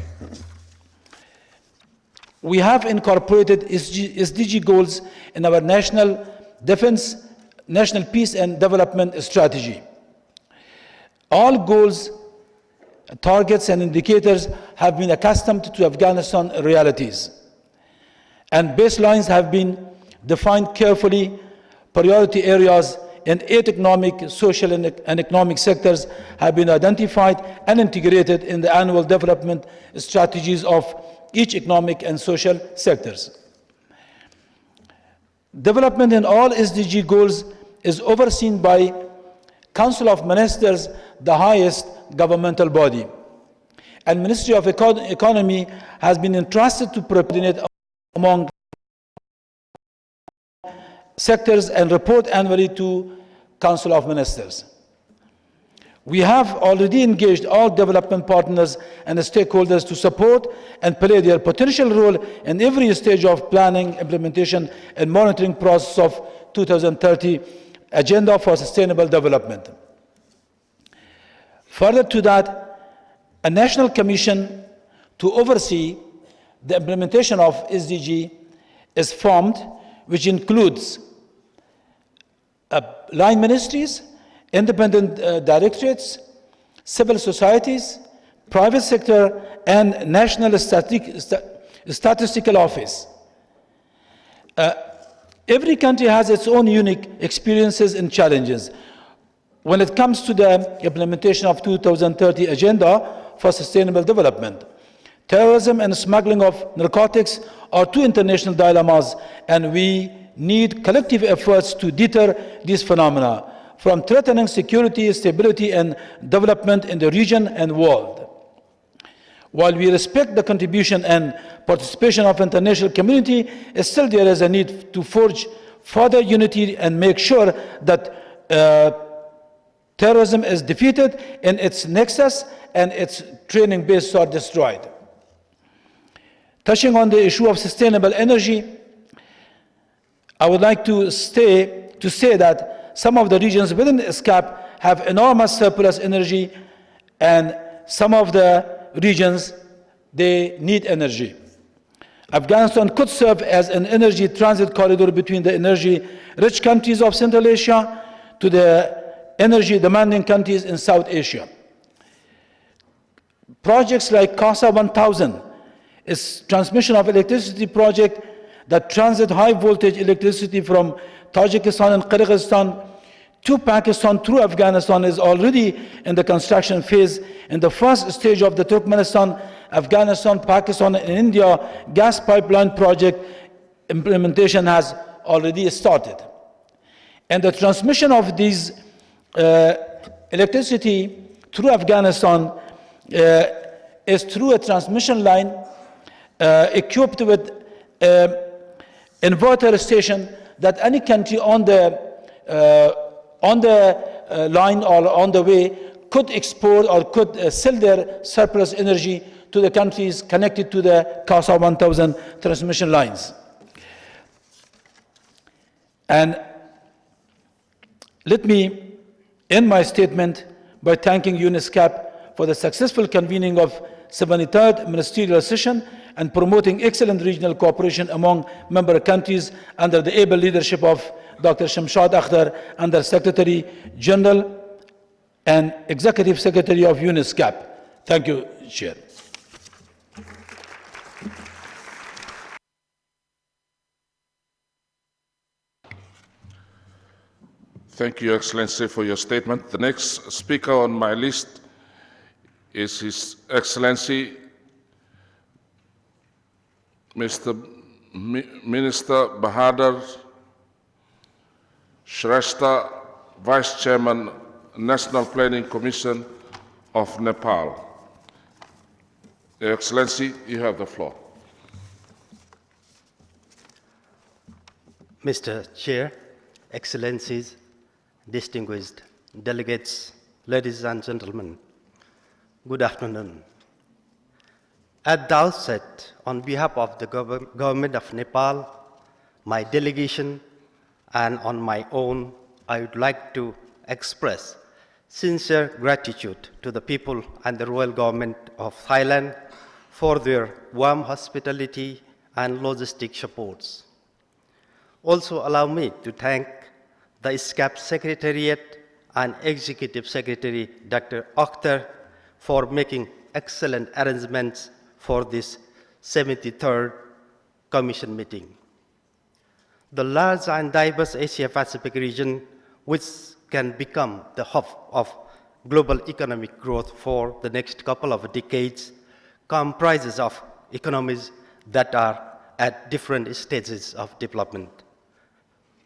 Speaker 16: We have incorporated SDG goals in our national defense, national peace and development strategy. All goals, targets and indicators have been accustomed to Afghanistan realities, and baselines have been defined carefully. Priority areas in 8 economic, social and economic sectors have been identified and integrated in the annual development strategies of each economic and social sectors. Development in all SDG goals is overseen by Council of Ministers, the highest governmental body. And Ministry of Economy has been entrusted to coordinate among sectors and report annually to Council of Ministers. We have already engaged all development partners and stakeholders to support and play their potential role in every stage of planning, implementation, and monitoring process of 2030 Agenda for Sustainable Development. Further to that, a national commission to oversee the implementation of SDG is formed, which includes line ministries, independent directorates, civil societies, private sector, and National Statistical Office. Every country has its own unique experiences and challenges when it comes to the implementation of 2030 Agenda for Sustainable Development. Terrorism and smuggling of narcotics are 2 international dilemmas, and we need collective efforts to deter these phenomena from threatening security, stability, and development in the region and world. While we respect the contribution and participation of the international community, still there is a need to forge further unity and make sure that terrorism is defeated in its nexus and its training bases are destroyed. Touching on the issue of sustainable energy, I would like to say that some of the regions within ESCAP have enormous surplus energy, and some of the regions, they need energy. Afghanistan could serve as an energy transit corridor between the energy-rich countries of Central Asia to the energy-demanding countries in South Asia. Projects like CASA 1000 is transmission of electricity project that transit high-voltage electricity from Tajikistan and Kyrgyzstan to Pakistan through Afghanistan is already in the construction phase. In the first stage of the Turkmenistan, Afghanistan, Pakistan, and India gas pipeline project implementation has already started. And the transmission of these electricity through Afghanistan is through a transmission line equipped with inverter station that any country on the line or on the way could export or could sell their surplus energy to the countries connected to the CASA 1000 transmission lines. And let me end my statement by thanking UNESCAP for the successful convening of 73rd Ministerial Session and promoting excellent regional cooperation among member countries under the able leadership of Dr. Shamshad Akhtar, Under Secretary General and Executive Secretary of UNESCAP. Thank you, Chair.
Speaker 10: Thank you, Excellency, for your statement. The next speaker on my list is His Excellency Mr. Minister Bahadur Shrestha, Vice Chairman, National Planning Commission of Nepal. Your Excellency, you have the floor.
Speaker 17: Mr. Chair, Excellencies,
Speaker 15: distinguished delegates, ladies and gentlemen, good afternoon. At the outset, on behalf of the government of Nepal, my delegation, and on my own, I would like to express sincere gratitude to the people and the royal government of Thailand for their warm hospitality and logistic supports. Also allow me to thank the ESCAP Secretariat and Executive Secretary Dr. Akhtar for making excellent arrangements for this 73rd Commission meeting. The large and diverse Asia-Pacific region, which can become the hub of global economic growth for the next couple of decades, comprises of economies that are at different stages of development.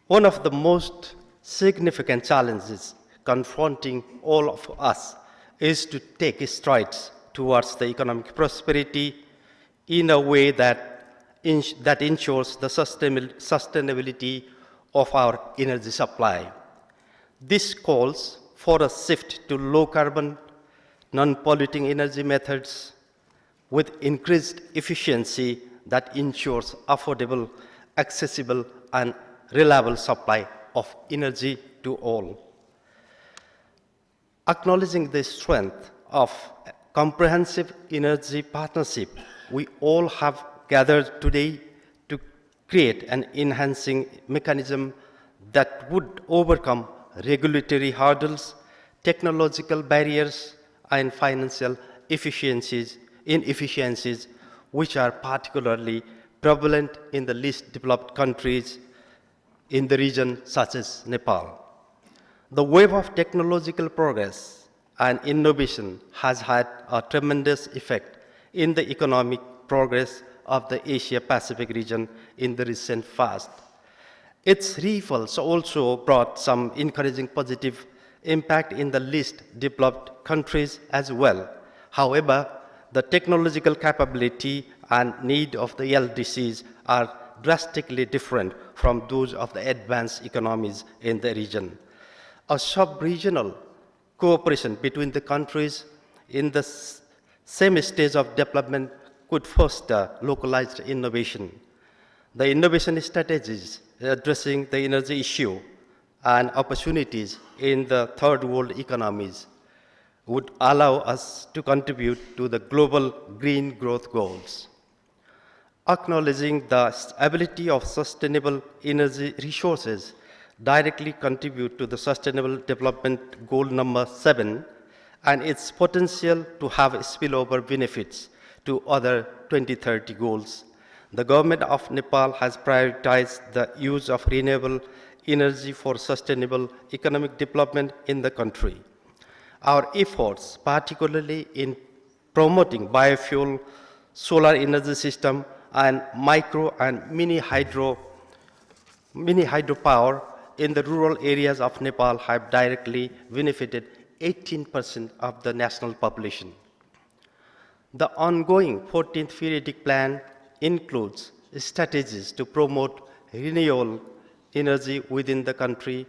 Speaker 15: One of the most significant challenges confronting all of us is to take strides towards the economic prosperity in a way that ensures the sustainability of our energy supply. This calls for a shift to low-carbon, non-polluting energy methods with increased efficiency that ensures affordable, accessible, and reliable supply of energy to all. Acknowledging the strength of comprehensive energy partnership, we all have gathered today to create an enhancing mechanism that would overcome regulatory hurdles, technological barriers, and financial inefficiencies, which are particularly prevalent in the least developed countries in the region, such as Nepal. The wave of technological progress and innovation has had a tremendous effect in the economic progress of the Asia-Pacific region in the recent past. Its ripples also brought some encouraging positive impact in the least developed countries as well. However, the technological capability and need of the LDCs are drastically different from those of the advanced economies in the region. A sub-regional cooperation between the countries in the same stage of development could foster localized innovation. The innovation strategies addressing the energy issue and opportunities in the third world economies would allow us to contribute to the global green growth goals. Acknowledging the ability of sustainable energy resources directly contribute to the Sustainable Development Goal number 7 and its potential to have spillover benefits to other 2030 goals. The government of Nepal has prioritized the use of renewable energy for sustainable economic development in the country. Our efforts, particularly in promoting biofuel, solar energy system, and micro and mini hydropower in the rural areas of Nepal have directly benefited 18% of the national population. The ongoing 14th periodic plan includes strategies to promote renewable energy within the country.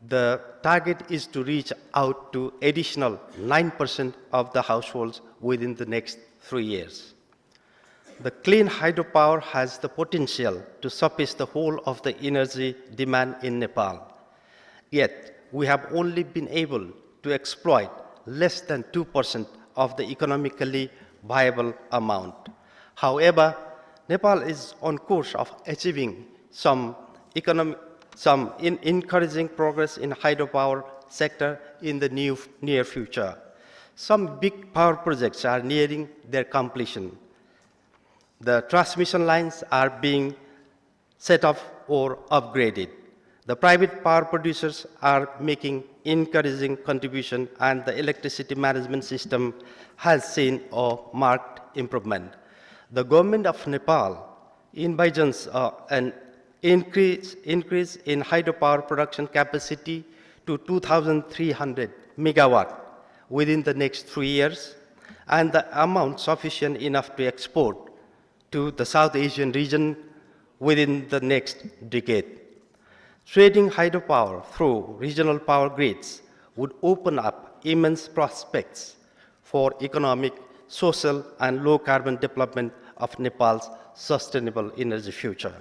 Speaker 15: The target is to reach out to additional 9% of the households within the next 3 years. The clean hydropower has the potential to suffice the whole of the energy demand in Nepal. Yet, we have only been able to exploit less than 2% of the economically viable amount. However, Nepal is on course of achieving some encouraging progress in hydropower sector in the near future. Some big power projects are nearing their completion. The transmission lines are being set up or upgraded. The private power producers are making encouraging contribution, and the electricity management system has seen a marked improvement. The government of Nepal envisions an increase in hydropower production capacity to 2,300 megawatt within the next 3 years, and the amount sufficient enough to export to the South Asian region within the next decade. Trading hydropower through regional power grids would open up immense prospects for economic, social, and low-carbon development of Nepal's sustainable energy future.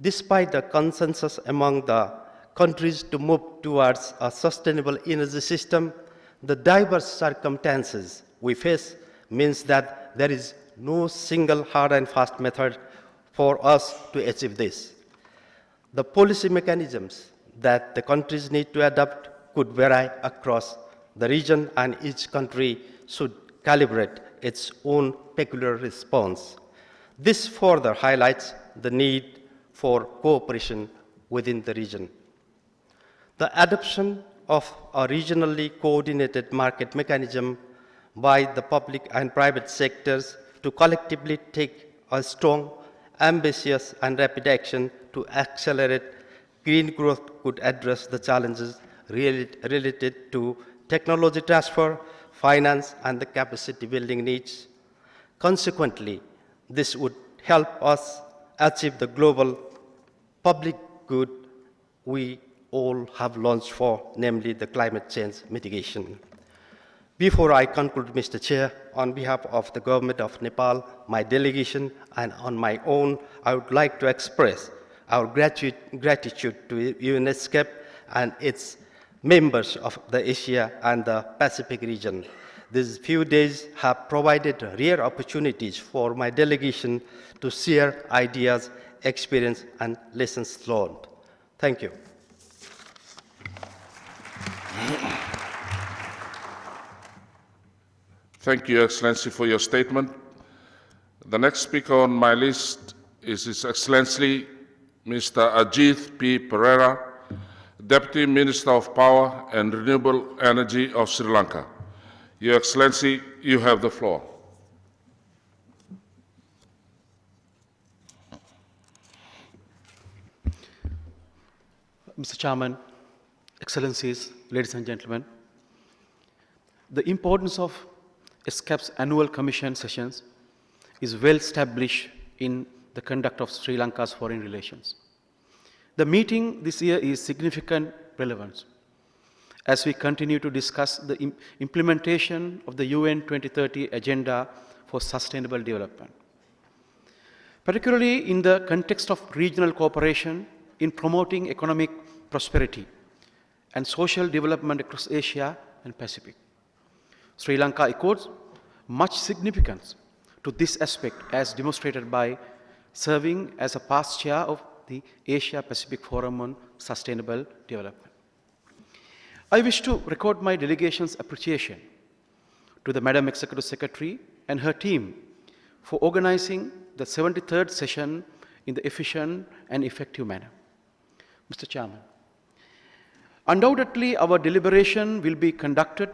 Speaker 15: Despite the consensus among the countries to move towards a sustainable energy system, the diverse circumstances we face means that there is no single hard and fast method for us to achieve this. The policy mechanisms that the countries need to adopt could vary across the region, and each country should calibrate its own peculiar response. This further highlights the need for cooperation within the region. The adoption of a regionally coordinated market mechanism by the public and private sectors to collectively take a strong, ambitious, and rapid action to accelerate green growth could address the challenges related to technology transfer, finance, and the capacity building needs. Consequently, this would help us achieve the global public good we all have launched for, namely the climate change mitigation. Before I conclude, Mr. Chair, on behalf of the Government of Nepal, my delegation, and on my own, I would like to express our gratitude to ESCAP and its members of the Asia and the Pacific region. These few days have provided rare opportunities for my delegation to share ideas, experience, and lessons learned. Thank you.
Speaker 10: Thank you, Excellency, for your statement. The next speaker on my list is His Excellency Mr. Ajith P. Pereira, Deputy Minister of Power and Renewable Energy of Sri Lanka. Your Excellency, you have the floor.
Speaker 3: Mr. Chairman, Excellencies, ladies and gentlemen, the importance of ESCAP's annual commission sessions is well established in the conduct of Sri Lanka's foreign relations. The meeting this year is significant relevance as we continue to discuss the implementation of the UN 2030 Agenda for Sustainable Development, particularly in the context of regional cooperation in promoting economic prosperity and social development across Asia and Pacific. Sri Lanka accords much significance to this aspect as demonstrated by serving as a past chair of the Asia-Pacific Forum on Sustainable Development. I wish to record my delegation's appreciation to the Madam Executive Secretary and her team for organizing the 73rd session in the efficient and effective manner. Mr. Chairman, undoubtedly our deliberation will be conducted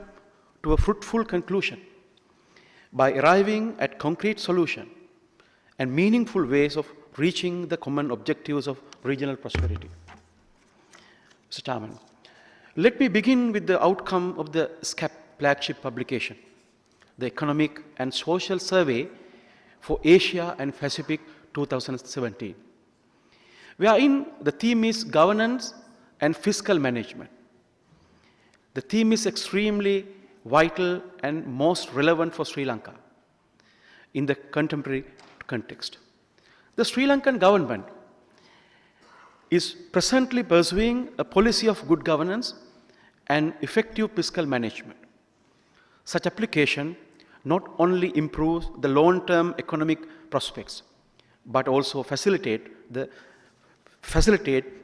Speaker 3: to a fruitful conclusion by arriving at concrete solutions and meaningful ways of reaching the common objectives of regional prosperity. Mr. Chairman, let me begin with the outcome of the ESCAP flagship publication, the Economic and Social Survey for Asia and Pacific 2017, wherein the theme is governance and fiscal management. The theme is extremely vital and most relevant for Sri Lanka in the contemporary context. The Sri Lankan government is presently pursuing a policy of good governance and effective fiscal management. Such application not only improves the long-term economic prospects, but also facilitate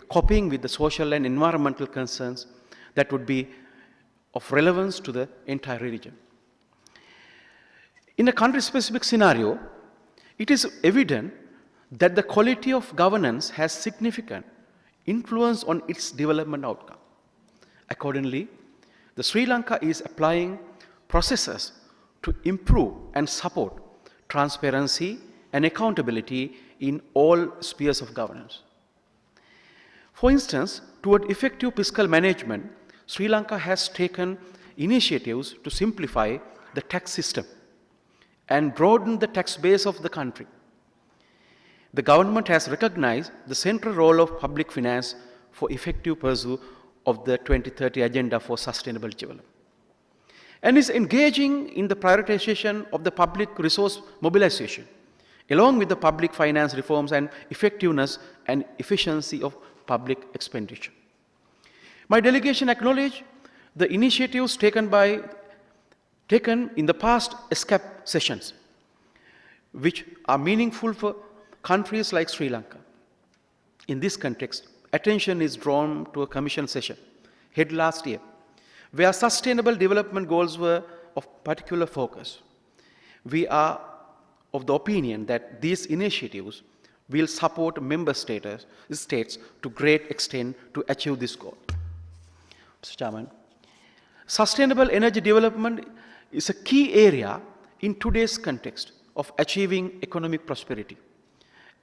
Speaker 3: coping with the social and environmental concerns that would be of relevance to the entire region. In a country-specific scenario, it is evident that the quality of governance has significant influence on its development outcome. Accordingly, the Sri Lanka is applying processes to improve and support transparency and accountability in all spheres of governance. For instance, toward effective fiscal management, Sri Lanka has taken initiatives to simplify the tax system and broaden the tax base of the country. the government has recognized the central role of public finance for effective pursuit of the 2030 Agenda for Sustainable Development, and is engaging in the prioritization of the public resource mobilization, along with the public finance reforms and effectiveness and efficiency of public expenditure. My delegation acknowledges the initiatives taken in the past ESCAP sessions, which are meaningful for countries like Sri Lanka. In this context, attention is drawn to a commission session held last year, where sustainable development goals were of particular focus. We are of the opinion that these initiatives will support member states to great extent to achieve this goal. Mr. Chairman, sustainable energy development is a key area in today's context of achieving economic prosperity,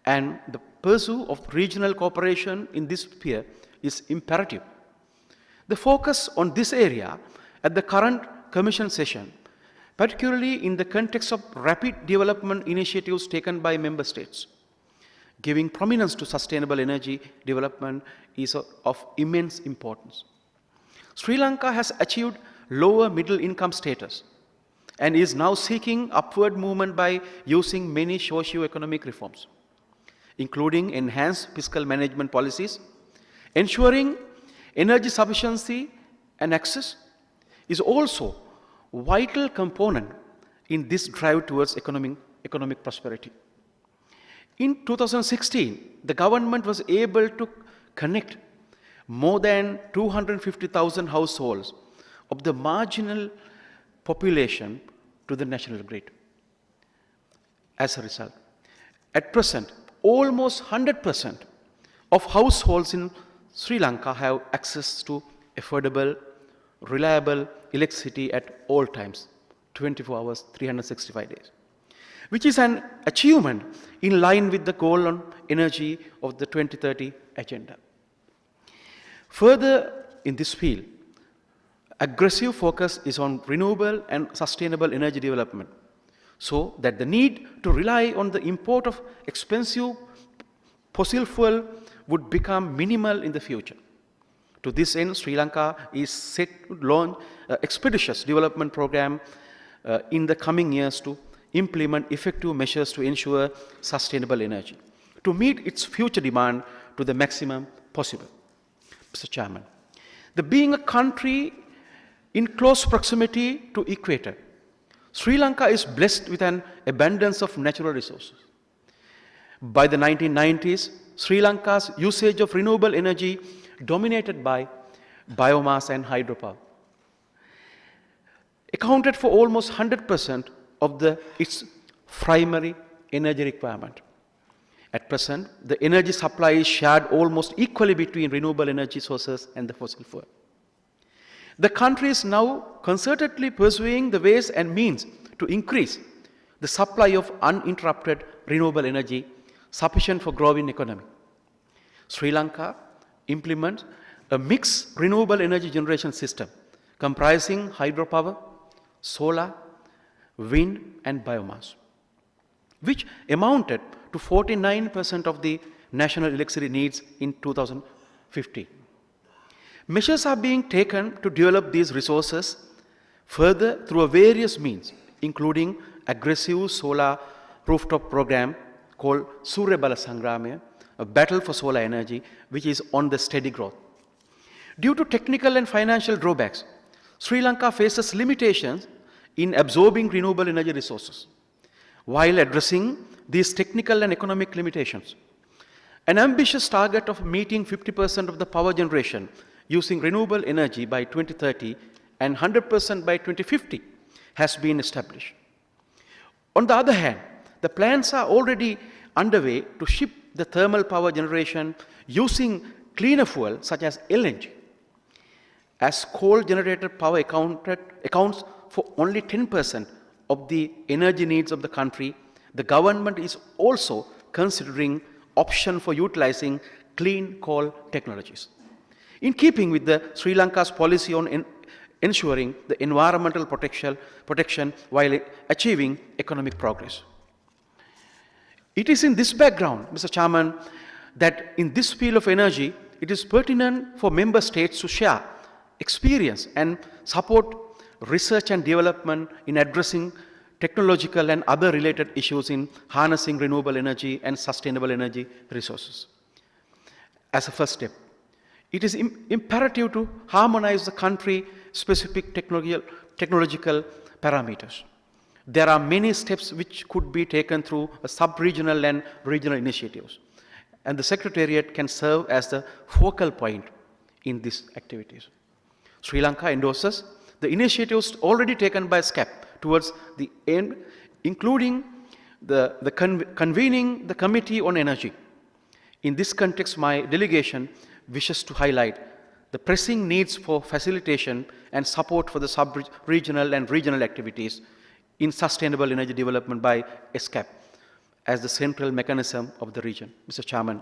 Speaker 3: and the pursuit of regional cooperation in this sphere is imperative. The focus on this area at the current Commission session, particularly in the context of rapid development initiatives taken by member states, giving prominence to sustainable energy development is of immense importance. Sri Lanka has achieved lower middle income status and is now seeking upward movement by using many socio-economic reforms, including enhanced fiscal management policies. Ensuring energy sufficiency and access is also a vital component in this drive towards economic prosperity. In 2016, the government was able to connect more than 250,000 households of the marginal population to the national grid. As a result, at present, almost 100% of households in Sri Lanka have access to affordable, reliable electricity at all times, 24 hours, 365 days, which is an achievement in line with the goal on energy of the 2030 Agenda. Further, in this field, aggressive focus is on renewable and sustainable energy development, so that the need to rely on the import of expensive fossil fuel would become minimal in the future. To this end, Sri Lanka is set to launch an expeditious development program in the coming years to implement effective measures to ensure sustainable energy, to meet its future demand to the maximum possible. Mr. Chairman, being a country in close proximity to equator, Sri Lanka is blessed with an abundance of natural resources. By the 1990s, Sri Lanka's usage of renewable energy dominated by biomass and hydropower, accounted for almost 100% of its primary energy requirement. At present, the energy supply is shared almost equally between renewable energy sources and the fossil fuel. The country is now concertedly pursuing the ways and means to increase the supply of uninterrupted renewable energy sufficient for growing economy. Sri Lanka implements a mixed renewable energy generation system comprising hydropower, solar, wind, and biomass, which amounted to 49% of the national electricity needs in 2015. Measures are being taken to develop these resources further through various means, including aggressive solar rooftop program called Surya Bala Sangramaya, a battle for solar energy, which is on the steady growth. Due to technical and financial drawbacks, Sri Lanka faces limitations in absorbing renewable energy resources. While addressing these technical and economic limitations, an ambitious target of meeting 50% of the power generation using renewable energy by 2030 and 100% by 2050 has been established. On the other hand, the plans are already underway to shift the thermal power generation using cleaner fuel such as LNG. As coal-generated power accounts for only 10% of the energy needs of the country, the government is also considering option for utilizing clean coal technologies, in keeping with the Sri Lanka's policy on ensuring the environmental protection while achieving economic progress. It is in this background, Mr. Chairman, that in this field of energy, it is pertinent for member states to share experience and support research and development in addressing technological and other related issues in harnessing renewable energy and sustainable energy resources. As a first step, it is imperative to harmonize the country-specific technological parameters. There are many steps which could be taken through a sub-regional and regional initiatives, and the Secretariat can serve as the focal point in these activities. Sri Lanka endorses the initiatives already taken by ESCAP towards the end, including convening the Committee on Energy. In this context, my delegation wishes to highlight the pressing needs for facilitation and support for the sub-regional and regional activities in sustainable energy development by ESCAP as the central mechanism of the region. Mr. Chairman,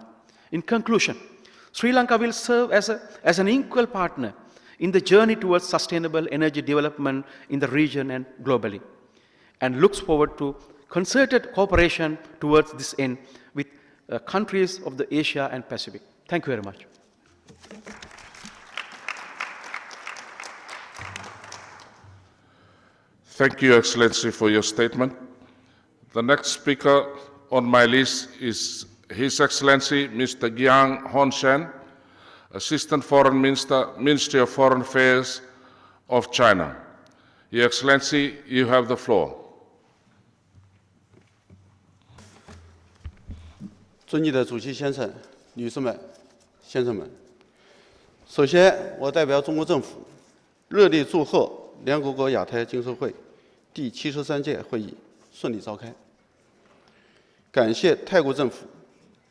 Speaker 3: in conclusion, Sri Lanka will serve as an equal partner in the journey towards sustainable energy development in the region and globally, and looks forward to concerted cooperation towards this end with countries of the Asia and Pacific. Thank you very much.
Speaker 10: Thank you, Excellency, for your statement. The next speaker on my list is His Excellency Mr. Gyang Han-Shan, Assistant Foreign Minister, Ministry of Foreign Affairs of China. Your Excellency, you have the floor.
Speaker 17: 尊敬的主席先生、女士们、先生们，首先，我代表中国政府热烈祝贺联合国亚太经合会第73届会议顺利召开，感谢泰国政府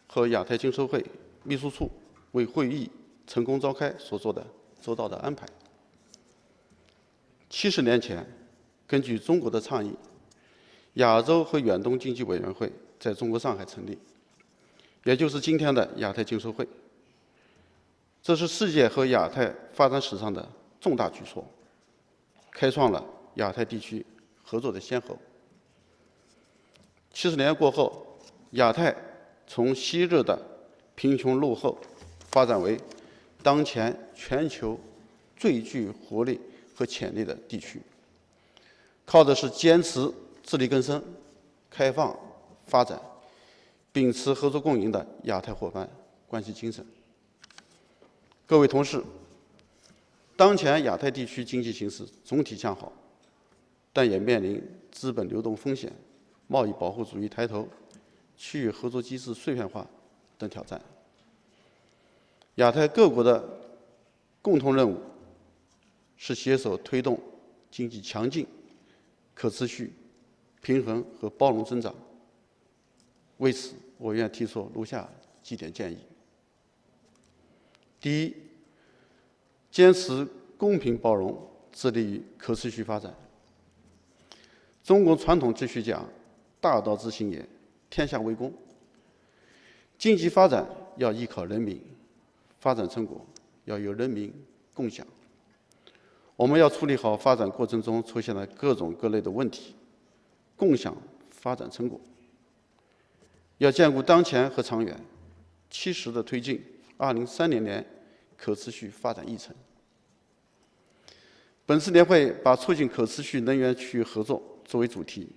Speaker 17: 和亚太经合会秘书处为会议成功召开所做的周到的安排。70年前，根据中国的倡议，亚洲和远东经济委员会在中国上海成立，也就是今天的亚太经合会。这是世界和亚太发展史上的重大举措，开创了亚太地区合作的先河。70年过后，亚太从昔日的贫穷落后发展为当前全球最具活力和潜力的地区，靠的是坚持自力更生、开放发展、秉持合作共赢的亚太伙伴关系精神。各位同事，当前亚太地区经济形势总体向好，但也面临资本流动风险、贸易保护主义抬头、区域合作机制碎片化等挑战。亚太各国的共同任务是携手推动经济强劲、可持续、平衡和包容增长。为此，我愿提出如下几点建议：第一，坚持公平包容，致力于可持续发展。中国传统秩序讲：“大道之行也，天下为公。”经济发展要依靠人民，发展成果要由人民共享。我们要处理好发展过程中出现的各种各类的问题，共享发展成果。要兼顾当前和长远，切实地推进2030年可持续发展议程。本次年会把促进可持续能源区域合作作为主题，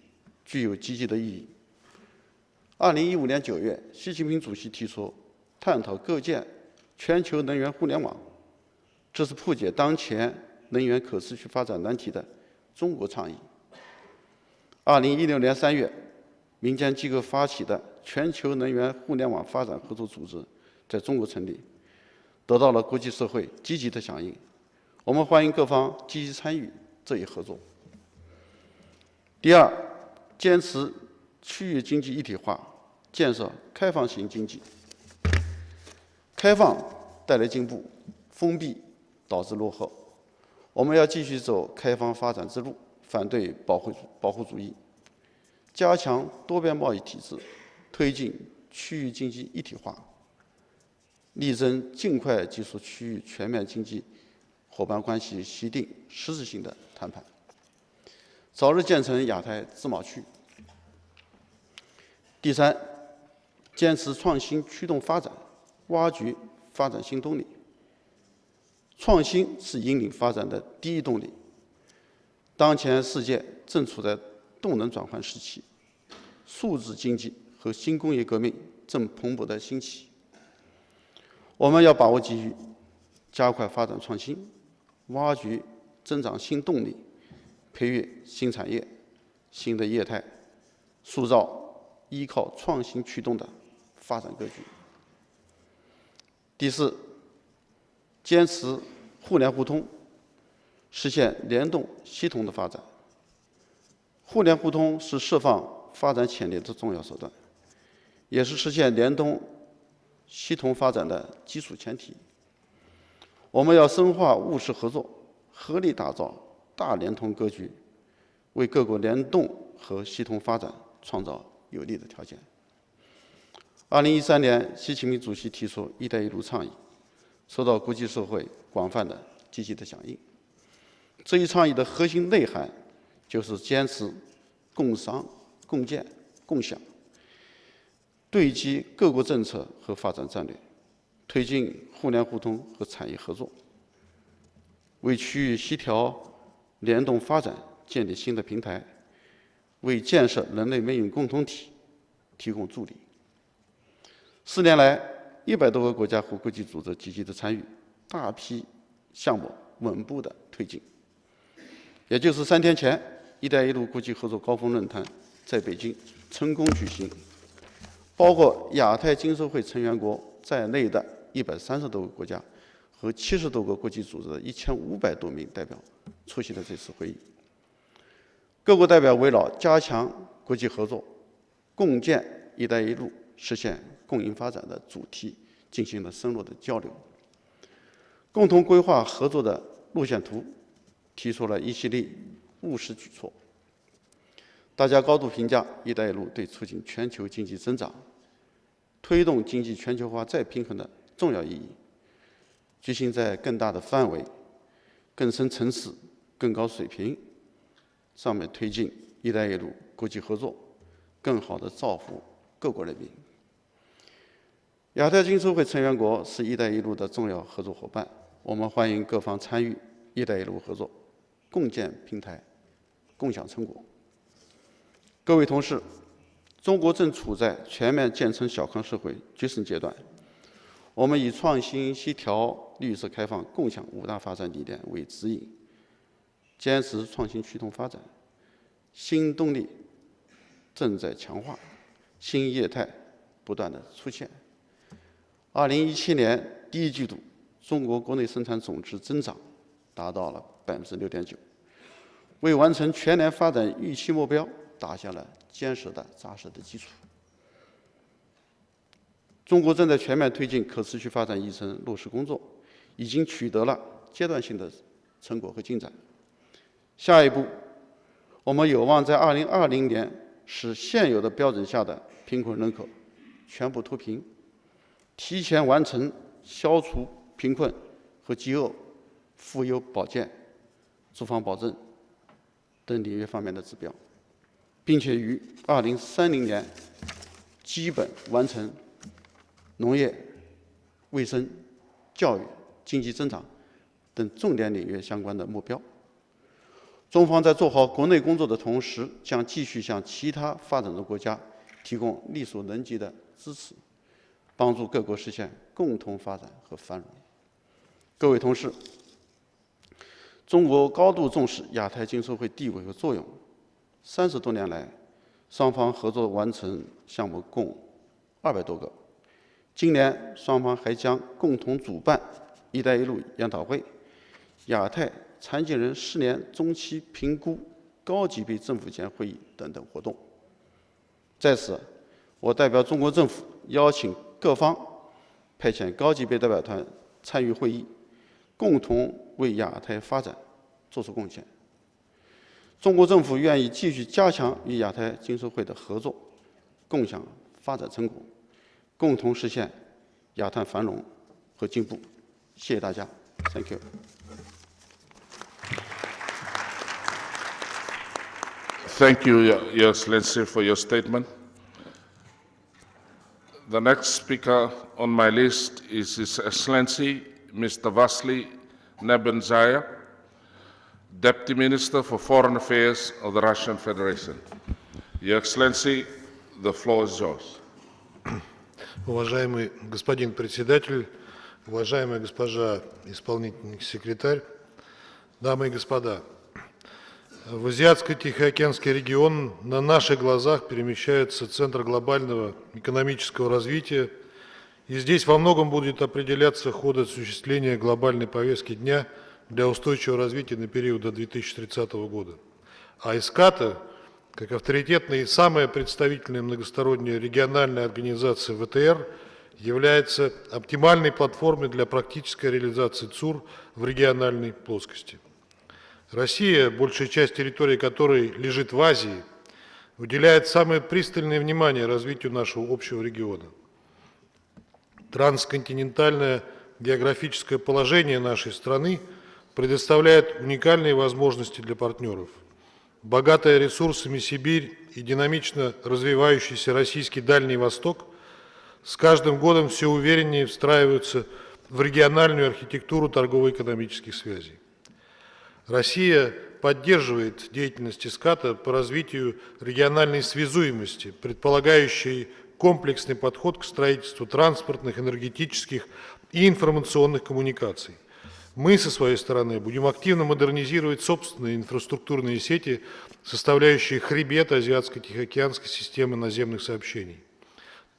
Speaker 17: 具有积极的意义。2015年9月，习近平主席提出探讨构建全球能源互联网，这是破解当前能源可持续发展难题的中国倡议。2016年3月，民间机构发起的全球能源互联网发展合作组织在中国成立，得到了国际社会积极的响应。我们欢迎各方积极参与这一合作。第二，坚持区域经济一体化，建设开放型经济。开放带来进步，封闭导致落后。我们要继续走开放发展之路，反对保护主义，加强多边贸易体制，推进区域经济一体化，力争尽快结束区域全面经济伙伴关系协定实质性的谈判，早日建成亚太自贸区。第三，坚持创新驱动发展，挖掘发展新动力。创新是引领发展的第一动力。当前世界正处在动能转换时期，数字经济和新工业革命正蓬勃的兴起。我们要把握机遇，加快发展创新，挖掘增长新动力，培育新产业、新的业态，塑造依靠创新驱动的发展格局。第四，坚持互联互通，实现联动系统的发展。互联互通是释放发展潜力的重要手段，也是实现联动系统发展的基础前提。我们要深化务实合作，合力打造大联通格局，为各国联动和系统发展创造有利的条件。2013年，习近平主席提出"一带一路"倡议，受到国际社会广泛的积极的响应。这一倡议的核心内涵就是坚持共商、共建、共享，对接各国政策和发展战略，推进互联互通和产业合作，为区域协调联动发展建立新的平台，为建设人类命运共同体提供助力。4年来，100多个国家和国际组织积极的参与，大批项目稳步的推进。也就是3天前，"一带一路"国际合作高峰论坛在北京成功举行，包括亚太经合会成员国在内的130多个国家和70多个国际组织的1500多名代表出席了这次会议。各国代表围绕加强国际合作、共建"一带一路"实现共赢发展的主题进行了深入的交流，共同规划合作的路线图，提出了一系列务实举措。大家高度评价"一带一路"对促进全球经济增长、推动经济全球化再平衡的重要意义，决心在更大的范围、更深层次、更高水平上面推进"一带一路"国际合作，更好地造福各国人民。亚太经合会成员国是"一带一路"的重要合作伙伴，我们欢迎各方参与"一带一路"合作，共建平台，共享成果。各位同事，中国正处在全面建成小康社会决胜阶段，我们以创新、协调、绿色开放、共享5大发展理念为指引，坚持创新驱动发展，新动力正在强化，新业态不断的出现。2017年第1季度，中国国内生产总值增长达到了6.9%，为完成全年发展预期目标打下了坚实的扎实的基础。中国正在全面推进可持续发展议程落实工作，已经取得了阶段性的成果和进展。下一步，我们有望在2020年使现有的标准下的贫困人口全部脱贫，提前完成消除贫困和饥饿、妇幼保健、住房保证等领域方面的指标，并且于2030年基本完成农业、卫生、教育、经济增长等重点领域相关的目标。中方在做好国内工作的同时，将继续向其他发展中国家提供力所能及的支持，帮助各国实现共同发展和繁荣。各位同事，中国高度重视亚太经合会地位和作用。30多年来，双方合作完成项目共200多个。今年，双方还将共同主办"一带一路"研讨会、亚太残疾人10年中期评估高级别政府间会议等等活动。在此，我代表中国政府邀请各方派遣高级别代表团参与会议，共同为亚太发展做出贡献。中国政府愿意继续加强与亚太经合会的合作，共享发展成果，共同实现亚太繁荣和进步。谢谢大家 ，Thank you。Thank
Speaker 10: you, Your Excellency, for your statement. The next speaker on my list is His Excellency Mr. Vasily Nebenzia, Deputy Minister for Foreign Affairs of the Russian Federation. Your Excellency, the floor is yours.
Speaker 12: Уважаемый господин председатель, уважаемая госпожа исполнительный секретарь, дамы и господа, в Азиатско-Тихоокеанский регион на наших глазах перемещается центр глобального экономического развития, и здесь во многом будет определяться ход осуществления глобальной повестки дня для устойчивого развития на период до 2030 года. А ESCAP, как авторитетная и самая представительная многосторонняя региональная организация ВТР, является оптимальной платформой для практической реализации ЦУР в региональной плоскости. Россия, большая часть территории которой лежит в Азии, уделяет самое пристальное внимание развитию нашего общего региона. Трансконтинентальное географическое положение нашей страны предоставляет уникальные возможности для партнеров. Богатая ресурсами Сибирь и динамично развивающийся российский Дальний Восток с каждым годом все увереннее встраиваются в региональную архитектуру торгово-экономических связей. Россия поддерживает деятельность ESCAP по развитию региональной связуемости, предполагающей комплексный подход к строительству транспортных, энергетических и информационных коммуникаций. Мы, со своей стороны, будем активно модернизировать собственные инфраструктурные сети, составляющие хребет Азиатско-Тихоокеанской системы наземных сообщений.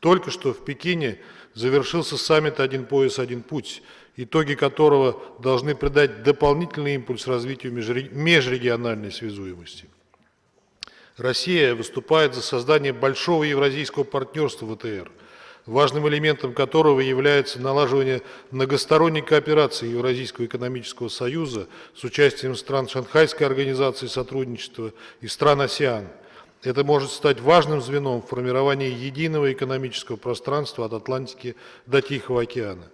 Speaker 12: Только что в Пекине завершился саммит «Один пояс, один путь», итоги которого должны придать дополнительный импульс развитию межрегиональной связуемости. Россия выступает за создание большого евразийского партнерства ВТР, важным элементом которого является налаживание многосторонней кооперации Евразийского экономического союза с участием стран Шанхайской организации сотрудничества и стран АСЕАН. Это может стать важным звеном в формировании единого экономического пространства от Атлантики до Тихого океана.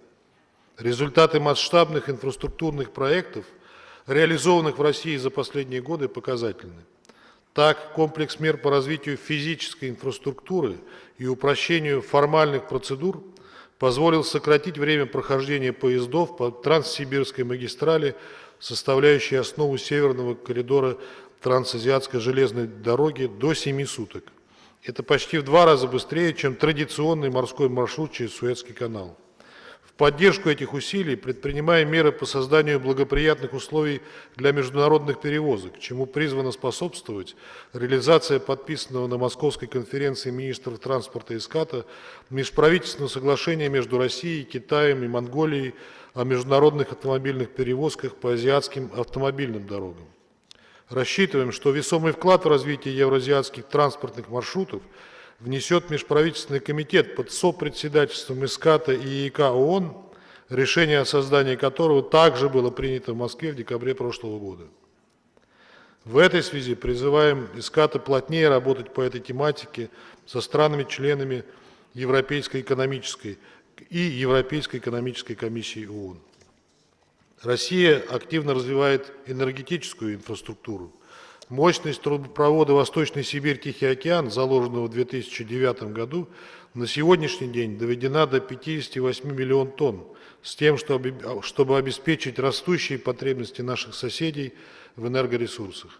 Speaker 12: Результаты масштабных инфраструктурных проектов, реализованных в России за последние годы, показательны. Так, комплекс мер по развитию физической инфраструктуры и упрощению формальных процедур позволил сократить время прохождения поездов по Транссибирской магистрали, составляющей основу северного коридора Трансазиатской железной дороги, до 7 суток. Это почти в 2 раза быстрее, чем традиционный морской маршрут через Суэцкий канал. В поддержку этих усилий предпринимаем меры по созданию благоприятных условий для международных перевозок, чему призвана способствовать реализация подписанного на Московской конференции министров транспорта ESCAP межправительственного соглашения между Россией, Китаем и Монголией о международных автомобильных перевозках по азиатским автомобильным дорогам. Рассчитываем, что весомый вклад в развитие евразиатских транспортных маршрутов внесет Межправительственный комитет под сопредседательством ESCAP и ЕК ООН, решение о создании которого также было принято в Москве в декабре прошлого года. В этой связи призываем ESCAP плотнее работать по этой тематике со странами-членами Европейской экономической и Европейской экономической комиссии ООН. Россия активно развивает энергетическую инфраструктуру. Мощность трубопровода Восточный Сибирь-Тихий океан, заложенного в 2009 году, на сегодняшний день доведена до 58 миллионов тонн, с тем, чтобы обеспечить растущие потребности наших соседей в энергоресурсах.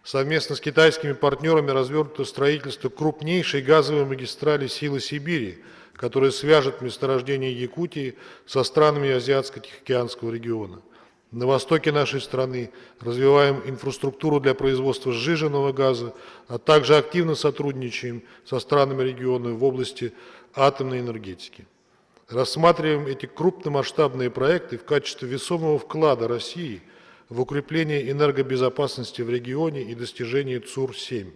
Speaker 12: Совместно с китайскими партнерами развернуто строительство крупнейшей газовой магистрали «Силы Сибири», которая свяжет месторождение Якутии со странами Азиатско-Тихоокеанского региона. На востоке нашей страны развиваем инфраструктуру для производства сжиженного газа, а также активно сотрудничаем со странами региона в области атомной энергетики. Рассматриваем эти крупномасштабные проекты в качестве весомого вклада России в укрепление энергобезопасности в регионе и достижение ЦУР-7.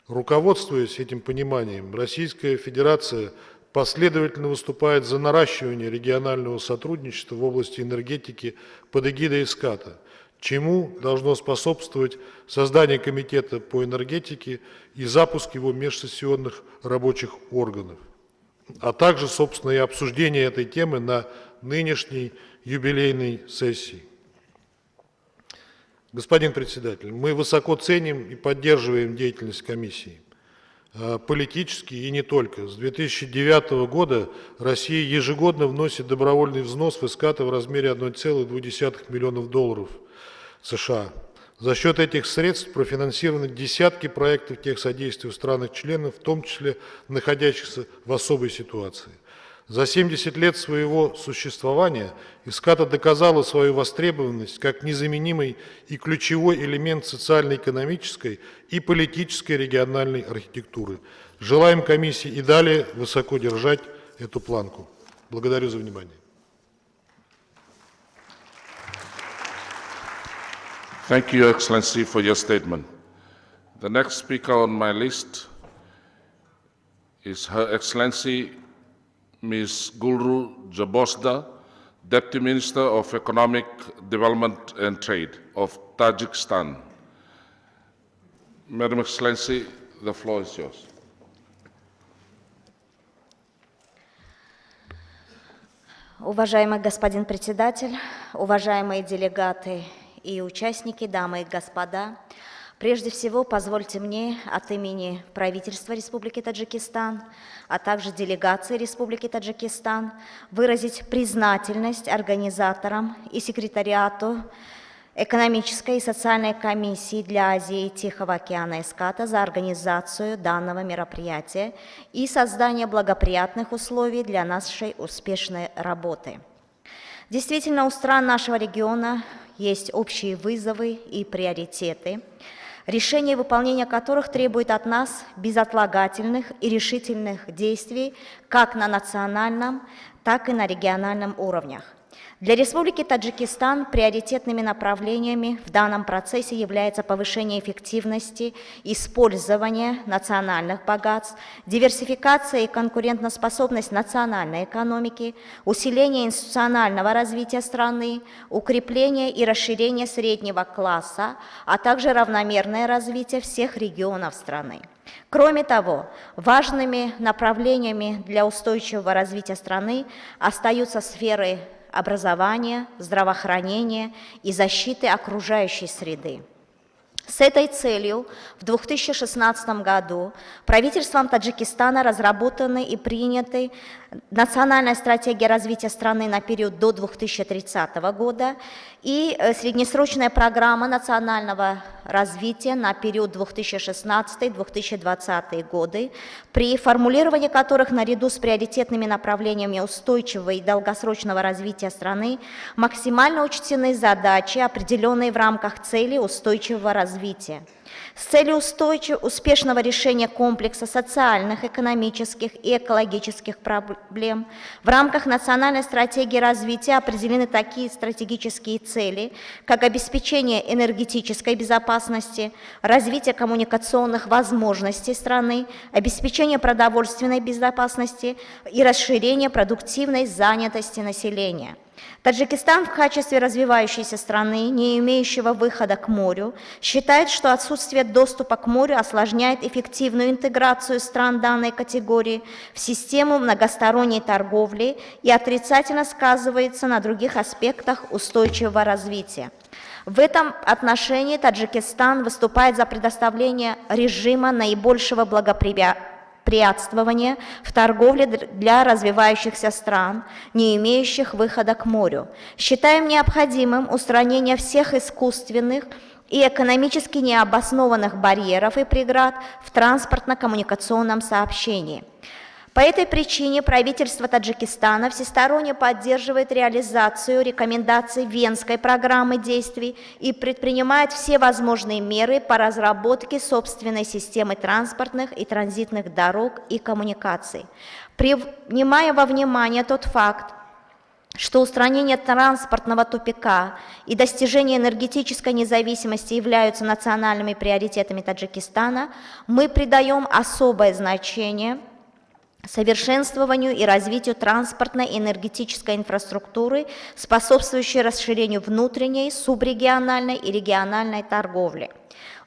Speaker 12: Руководствуясь этим пониманием, Российская Федерация последовательно выступает за наращивание регионального сотрудничества в области энергетики под эгидой ESCAP, чему должно способствовать создание комитета по энергетике и запуск его межсессионных рабочих органов, а также, собственно, и обсуждение этой темы на нынешней юбилейной сессии. Господин председатель, мы высоко ценим и поддерживаем деятельность комиссии.
Speaker 18: политический и не только. С 2009 года Россия ежегодно вносит добровольный взнос в ESCAP в размере 1,2 миллионов долларов США. За счет этих средств профинансированы десятки проектов техсодействия в странах-членах, в том числе находящихся в особой ситуации. За 70 лет своего существования ESCAP доказала свою востребованность как незаменимый и ключевой элемент социально-экономической и политической региональной архитектуры. Желаем комиссии и далее высоко держать эту планку. Благодарю за внимание.
Speaker 10: Thank you, Your Excellency, for your statement. The next speaker on my list is Her Excellency Ms. Gulru Jabosda, Deputy Minister of Economic Development and Trade of Tajikistan. Madam Excellency, the floor is yours.
Speaker 19: Уважаемый господин председатель, уважаемые делегаты и участники, дамы и господа, прежде всего позвольте мне от имени правительства Республики Таджикистан, а также делегации Республики Таджикистан выразить признательность организаторам и секретариату Экономической и социальной комиссии для Азии и Тихого океана ESCAP за организацию данного мероприятия и создание благоприятных условий для нашей успешной работы. Действительно, у стран нашего региона есть общие вызовы и приоритеты, решение выполнения которых требует от нас безотлагательных и решительных действий как на национальном, так и на региональном уровнях. Для Республики Таджикистан приоритетными направлениями в данном процессе является повышение эффективности использования национальных богатств, диверсификация и конкурентоспособность национальной экономики, усиление институционального развития страны, укрепление и расширение среднего класса, а также равномерное развитие всех регионов страны. Кроме того, важными направлениями для устойчивого развития страны остаются сферы образования, здравоохранения и защиты окружающей среды. С этой целью в 2016 году правительством Таджикистана разработаны и приняты национальная стратегия развития страны на период до 2030 года и среднесрочная программа национального развития на период 2016-2020 годы, при формулировании которых наряду с приоритетными направлениями устойчивого и долгосрочного развития страны максимально учтены задачи, определенные в рамках целей устойчивого развития. С целью успешного решения комплекса социальных, экономических и экологических проблем в рамках национальной стратегии развития определены такие стратегические цели, как обеспечение энергетической безопасности, развитие коммуникационных возможностей страны, обеспечение продовольственной безопасности и расширение продуктивной занятости населения. Таджикистан в качестве развивающейся страны, не имеющего выхода к морю, считает, что отсутствие доступа к морю осложняет эффективную интеграцию стран данной категории в систему многосторонней торговли и отрицательно сказывается на других аспектах устойчивого развития. В этом отношении Таджикистан выступает за предоставление режима наибольшего благоприятствования в торговле для развивающихся стран, не имеющих выхода к морю. Считаем необходимым устранение всех искусственных и экономически необоснованных барьеров и преград в транспортно-коммуникационном сообщении. По этой причине правительство Таджикистана всесторонне поддерживает реализацию рекомендаций Венской программы действий и предпринимает все возможные меры по разработке собственной системы транспортных и транзитных дорог и коммуникаций. Принимая во внимание тот факт, что устранение транспортного тупика и достижение энергетической независимости являются национальными приоритетами Таджикистана, мы придаем особое значение совершенствованию и развитию транспортной и энергетической инфраструктуры, способствующей расширению внутренней, субрегиональной и региональной торговли.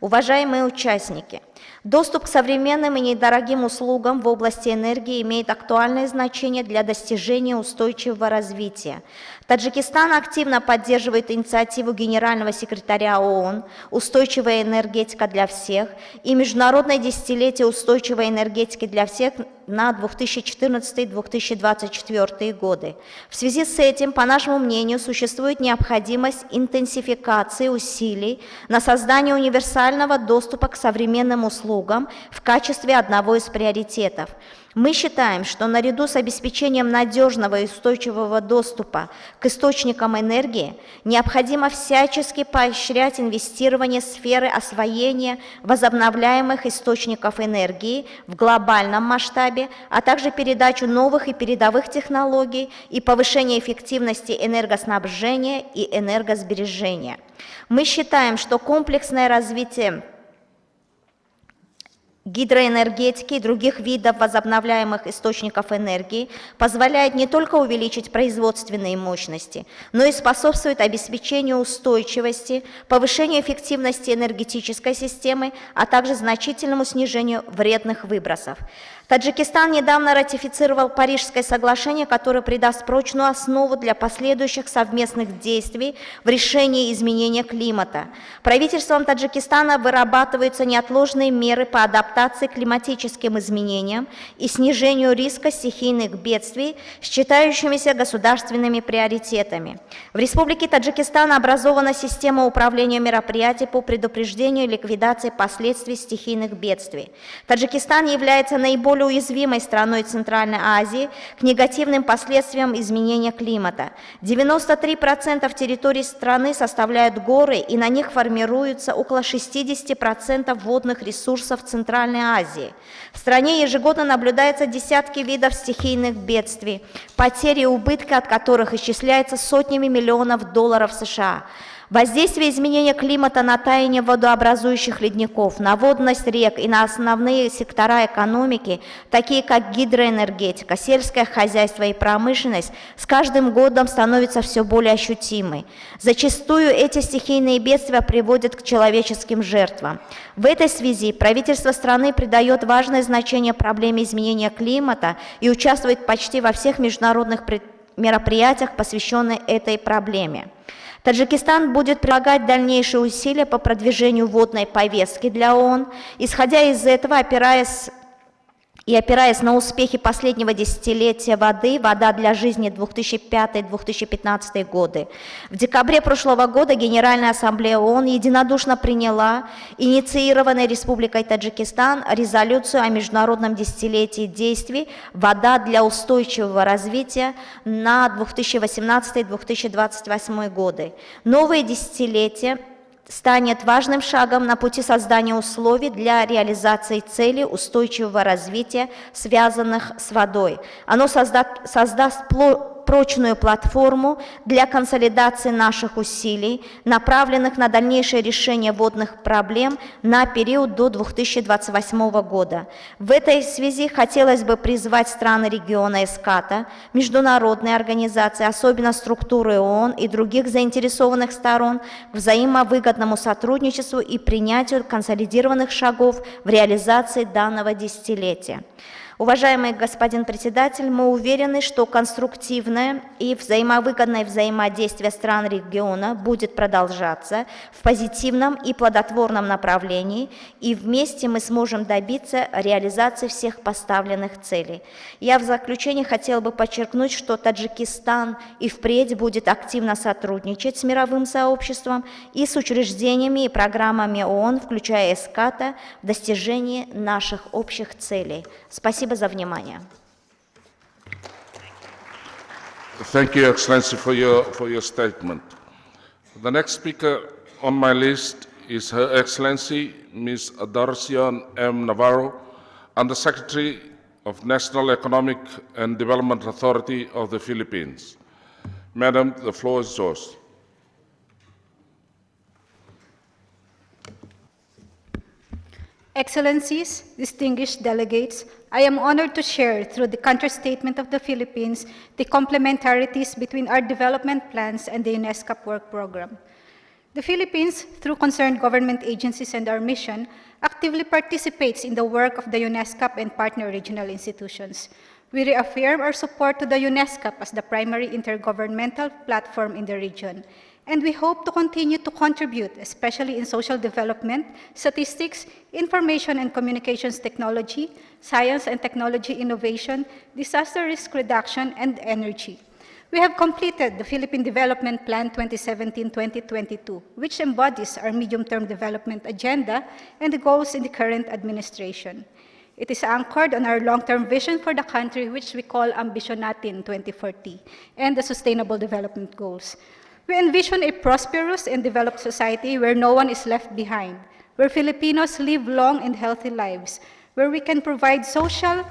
Speaker 19: Уважаемые участники, доступ к современным и недорогим услугам в области энергии имеет актуальное значение для достижения устойчивого развития. Таджикистан активно поддерживает инициативу Генерального секретаря ООН «Устойчивая энергетика для всех» и Международное десятилетие устойчивой энергетики для всех на 2014-2024 годы. В связи с этим, по нашему мнению, существует необходимость интенсификации усилий на создание универсального доступа к современным услугам в качестве одного из приоритетов. Мы считаем, что наряду с обеспечением надежного и устойчивого доступа к источникам энергии необходимо всячески поощрять инвестирование в сферы освоения возобновляемых источников энергии в глобальном масштабе, а также передачу новых и передовых технологий и повышение эффективности энергоснабжения и энергосбережения. Мы считаем, что комплексное развитие гидроэнергетики и других видов возобновляемых источников энергии позволяет не только увеличить производственные мощности, но и способствует обеспечению устойчивости, повышению эффективности энергетической системы, а также значительному снижению вредных выбросов. Таджикистан недавно ратифицировал Парижское соглашение, которое придаст прочную основу для последующих совместных действий в решении изменения климата. Правительством Таджикистана вырабатываются неотложные меры по адаптации к климатическим изменениям и снижению риска стихийных бедствий, считающимися государственными приоритетами. В Республике Таджикистан образована система управления мероприятий по предупреждению и ликвидации последствий стихийных бедствий. Таджикистан является наиболее уязвимой страной Центральной Азии к негативным последствиям изменения климата. 93% территории страны составляют горы, и на них формируются около 60% водных ресурсов Центральной Азии. В стране ежегодно наблюдаются десятки видов стихийных бедствий, потери и убытки от которых исчисляются сотнями миллионов долларов США. Воздействие изменения климата на таяние водообразующих ледников, на водность рек и на основные сектора экономики, такие как гидроэнергетика, сельское хозяйство и промышленность, с каждым годом становятся все более ощутимой. Зачастую эти стихийные бедствия приводят к человеческим жертвам. В этой связи правительство страны придает важное значение проблеме изменения климата и участвует почти во всех международных мероприятиях, посвященных этой проблеме. Таджикистан будет прилагать дальнейшие усилия по продвижению водной повестки для ООН. Исходя из этого, опираясь на успехи последнего десятилетия воды, «Вода для жизни» 2005-2015 годы, в декабре прошлого года Генеральная ассамблея ООН единодушно приняла инициированной Республикой Таджикистан резолюцию о международном десятилетии действий «Вода для устойчивого развития» на 2018-2028 годы. Новое десятилетие станет важным шагом на пути создания условий для реализации целей устойчивого развития, связанных с водой. Оно создаст прочную платформу для консолидации наших усилий, направленных на дальнейшее решение водных проблем на период до 2028 года. В этой связи хотелось бы призвать страны региона ESCAP, международные организации, особенно структуры ООН и других заинтересованных сторон к взаимовыгодному сотрудничеству и принятию консолидированных шагов в реализации данного десятилетия. Уважаемый господин председатель, мы уверены, что конструктивное и взаимовыгодное взаимодействие стран региона будет продолжаться в позитивном и плодотворном направлении, и вместе мы сможем добиться реализации всех поставленных целей. Я в заключение хотела бы подчеркнуть, что Таджикистан и впредь будет активно сотрудничать с мировым сообществом и с учреждениями и программами ООН, включая ESCAP, в достижении наших общих целей. Спасибо за внимание.
Speaker 10: Thank you, Excellency, for your statement. The next speaker on my list is Her Excellency Ms. Adarcion M. Navarro, Undersecretary of National Economic and Development Authority of the Philippines. Madam, the floor is yours.
Speaker 20: Excellencies, distinguished delegates, I am honored to share through the country statement of the Philippines the complementarities between our development plans and the ESCAP work program. The Philippines, through concerned government agencies and our mission, actively participates in the work of the ESCAP and partner regional institutions. We reaffirm our support to the ESCAP as the primary intergovernmental platform in the region, and we hope to continue to contribute, especially in social development, statistics, information and communications technology, science and technology innovation, disaster risk reduction, and energy. We have completed the Philippine Development Plan 2017-2022, which embodies our medium-term development agenda and the goals in the current administration. It is anchored on our long-term vision for the country, which we call Ambisyon Natin 2040, and the Sustainable Development Goals. We envision a prosperous and developed society where no one is left behind, where Filipinos live long and healthy lives, where we can provide social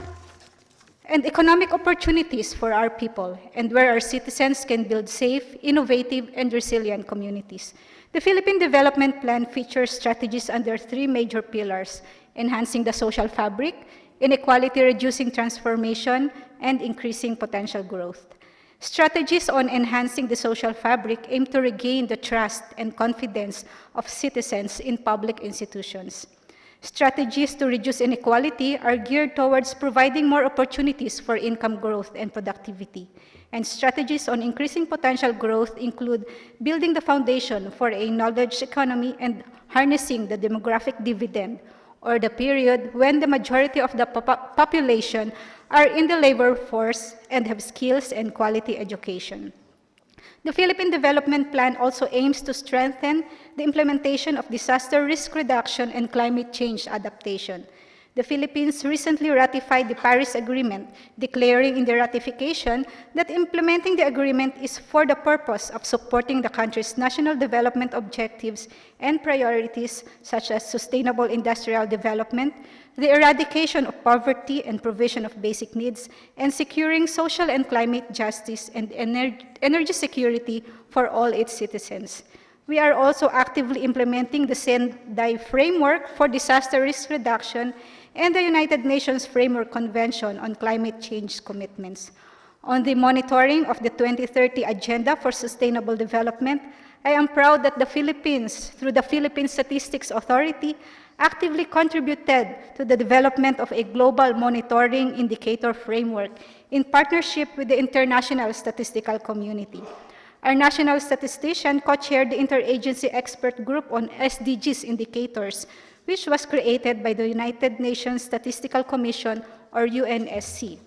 Speaker 20: and economic opportunities for our people, and where our citizens can build safe, innovative, and resilient communities. The Philippine Development Plan features strategies under three major pillars: enhancing the social fabric, inequality-reducing transformation, and increasing potential growth. Strategies on enhancing the social fabric aim to regain the trust and confidence of citizens in public institutions. Strategies to reduce inequality are geared towards providing more opportunities for income growth and productivity. And strategies on increasing potential growth include building the foundation for a knowledge economy and harnessing the demographic dividend, or the period when the majority of the population are in the labor force and have skills and quality education. The Philippine Development Plan also aims to strengthen the implementation of disaster risk reduction and climate change adaptation. The Philippines recently ratified the Paris Agreement, declaring in the ratification that implementing the agreement is for the purpose of supporting the country's national development objectives and priorities, such as sustainable industrial development, the eradication of poverty and provision of basic needs, and securing social and climate justice and energy security for all its citizens. We are also actively implementing the Sendai Framework for Disaster Risk Reduction and the United Nations Framework Convention on Climate Change Commitments. On the monitoring of the 2030 Agenda for Sustainable Development, I am proud that the Philippines, through the Philippine Statistics Authority, actively contributed to the development of a global monitoring indicator framework in partnership with the international statistical community. Our national statistician co-chaired the Interagency Expert Group on SDGs indicators, which was created by the United Nations Statistical Commission, or UNSC.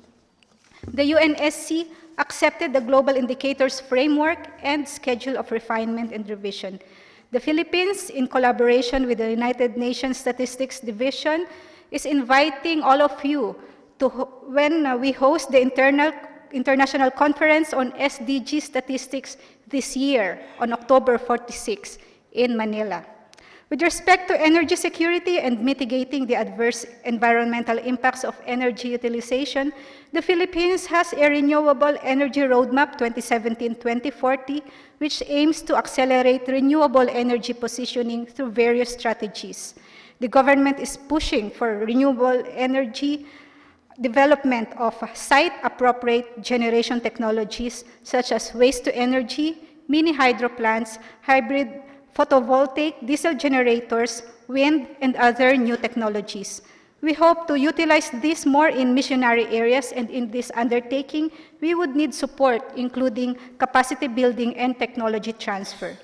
Speaker 20: The UNSC accepted the Global Indicators Framework and Schedule of Refinement and Revision. The Philippines, in collaboration with the United Nations Statistics Division, is inviting all of you to, when we host the International Conference on SDG Statistics this year on October 46 in Manila. With respect to energy security and mitigating the adverse environmental impacts of energy utilization, the Philippines has a Renewable Energy Roadmap 2017-2040, which aims to accelerate renewable energy positioning through various strategies. The government is pushing for renewable energy development of site-appropriate generation technologies such as waste-to-energy, mini-hydro plants, hybrid photovoltaic, diesel generators, wind, and other new technologies. We hope to utilize this more in missionary areas, and in this undertaking, we would need support, including capacity building and technology transfer.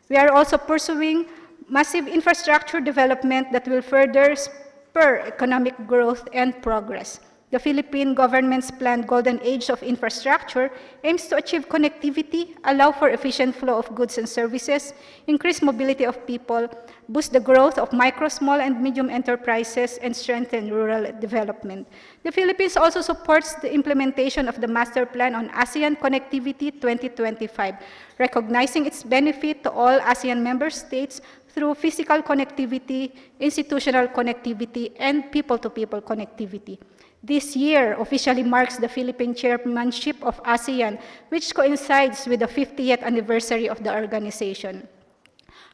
Speaker 20: We are also pursuing massive infrastructure development that will further spur economic growth and progress. The Philippine government's planned Golden Age of Infrastructure aims to achieve connectivity, allow for efficient flow of goods and services, increase mobility of people, boost the growth of micro, small, and medium enterprises, and strengthen rural development. The Philippines also supports the implementation of the Master Plan on ASEAN Connectivity 2025, recognizing its benefit to all ASEAN member states through physical connectivity, institutional connectivity, and people-to-people connectivity. This year officially marks the Philippine chairmanship of ASEAN, which coincides with the 50th anniversary of the organization.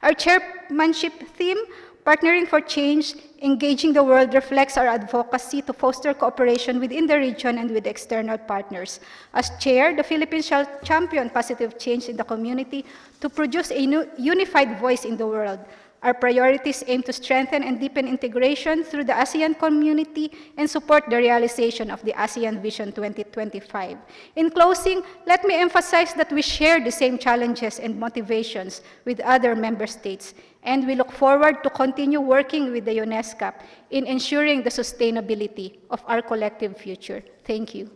Speaker 20: Our chairmanship theme, Partnering for Change, Engaging the World reflects our advocacy to foster cooperation within the region and with external partners. As chair, the Philippines shall champion positive change in the community to produce a unified voice in the world. Our priorities aim to strengthen and deepen integration through the ASEAN community and support the realization of the ASEAN Vision 2025. In closing, let me emphasize that we share the same challenges and motivations with other member states, and we look forward to continue working with the UNESCAP in ensuring the sustainability of our collective future. Thank you.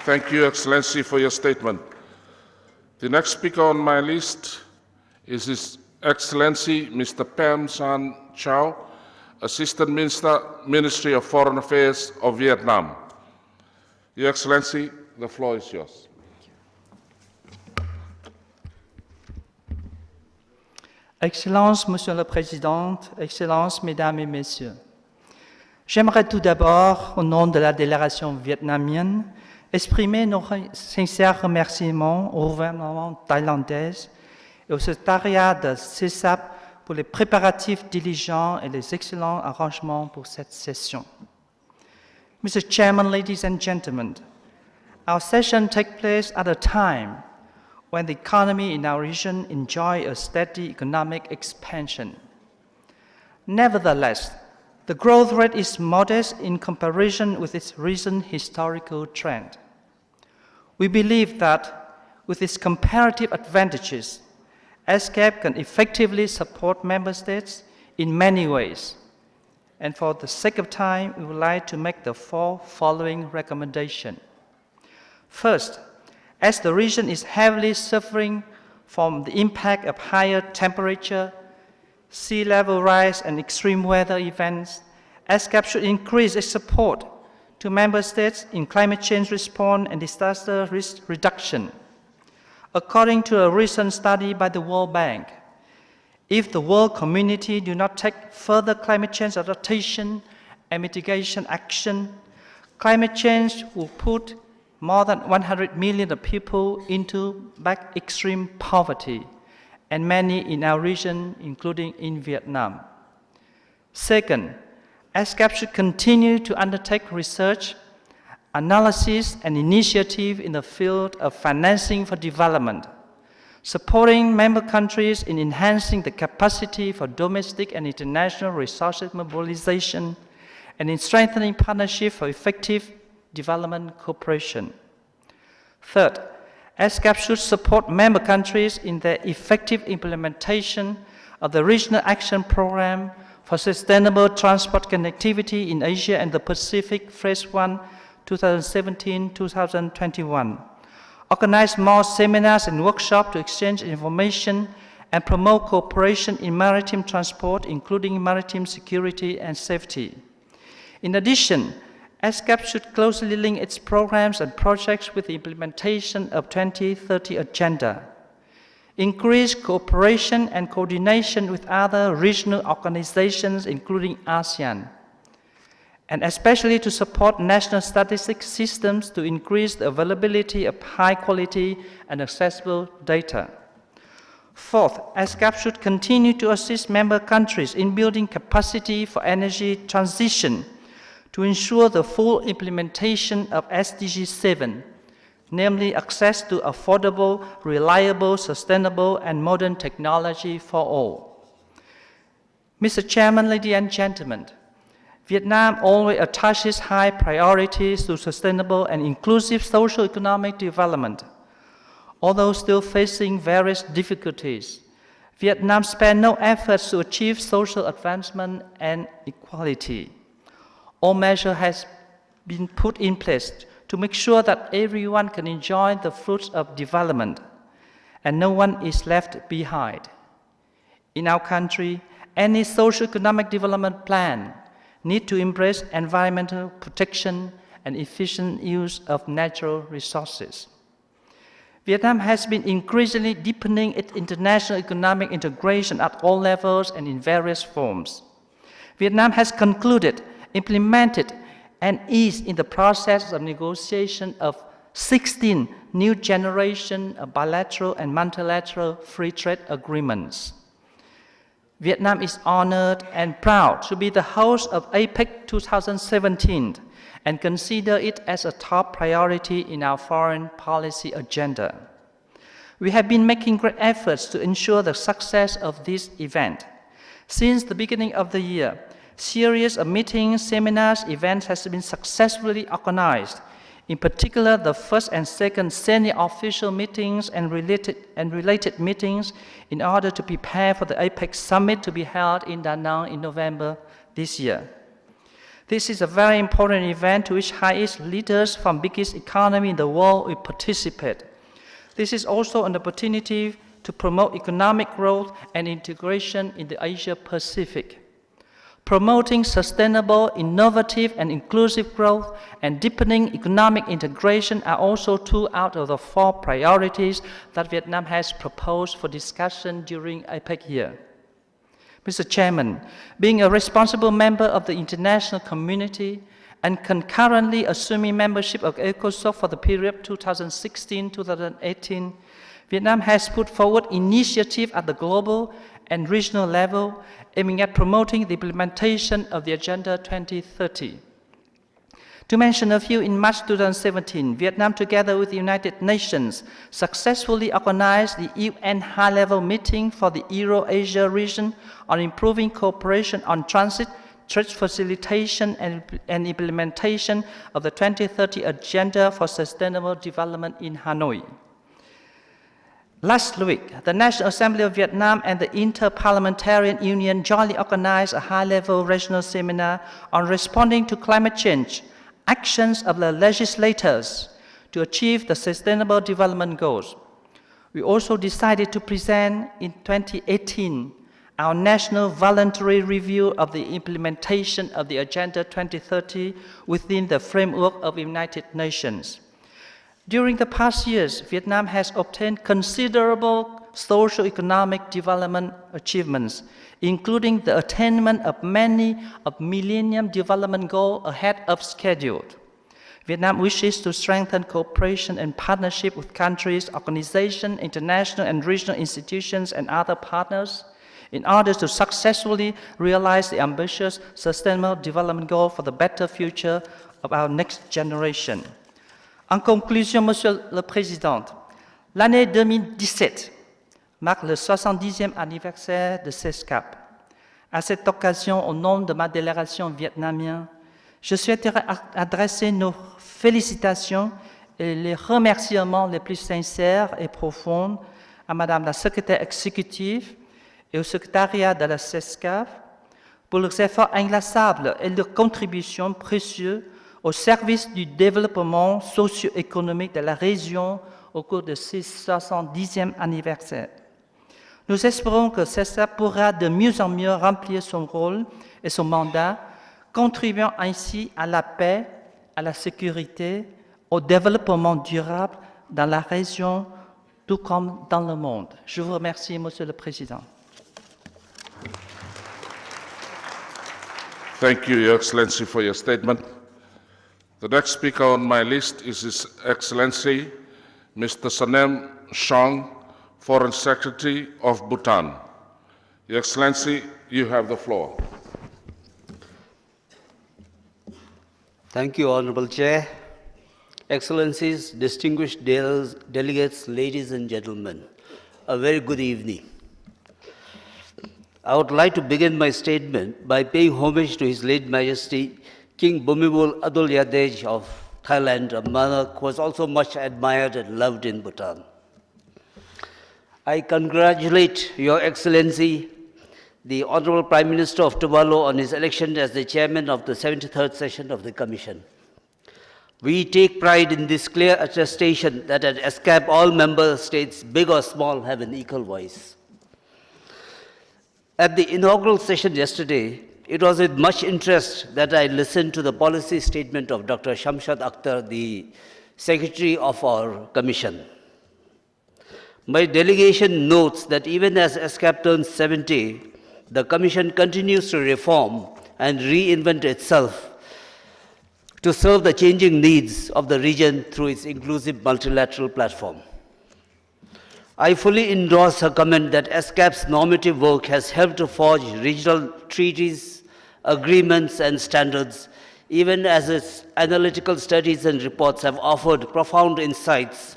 Speaker 10: Thank you, Excellency, for your statement. The next speaker on my list is His Excellency Mr. Han-Shan, Assistant Minister, Ministry of Foreign Affairs of Vietnam. Your Excellency, the floor is yours.
Speaker 21: Excellences, Monsieur le Président, Excellences, Mesdames et Messieurs, j'aimerais tout d'abord, au nom de la délégation vietnamienne, exprimer nos sincères remerciements au gouvernement thaïlandais et au secrétariat de CSAP pour les préparatifs diligents et les excellents arrangements pour cette session. Mr. Chairman, ladies and gentlemen, our session takes place at a time when the economy in our region enjoys a steady economic expansion. Nevertheless, the growth rate is modest in comparison with its recent historical trend. We believe that with its comparative advantages, ESCAP can effectively support member states in many ways. And for the sake of time, we would like to make the four following recommendations. First, as the region is heavily suffering from the impact of higher temperature, sea level rise, and extreme weather events, ESCAP should increase its support to member states in climate change response and disaster risk reduction. According to a recent study by the World Bank, if the world community do not take further climate change adaptation and mitigation action, climate change will put more than 100 million people into back extreme poverty, and many in our region, including in Vietnam. Second, ESCAP should continue to undertake research, analysis, and initiative in the field of financing for development, supporting member countries in enhancing the capacity for domestic and international resources mobilization, and in strengthening partnership for effective development cooperation. Third, ESCAP should support member countries in their effective implementation of the Regional Action Program for Sustainable Transport Connectivity in Asia and the Pacific, Phase 1, 2017-2021. Organize more seminars and workshops to exchange information and promote cooperation in maritime transport, including maritime security and safety. In addition, ESCAP should closely link its programs and projects with the implementation of 2030 Agenda. Increase cooperation and coordination with other regional organizations, including ASEAN, and especially to support national statistics systems to increase the availability of high quality and accessible data. Fourth, ESCAP should continue to assist member countries in building capacity for energy transition to ensure the full implementation of SDG 7, namely access to affordable, reliable, sustainable, and modern technology for all. Mr. Chairman, ladies and gentlemen, Vietnam always attaches high priorities to sustainable and inclusive socio-economic development. Although still facing various difficulties, Vietnam spared no efforts to achieve social advancement and equality. All measures have been put in place to make sure that everyone can enjoy the fruits of development and no one is left behind. In our country, any socio-economic development plan needs to embrace environmental protection and efficient use of natural resources. Vietnam has been increasingly deepening its international economic integration at all levels and in various forms. Vietnam has concluded, implemented, and is in the process of negotiation of 16 new generation of bilateral and multilateral free trade agreements. Vietnam is honored and proud to be the host of APEC 2017 and consider it as a top priority in our foreign policy agenda. We have been making great efforts to ensure the success of this event. Since the beginning of the year, series of meetings, seminars, events has been successfully organized. In particular, the first and second semi-official meetings and related meetings in order to prepare for the APEC summit to be held in Da Nang in November this year. This is a very important event to which highest leaders from biggest economy in the world will participate. This is also an opportunity to promote economic growth and integration in the Asia-Pacific. Promoting sustainable, innovative, and inclusive growth and deepening economic integration are also 2 out of the 4 priorities that Vietnam has proposed for discussion during APEC year. Mr. Chairman, being a responsible member of the international community and concurrently assuming membership of ECOSOC for the period 2016-2018, Vietnam has put forward initiatives at the global and regional level aiming at promoting the implementation of the Agenda 2030. To mention a few, in March 2017, Vietnam, together with the United Nations, successfully organized the UN high-level meeting for the Euro-Asia region on improving cooperation on transit, trade facilitation, and implementation of the 2030 Agenda for Sustainable Development in Hanoi. Last week, the National Assembly of Vietnam and the Inter-Parliamentarian Union jointly organized a high-level regional seminar on responding to climate change, actions of the legislators to achieve the Sustainable Development Goals. We also decided to present in 2018 our national voluntary review of the implementation of the Agenda 2030 within the framework of the United Nations. During the past years, Vietnam has obtained considerable socio-economic development achievements, including the attainment of many of Millennium Development Goals ahead of schedule. Vietnam wishes to strengthen cooperation and partnership with countries, organizations, international and regional institutions, and other partners in order to successfully realize the ambitious Sustainable Development Goal for the better future of our next generation. En conclusion, Monsieur le Président, l'année 2017 marque le 70e anniversaire de CESCAP. À cette occasion, au nom de ma délégation vietnamienne, je souhaiterais adresser nos félicitations et les remerciements les plus sincères et profonds à Madame la secrétaire exécutive et au secrétariat de la CESCAP pour leurs efforts inlassables et leurs contributions précieuses au service du développement socio-économique de la région au cours de ce 70e anniversaire. Nous espérons que CESCAP pourra de mieux en mieux remplir son rôle et son mandat, contribuant ainsi à la paix, à la sécurité, au développement durable dans la région, tout comme dans le monde. Je vous remercie, Monsieur le Président.
Speaker 10: Thank you, Your Excellency, for your statement. The next speaker on my list is His Excellency Mr. Han-Shan, Foreign Secretary of Bhutan. Your Excellency, you have the floor.
Speaker 2: Thank you, Honorable Chair. Excellencies, distinguished delegates, ladies and gentlemen, a very good evening. I would like to begin my statement by paying homage to His late Majesty King Bhumibol Adulyadej of Thailand, a monarch who was also much admired and loved in Bhutan. I congratulate Your Excellency, the Honorable Prime Minister of Tuvalu, on his election as the chairman of the 73rd session of the Commission. We take pride in this clear attestation that at ESCAP all member states, big or small, have an equal voice. At the inaugural session yesterday, it was with much interest that I listened to the policy statement of Dr. Shamshad Akhtar, the Secretary of our Commission. My delegation notes that even as ESCAP turns 70, the Commission continues to reform and reinvent itself to serve the changing needs of the region through its inclusive multilateral platform. I fully endorse her comment that ESCAP's normative work has helped to forge regional treaties, agreements, and standards, even as its analytical studies and reports have offered profound insights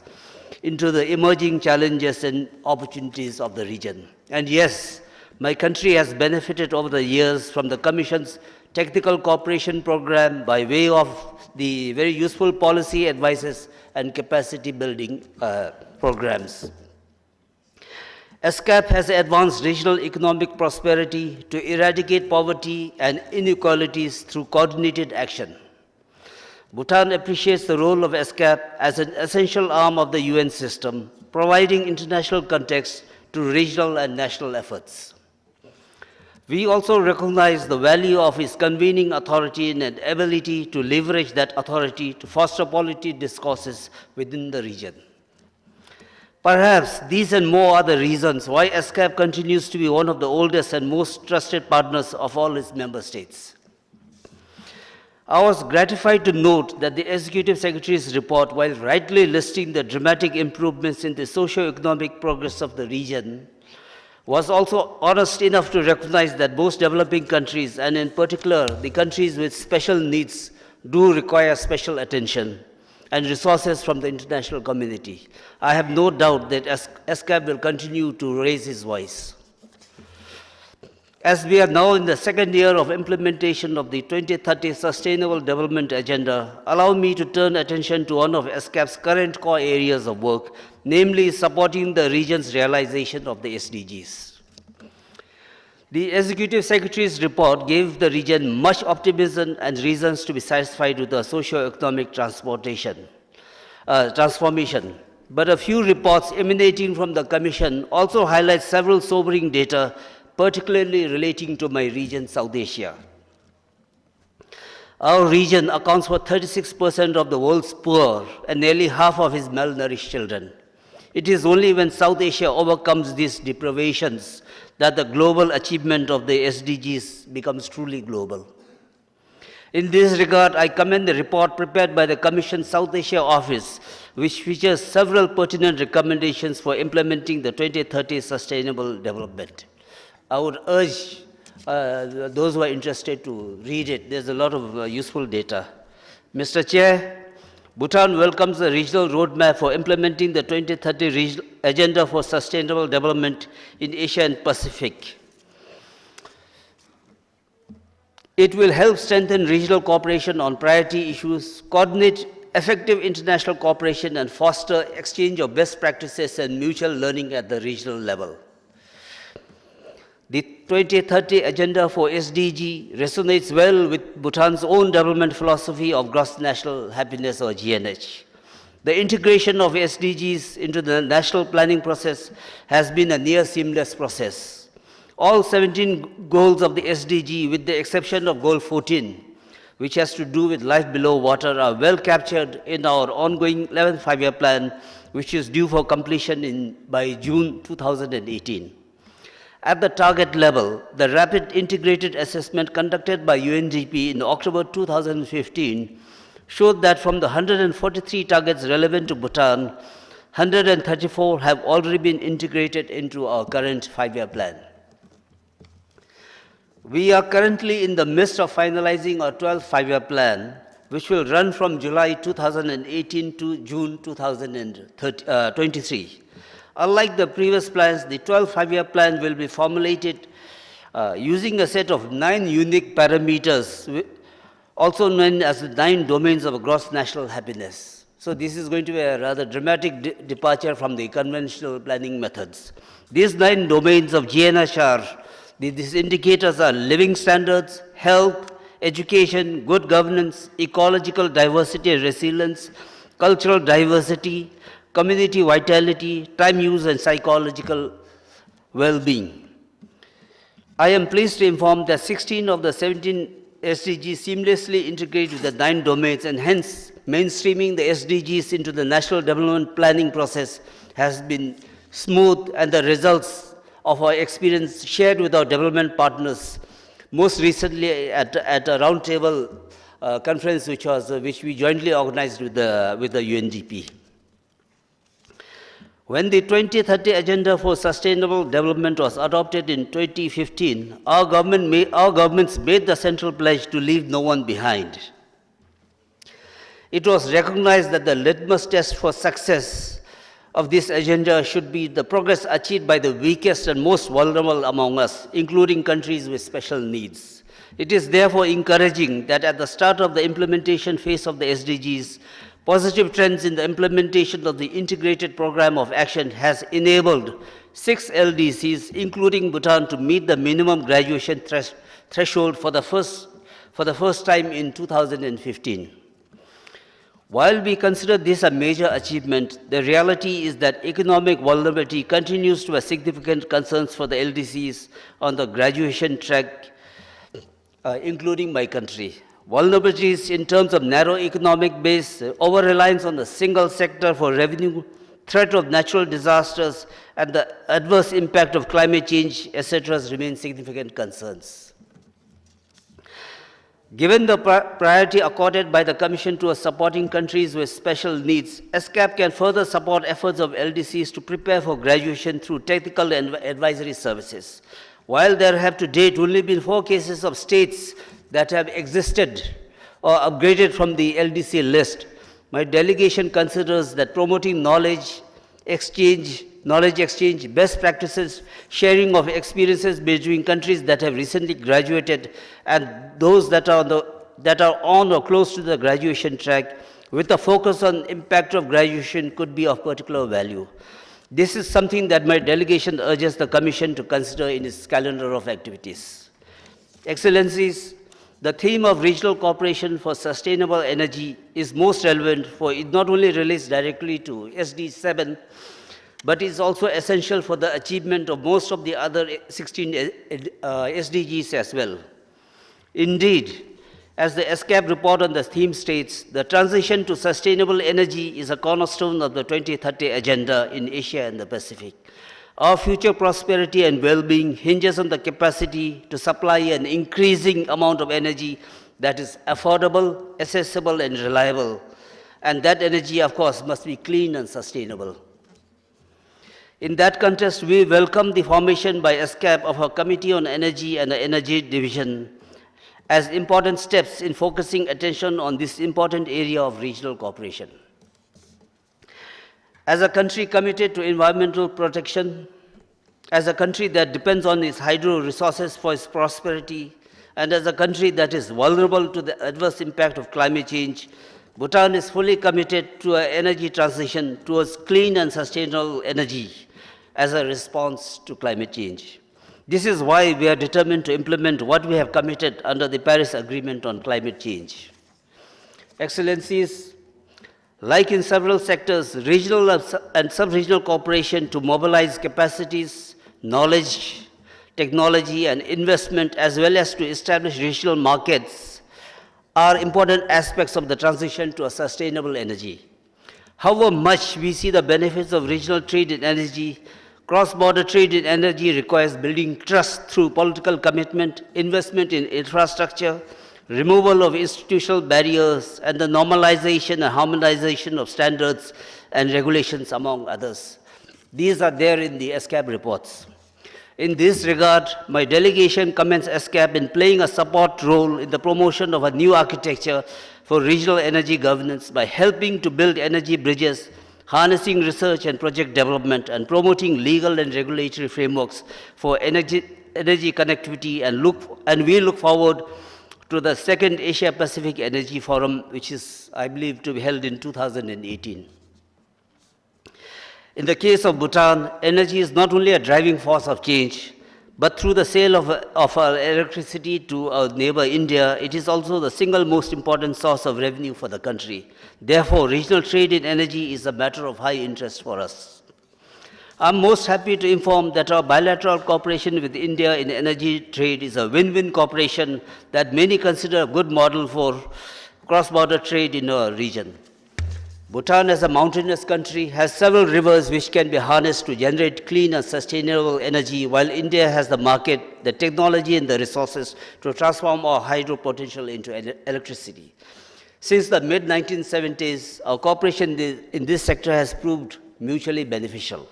Speaker 2: into the emerging challenges and opportunities of the region. And yes, my country has benefited over the years from the Commission's Technical Cooperation Program by way of the very useful policy advices and capacity building programs. ESCAP has advanced regional economic prosperity to eradicate poverty and inequalities through coordinated action. Bhutan appreciates the role of ESCAP as an essential arm of the UN system, providing international context to regional and national efforts. We also recognize the value of its convening authority and ability to leverage that authority to foster policy discourses within the region. Perhaps these and more are the reasons why ESCAP continues to be one of the oldest and most trusted partners of all its member states. I was gratified to note that the Executive Secretary's report, while rightly listing the dramatic improvements in the socio-economic progress of the region, was also honest enough to recognize that most developing countries, and in particular the countries with special needs, do require special attention and resources from the international community. I have no doubt that ESCAP will continue to raise its voice. As we are now in the second year of implementation of the 2030 Sustainable Development Agenda, allow me to turn attention to one of ESCAP's current core areas of work, namely supporting the region's realization of the SDGs. The Executive Secretary's report gave the region much optimism and reasons to be satisfied with the socio-economic transformation. But a few reports emanating from the Commission also highlight several sobering data, particularly relating to my region, South Asia. Our region accounts for 36% of the world's poor and nearly half of its malnourished children. It is only when South Asia overcomes these deprivations that the global achievement of the SDGs becomes truly global. In this regard, I commend the report prepared by the Commission South Asia Office, which features several pertinent recommendations for implementing the 2030 Sustainable Development. I would urge those who are interested to read it. There's a lot of useful data. Mr. Chair, Bhutan welcomes the regional roadmap for implementing the 2030 Agenda for Sustainable Development in Asia and Pacific. It will help strengthen regional cooperation on priority issues, coordinate effective international cooperation, and foster exchange of best practices and mutual learning at the regional level. The 2030 Agenda for SDG resonates well with Bhutan's own development philosophy of gross national happiness, or GNH. The integration of SDGs into the national planning process has been a near seamless process. All 17 goals of the SDG, with the exception of Goal 14, which has to do with life below water, are well captured in our ongoing 11th five-year plan, which is due for completion by June 2018. At the target level, the rapid integrated assessment conducted by UNDP in October 2015 showed that from the 143 targets relevant to Bhutan, 134 have already been integrated into our current five-year plan. We are currently in the midst of finalizing our 12th five-year plan, which will run from July 2018 to June 2023. Unlike the previous plans, the 12th five-year plan will be formulated using a set of 9 unique parameters, also known as the 9 domains of gross national happiness. So this is going to be a rather dramatic departure from the conventional planning methods. These 9 domains of GNH are, these indicators are living standards, health, education, good governance, ecological diversity and resilience, cultural diversity, community vitality, time use, and psychological well-being. I am pleased to inform that 16 of the 17 SDGs seamlessly integrate with the 9 domains, and hence mainstreaming the SDGs into the national development planning process has been smooth, and the results of our experience shared with our development partners, most recently at a roundtable conference which we jointly organized with the UNDP. When the 2030 Agenda for Sustainable Development was adopted in 2015, our governments made the central pledge to leave no one behind. It was recognized that the litmus test for success of this agenda should be the progress achieved by the weakest and most vulnerable among us, including countries with special needs. It is therefore encouraging that at the start of the implementation phase of the SDGs, positive trends in the implementation of the integrated program of action has enabled 6 LDCs, including Bhutan, to meet the minimum graduation threshold for the first time in 2015. While we consider this a major achievement, the reality is that economic vulnerability continues to have significant concerns for the LDCs on the graduation track, including my country. Vulnerabilities in terms of narrow economic base, over-reliance on the single sector for revenue, threat of natural disasters, and the adverse impact of climate change, etc. remain significant concerns. Given the priority accorded by the Commission to supporting countries with special needs, ESCAP can further support efforts of LDCs to prepare for graduation through technical and advisory services. While there have to date only been 4 cases of states that have existed or upgraded from the LDC list, my delegation considers that promoting knowledge exchange, best practices, sharing of experiences between countries that have recently graduated and those that are on or close to the graduation track, with a focus on impact of graduation, could be of particular value. This is something that my delegation urges the Commission to consider in its calendar of activities. Excellencies, the theme of regional cooperation for sustainable energy is most relevant, for it not only relates directly to SD7, but is also essential for the achievement of most of the other 16 SDGs as well. Indeed, as the ESCAP report on the theme states, the transition to sustainable energy is a cornerstone of the 2030 Agenda in Asia and the Pacific. Our future prosperity and well-being hinges on the capacity to supply an increasing amount of energy that is affordable, accessible, and reliable. And that energy, of course, must be clean and sustainable. In that context, we welcome the formation by ESCAP of a Committee on Energy and the Energy Division as important steps in focusing attention on this important area of regional cooperation. As a country committed to environmental protection, as a country that depends on its hydro resources for its prosperity, and as a country that is vulnerable to the adverse impact of climate change, Bhutan is fully committed to an energy transition towards clean and sustainable energy as a response to climate change. This is why we are determined to implement what we have committed under the Paris Agreement on climate change. Excellencies, like in several sectors, regional and sub-regional cooperation to mobilize capacities, knowledge, technology, and investment, as well as to establish regional markets, are important aspects of the transition to a sustainable energy. However much we see the benefits of regional trade in energy, cross-border trade in energy requires building trust through political commitment, investment in infrastructure, removal of institutional barriers, and the normalization and harmonization of standards and regulations, among others. These are there in the ESCAP reports. In this regard, my delegation commends ESCAP in playing a support role in the promotion of a new architecture for regional energy governance by helping to build energy bridges, harnessing research and project development, and promoting legal and regulatory frameworks for energy connectivity, and we look forward to the second Asia-Pacific Energy Forum, which is, I believe, to be held in 2018. In the case of Bhutan, energy is not only a driving force of change, but through the sale of our electricity to our neighbor India, it is also the single most important source of revenue for the country. Therefore, regional trade in energy is a matter of high interest for us. I'm most happy to inform that our bilateral cooperation with India in energy trade is a win-win cooperation that many consider a good model for cross-border trade in our region. Bhutan, as a mountainous country, has several rivers which can be harnessed to generate clean and sustainable energy, while India has the market, the technology, and the resources to transform our hydro potential into electricity. Since the mid-1970s, our cooperation in this sector has proved mutually beneficial.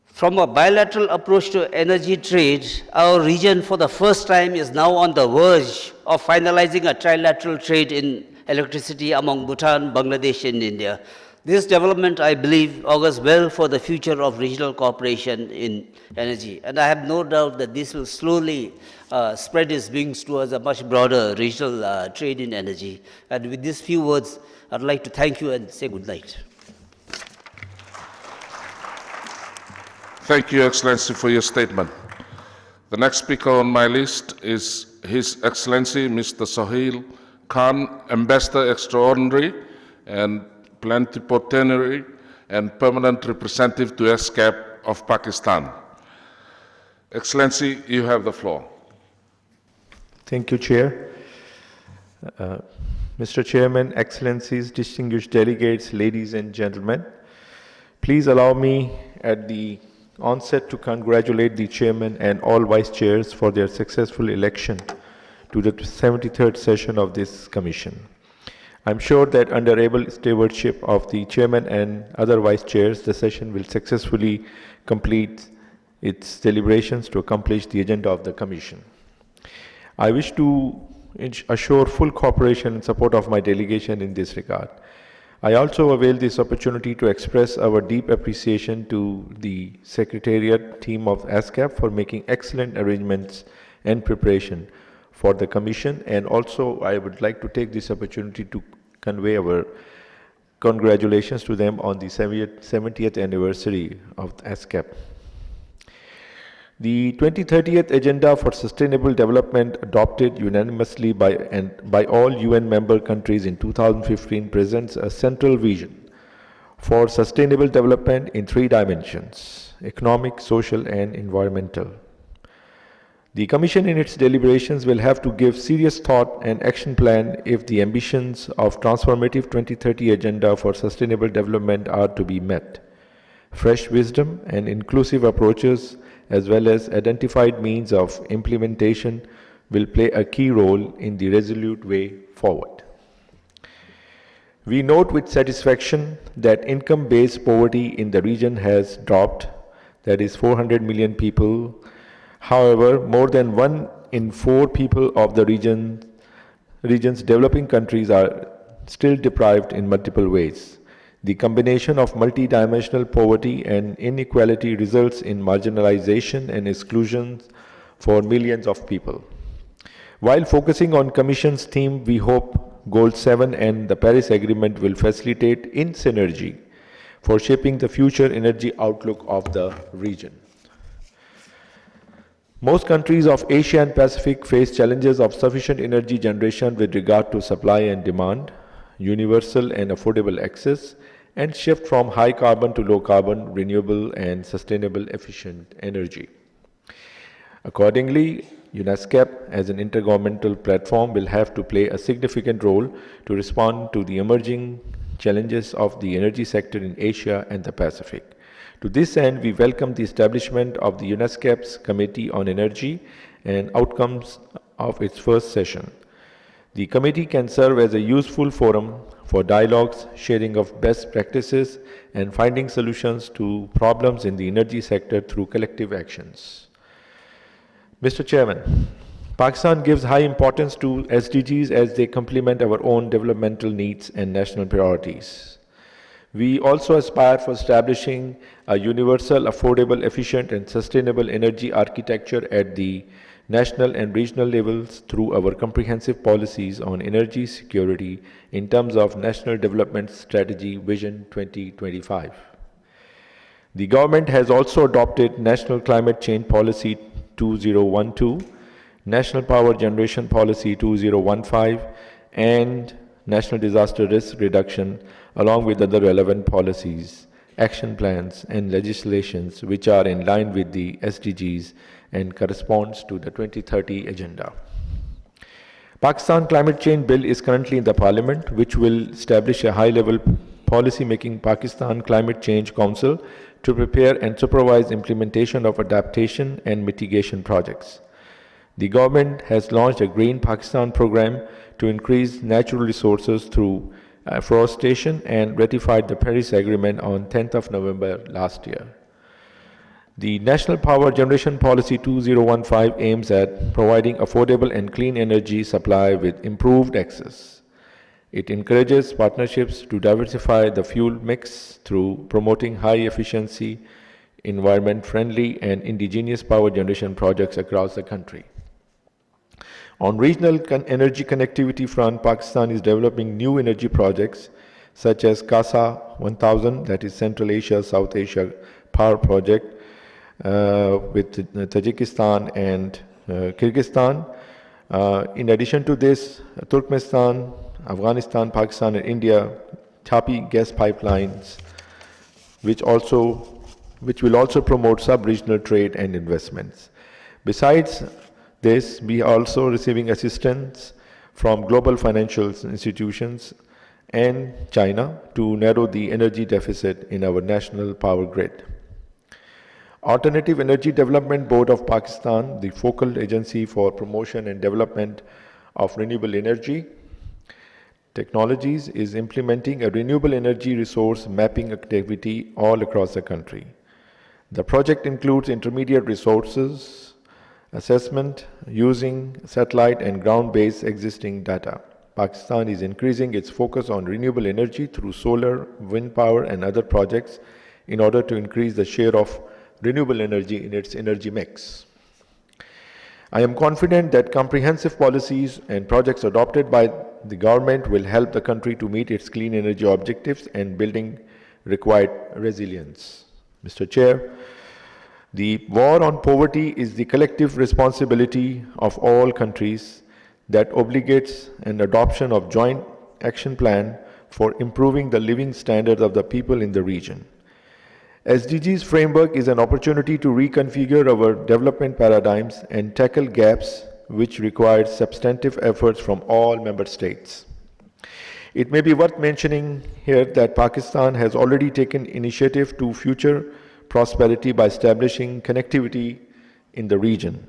Speaker 2: From a bilateral approach to energy trade, our region for the first time is now on the verge of finalizing a trilateral trade in electricity among Bhutan, Bangladesh, and India. This development, I believe, augurs well for the future of regional cooperation in energy. And I have no doubt that this will slowly spread its wings towards a much broader regional trade in energy. And with these few words, I'd like to thank you and say good night.
Speaker 10: Thank you, Excellency, for your statement. The next speaker on my list is His Excellency Mr. Sohail Khan, Ambassador Extraordinary and Plenipotentiary and Permanent Representative to ESCAP of Pakistan. Excellency, you have the floor.
Speaker 4: Thank you, Chair. Mr. Chairman, Excellencies, distinguished delegates, ladies and gentlemen, please allow me at the onset to congratulate the Chairman and all Vice Chairs for their successful election to the 73rd session of this Commission. I'm sure that under able stewardship of the Chairman and other Vice Chairs, the session will successfully complete its deliberations to accomplish the agenda of the Commission. I wish to assure full cooperation and support of my delegation in this regard. I also avail this opportunity to express our deep appreciation to the Secretariat team of ESCAP for making excellent arrangements and preparation for the Commission, and also I would like to take this opportunity to convey our congratulations to them on the 70th anniversary of ESCAP. The 2030th Agenda for Sustainable Development, adopted unanimously by all UN member countries in 2015, presents a central vision for sustainable development in 3 dimensions: economic, social, and environmental. The Commission in its deliberations will have to give serious thought and action plan if the ambitions of transformative 2030 Agenda for Sustainable Development are to be met. Fresh wisdom and inclusive approaches, as well as identified means of implementation, will play a key role in the resolute way forward. We note with satisfaction that income-based poverty in the region has dropped, that is 400 million people. However, more than 1 in 4 people of the region's developing countries are still deprived in multiple ways. The combination of multidimensional poverty and inequality results in marginalization and exclusion for millions of people. While focusing on Commission's theme, we hope Goal 7 and the Paris Agreement will facilitate in synergy for shaping the future energy outlook of the region. Most countries of Asia and Pacific face challenges of sufficient energy generation with regard to supply and demand, universal and affordable access, and shift from high carbon to low carbon, renewable and sustainable efficient energy. Accordingly, UNESCAP as an intergovernmental platform will have to play a significant role to respond to the emerging challenges of the energy sector in Asia and the Pacific. To this end, we welcome the establishment of the UNESCAP's Committee on Energy and outcomes of its first session. The committee can serve as a useful forum for dialogues, sharing of best practices, and finding solutions to problems in the energy sector through collective actions. Mr. Chairman, Pakistan gives high importance to SDGs as they complement our own developmental needs and national priorities. We also aspire for establishing a universal, affordable, efficient, and sustainable energy architecture at the national and regional levels through our comprehensive policies on energy security in terms of National Development Strategy Vision 2025. The government has also adopted National Climate Change Policy 2012, National Power Generation Policy 2015, and National Disaster Risk Reduction, along with other relevant policies, action plans, and legislations which are in line with the SDGs and corresponds to the 2030 Agenda. Pakistan Climate Change Bill is currently in the Parliament, which will establish a high-level policy-making Pakistan Climate Change Council to prepare and supervise implementation of adaptation and mitigation projects. The government has launched a Green Pakistan program to increase natural resources through afforestation and ratified the Paris Agreement on 10th of November last year. The National Power Generation Policy 2015 aims at providing affordable and clean energy supply with improved access. It encourages partnerships to diversify the fuel mix through promoting high-efficiency, environment-friendly and indigenous power generation projects across the country. On regional energy connectivity front, Pakistan is developing new energy projects such as CASA 1000, that is Central Asia, South Asia Power Project, with Tajikistan and Kyrgyzstan. In addition to this, Turkmenistan, Afghanistan, Pakistan and India, Tapi gas pipelines, which will also promote sub-regional trade and investments. Besides this, we are also receiving assistance from global financial institutions and China to narrow the energy deficit in our national power grid. Alternative Energy Development Board of Pakistan, the focal agency for promotion and development of renewable energy technologies, is implementing a renewable energy resource mapping activity all across the country. The project includes intermediate resources assessment using satellite and ground-based existing data. Pakistan is increasing its focus on renewable energy through solar, wind power and other projects in order to increase the share of renewable energy in its energy mix. I am confident that comprehensive policies and projects adopted by the government will help the country to meet its clean energy objectives and building required resilience. Mr. Chair, the war on poverty is the collective responsibility of all countries that obligates an adoption of joint action plan for improving the living standards of the people in the region. SDGs framework is an opportunity to reconfigure our development paradigms and tackle gaps which require substantive efforts from all member states. It may be worth mentioning here that Pakistan has already taken initiative to future prosperity by establishing connectivity in the region.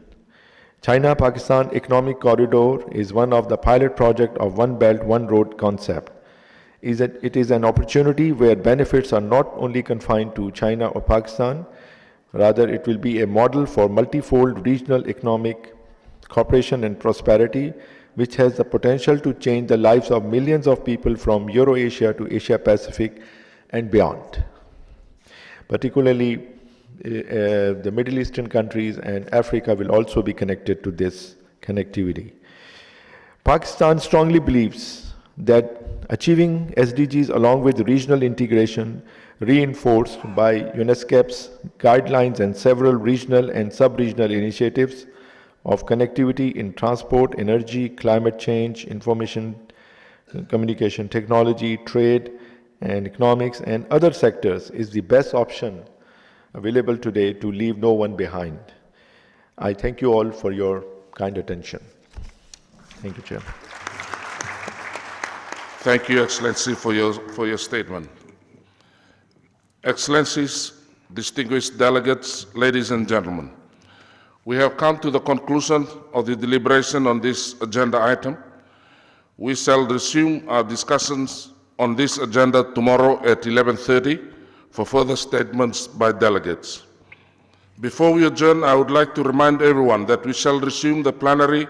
Speaker 4: China-Pakistan Economic Corridor is one of the pilot projects of One Belt, One Road concept. It is an opportunity where benefits are not only confined to China or Pakistan, rather it will be a model for multifold regional economic cooperation and prosperity, which has the potential to change the lives of millions of people from Euro-Asia to Asia-Pacific and beyond. Particularly, the Middle Eastern countries and Africa will also be connected to this connectivity. Pakistan strongly believes that achieving SDGs along with regional integration reinforced by UNESCAP's guidelines and several regional and sub-regional initiatives of connectivity in transport, energy, climate change, information, communication technology, trade, and economics, and other sectors is the best option available today to leave no one behind. I thank you all for your kind attention. Thank you, Chair.
Speaker 10: Thank you, Excellency, for your statement. Excellencies, distinguished delegates, ladies and gentlemen, we have come to the conclusion of the deliberation on this agenda item. We shall resume our discussions on this agenda tomorrow at 11:30 for further statements by delegates. Before we adjourn, I would like to remind everyone that we shall resume the plenary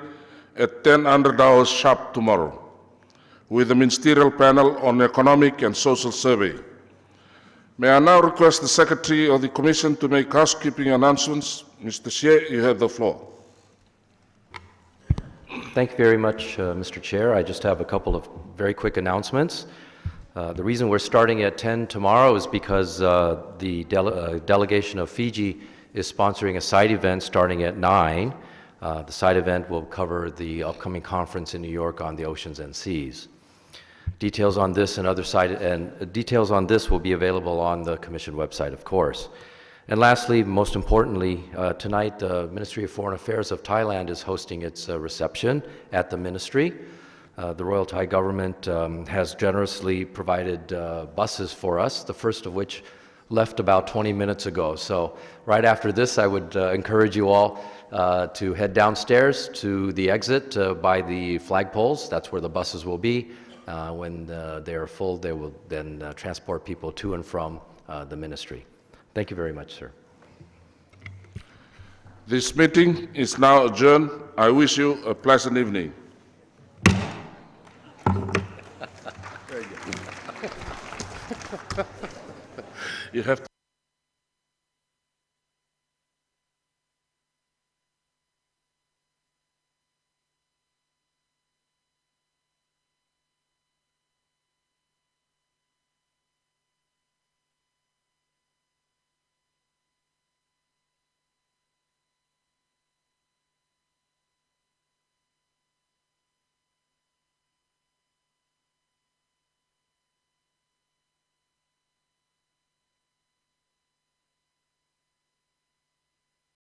Speaker 10: at 10:00 hours sharp tomorrow with the Ministerial panel on economic and social survey. May I now request the Secretary of the Commission to make housekeeping announcements. Mr. Xie, you have the floor.
Speaker 5: Thank you very much, Mr. Chair. I just have a couple of very quick announcements. The reason we're starting at 10 tomorrow is because the delegation of Fiji is sponsoring a side event starting at 9. The side event will cover the upcoming conference in New York on the oceans and seas. Details on this and details on this will be available on the Commission website, of course. And lastly, most importantly, tonight the Ministry of Foreign Affairs of Thailand is hosting its reception at the ministry. The Royal Thai government has generously provided buses for us, the first of which left about 20 minutes ago. So right after this, I would encourage you all to head downstairs to the exit by the flagpoles. That's where the buses will be. When they are full, they will then transport people to and from the ministry. Thank you very much, sir.
Speaker 10: This meeting is now adjourned. I wish you a pleasant evening. You have